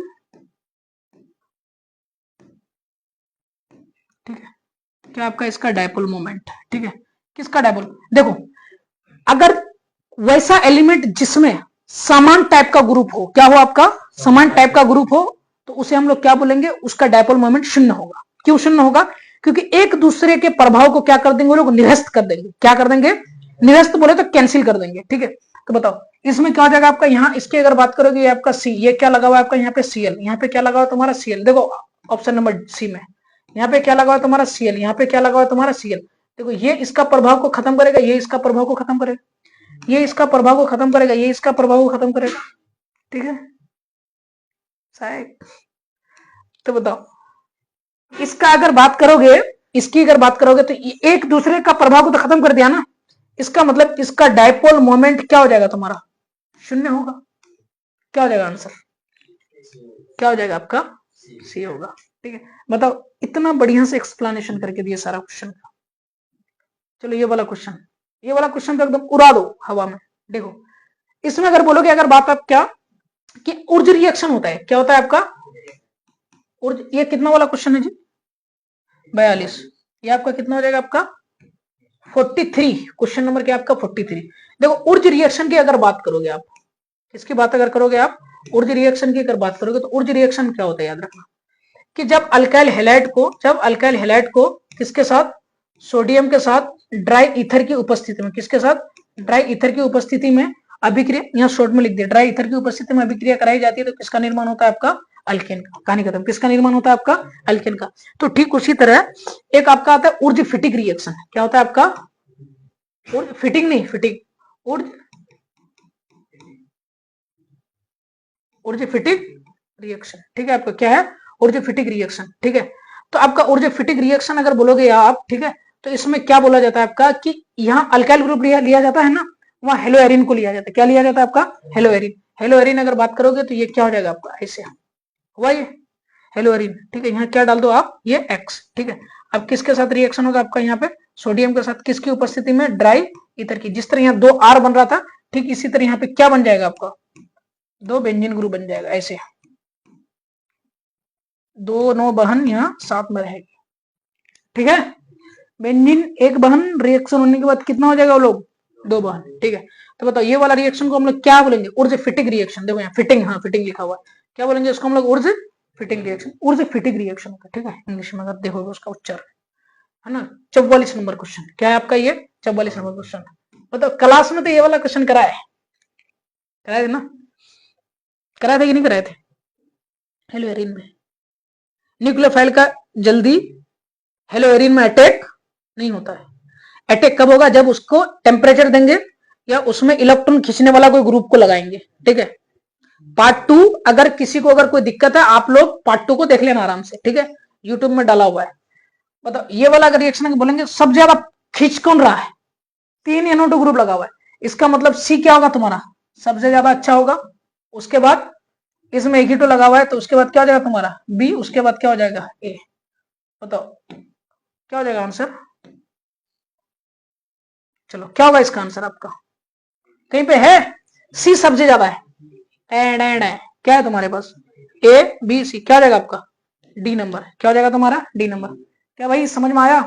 ठीक है, क्या आपका इसका डायपोल मोमेंट। ठीक है, किसका डायपोल? देखो अगर वैसा एलिमेंट जिसमें समान टाइप का ग्रुप हो, क्या हो आपका? समान टाइप का ग्रुप हो, तो उसे हम लोग क्या बोलेंगे? उसका डायपोल मोमेंट शून्य होगा। क्यों शून्य होगा? क्योंकि एक दूसरे के प्रभाव को क्या कर देंगे वो लोग? निरस्त कर देंगे। क्या कर देंगे? निरस्त बोले तो कैंसिल कर देंगे। ठीक है, तो बताओ इसमें क्या हो जाएगा आपका? यहाँ इसकी अगर बात करोगे, ये आपका सी, ये क्या लगा हुआ है आपका? यहाँ पे सीएल। यहाँ पे क्या लगा हुआ तुम्हारा? सीएल। देखो ऑप्शन नंबर सी में यहाँ पे क्या लगा हुआ तुम्हारा? सीएल। यहाँ पे क्या लगा हुआ तुम्हारा? सीएल। देखो ये इसका प्रभाव को खत्म करेगा, ये इसका प्रभाव को खत्म करेगा, ये इसका प्रभाव को खत्म करेगा, ये इसका प्रभाव को खत्म करेगा। ठीक है साहब, तो बताओ इसका अगर बात करोगे, इसकी अगर बात करोगे तो एक दूसरे का प्रभाव को तो खत्म कर दिया ना, इसका मतलब इसका डायपोल मोमेंट क्या हो जाएगा तुम्हारा? शून्य होगा। क्या हो जाएगा आंसर? क्या हो जाएगा आपका? सी होगा। ठीक है, बताओ इतना बढ़िया से एक्सप्लेनेशन करके दिया सारा क्वेश्चन का। चलो ये वाला क्वेश्चन, ये वाला क्वेश्चन तो एकदम उड़ा दो हवा में। देखो इसमें अगर बोलोगे, अगर बात आप क्या कि ऊर्ज रिएक्शन होता है, क्या होता है आपका? ऊर्ज। ये कितना वाला क्वेश्चन है जी? 42। ये आपका कितना हो जाएगा? आपका 43। क्वेश्चन नंबर क्या आपका? 43। देखो ऊर्ज रिएक्शन की अगर बात करोगे आप, किसकी बात अगर करोगे आप? ऊर्ज रिएक्शन की अगर बात करोगे तो ऊर्ज रिएक्शन क्या होता है? याद रखना कि जब अल्काइल हैलाइड को, किसके साथ? सोडियम के साथ ड्राई ईथर की उपस्थिति में, किसके साथ? ड्राई ईथर की उपस्थिति में अभिक्रिया, यहाँ शॉर्ट में लिख दिया, ड्राई ईथर की उपस्थिति में अभिक्रिया कराई जाती है, तो किसका निर्माण होता है आपका? अल्केन का। कहानी खत्म। किसका निर्माण होता है आपका? अल्केन का। तो ठीक उसी तरह एक आपका आता है ऊर्ज फिटिक रिएक्शन। क्या होता है आपका? ऊर्ज फिटिंग नहीं, फिटिक, ऊर्ज, ऊर्ज फिटिक रिएक्शन। ठीक है, आपका क्या है? Wurtz फिटिक reaction. ठीक है, तो आपका ऊर्ज फिटिक रिएक्शन अगर बोलोगे आप, ठीक है, तो इसमें क्या बोला जाता है आपका कि यहाँ अल्काइल ग्रुप लिया जाता है ना, वहां हेलोएरिन को लिया जाता है। क्या लिया जाता है आपका? हेलोएरिन। हेलोएरिन अगर बात करोगे तो ये क्या हो जाएगा आपका? ऐसे हुआ ये हेलोएरिन। ठीक है, यहाँ क्या डाल दो आप? ये एक्स। ठीक है, अब किसके साथ रिएक्शन होगा आपका? यहाँ पे सोडियम के साथ, किसकी उपस्थिति में? ड्राई ईथर की। जिस तरह यहाँ 2 R बन रहा था, ठीक इसी तरह यहाँ पे क्या बन जाएगा आपका? 2 बेंजीन ग्रुप बन जाएगा। ऐसे दोनों बहन यहाँ साथ में रहेगी। ठीक है, बेंजीन एक बहन, रिएक्शन होने के बाद कितना हो जाएगा वो लोग? 2 बहन। ठीक है, तो बताओ ये वाला रिएक्शन को हम लोग क्या बोलेंगे? Wurtz फिटिक reaction. देखो यहाँ फिटिंग, हाँ फिटिंग लिखा हुआ है। क्या बोलेंगे इसको हम लोग? Wurtz fitting reaction. Wurtz फिटिक reaction होता है। ठीक है, इंग्लिश में अगर देखोगे उसका उच्चारण, है ना। 44 नंबर क्वेश्चन क्या है आपका? ये 44 नंबर क्वेश्चन। बताओ क्लास में तो ये वाला क्वेश्चन कराए थे ना? कराए थे कि नहीं कराए थे? हेलोएरिन में न्यूक्लियोफाइल का जल्दी हेलोएरिन में अटैक नहीं होता है। अटैक कब होगा? जब उसको टेम्परेचर देंगे या उसमें इलेक्ट्रॉन खींचने वाला कोई ग्रुप को लगाएंगे। ठीक है, पार्ट 2 अगर किसी को अगर कोई दिक्कत है, आप लोग पार्ट 2 को देख लेना आराम से। ठीक है, यूट्यूब में डाला हुआ है। मतलब ये वाला अगर रिएक्शन बोलेंगे, सब ज्यादा खींच कौन रहा है, 3 NO2 ग्रुप लगा हुआ है, इसका मतलब सी क्या होगा तुम्हारा, सबसे ज्यादा अच्छा होगा। उसके बाद इसमें एक ही तो लगा हुआ है, तो उसके बाद क्या हो जाएगा तुम्हारा बी, उसके बाद क्या हो जाएगा ए। बताओ क्या हो जाएगा आंसर, चलो क्या होगा इसका आंसर आपका, कहीं पे है, सी सबसे ज्यादा है, एड है, क्या है तुम्हारे पास ए बी सी, क्या हो जाएगा आपका डी नंबर, क्या हो जाएगा तुम्हारा डी नंबर। क्या भाई समझ में आया।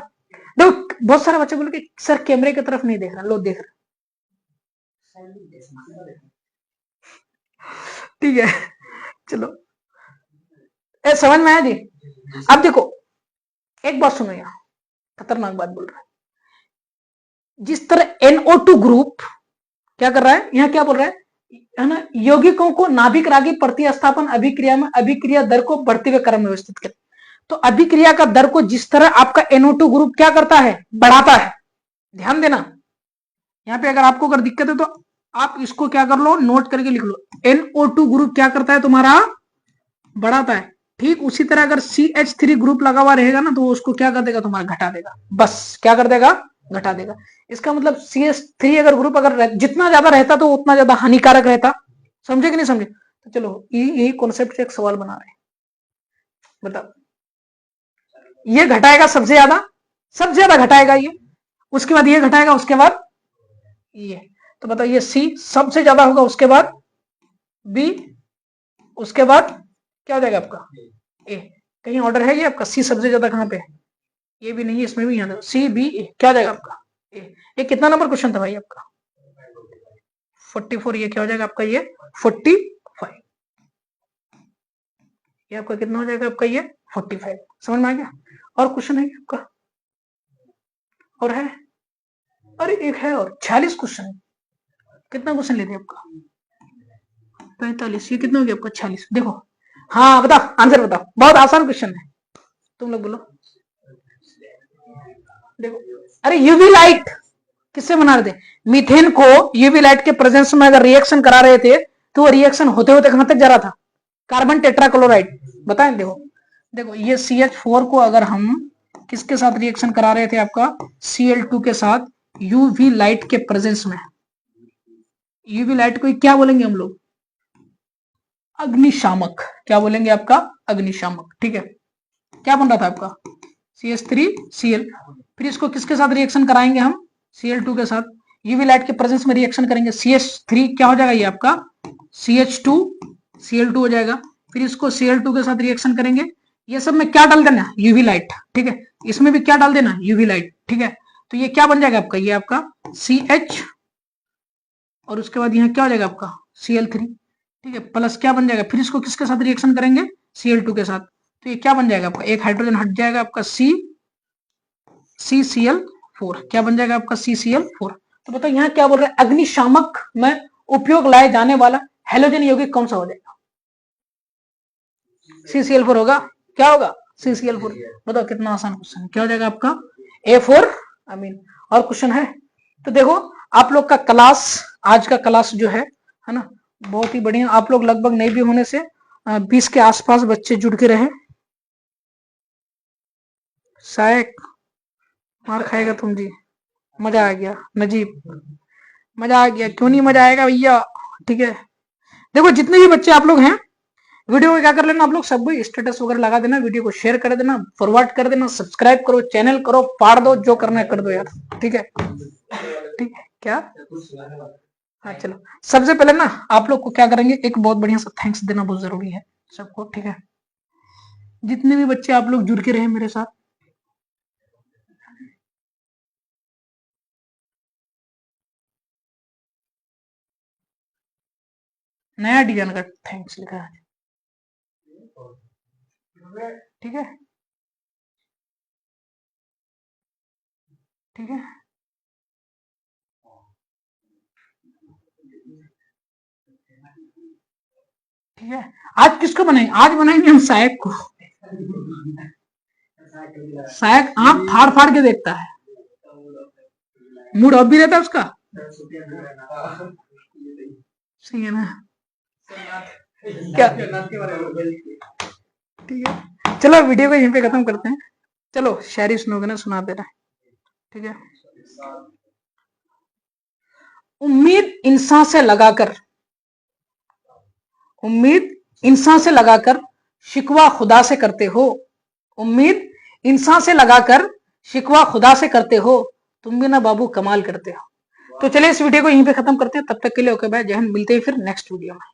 देखो बहुत सारे बच्चे बोले कि सर कैमरे की तरफ नहीं देख रहा, लो देख रहे, ठीक है चलो ए समझ में आया जी। अब देखो एक बात सुनो, यहाँ खतरनाक बात बोल रहा है, जिस तरह NO2 ग्रुप क्या कर रहा है, यहाँ क्या बोल रहा है ना, यौगिकों को नाभिक रागी प्रतिस्थापन अभिक्रिया में अभिक्रिया दर को बढ़ते हुए क्रम में व्यवस्थित करें। तो अभिक्रिया का दर को जिस तरह आपका NO2 ग्रुप क्या करता है, बढ़ाता है, ध्यान देना, यहाँ पे अगर आपको अगर दिक्कत है तो आप इसको क्या कर लो, नोट करके लिख लो, NO2 ग्रुप क्या करता है तुम्हारा, बढ़ाता है। ठीक उसी तरह अगर CH3 ग्रुप लगा हुआ रहेगा ना, तो वो उसको क्या कर देगा तुम्हारा, घटा देगा, बस क्या कर देगा, घटा देगा। इसका मतलब CH3 अगर ग्रुप अगर जितना ज्यादा रहता तो उतना ज्यादा हानिकारक रहता, समझे कि नहीं समझे। तो चलो यही कॉन्सेप्ट से एक सवाल बना रहे हैं, बताओ ये घटाएगा सबसे ज्यादा घटाएगा ये, उसके बाद ये घटाएगा, उसके बाद ये, तो बताओ ये सी सबसे ज्यादा होगा, उसके बाद बी, उसके बाद क्या हो जाएगा आपका ए। कहीं ऑर्डर है ये आपका, सी सबसे ज्यादा कहां पे है, ये भी नहीं, इसमें भी यहाँ सी बी ए, क्या हो जाएगा आपका ए। ये कितना नंबर क्वेश्चन था भाई आपका 44, ये क्या हो जाएगा आपका ये 45, ये आपका कितना हो जाएगा आपका ये 45, समझ में आ गया। और क्वेश्चन है आपका, और है, अरे एक है और 46 क्वेश्चन, कितना क्वेश्चन लेते हैं आपका 45, ये कितना हो गया आपका 46, देखो हाँ बताओ आंसर बताओ, बहुत आसान क्वेश्चन है, तुम लोग बोलो। देखो अरे यूवी लाइट किससे बना रहे थे, मीथेन को यूवी लाइट के प्रेजेंस में अगर रिएक्शन करा रहे थे तो वो रिएक्शन होते होते कहां तक जा रहा था, कार्बन टेट्राक्लोराइड, बताएं। देखो देखो ये CH4 को अगर हम किसके साथ रिएक्शन करा रहे थे आपका Cl2 के साथ यूवी लाइट के प्रेजेंस में, यूवी लाइट को क्या बोलेंगे हम लोग, अग्निशामक, क्या बोलेंगे आपका अग्निशामक, ठीक है। क्या बन रहा था आपका CH3Cl, फिर इसको किसके साथ रिएक्शन कराएंगे हम Cl2 के साथ, यूवी लाइट के प्रेजेंस में रिएक्शन करेंगे, CH3 क्या हो जाएगा ये आपका CH2Cl2 हो जाएगा, फिर इसको Cl2 के साथ रिएक्शन करेंगे, ये सब में क्या डाल देना यूवी लाइट, ठीक है, इसमें भी क्या डाल देना यूवी लाइट, ठीक है। तो ये क्या बन जाएगा आपका, ये आपका CH और उसके बाद यहाँ क्या हो जाएगा आपका Cl3, ठीक है, प्लस क्या बन जाएगा, फिर इसको किसके साथ रिएक्शन करेंगे Cl2 के साथ, तो ये क्या बन जाएगा आपका, एक हाइड्रोजन हट जाएगा आपका CCl4, क्या बन जाएगा आपका CCl4। तो बताओ यहाँ क्या बोल रहे हैं, अग्निशामक में उपयोग लाए जाने वाला हेलोजन यौगिक कौन सा हो जाएगा, CCl4 होगा, क्या होगा CCl4। बताओ कितना आसान क्वेश्चन है, क्या हो जाएगा आपका A4 अमीन। और क्वेश्चन है तो देखो आप लोग का क्लास, आज का क्लास जो है ना बहुत ही बढ़िया, आप लोग लगभग नहीं भी होने से 20 के आसपास बच्चे जुड़ के रहे, शायद मार खाएगा तुम जी, मजा आ गया नजीब, मजा आ गया, क्यों नहीं मजा आएगा भैया, ठीक है। देखो जितने भी बच्चे आप लोग हैं, वीडियो को क्या कर लेना आप लोग सब स्टेटस वगैरह लगा देना, वीडियो को शेयर कर देना, फॉरवर्ड कर देना, सब्सक्राइब करो, चैनल करो, फाड़ दो, जो करना है कर दो यार, ठीक है, ठीक है क्या। हाँ चलो सबसे पहले ना आप लोग को क्या करेंगे, एक बहुत बढ़िया सा थैंक्स देना बहुत जरूरी है सबको, ठीक है, जितने भी बच्चे आप लोग जुड़ के रहे मेरे साथ, नया डिजाइन का थैंक्स लिखा है, ठीक है, ठीक है, ठीक है। आज किसको बनाएंगे, आज बनाएंगे हम सायक को, सायक आंख फाड़ फाड़ के देखता है, मूड ऑफ भी रहता है उसका, सही है ना, क्या, ठीक है। चलो वीडियो को यहीं पे खत्म करते हैं, चलो शायरी सुनोगे ना, सुना दे रहा है, ठीक है। उम्मीद इंसान से लगाकर, उम्मीद इंसान से लगाकर शिकवा खुदा से करते हो। उम्मीद इंसान से लगाकर शिकवा खुदा से करते हो, तुम भी ना बाबू कमाल करते हो। तो चलिए इस वीडियो को यहीं पे खत्म करते हैं, तब तक के लिए ओके बाय, जय हिंद। मिलते हैं फिर नेक्स्ट वीडियो में।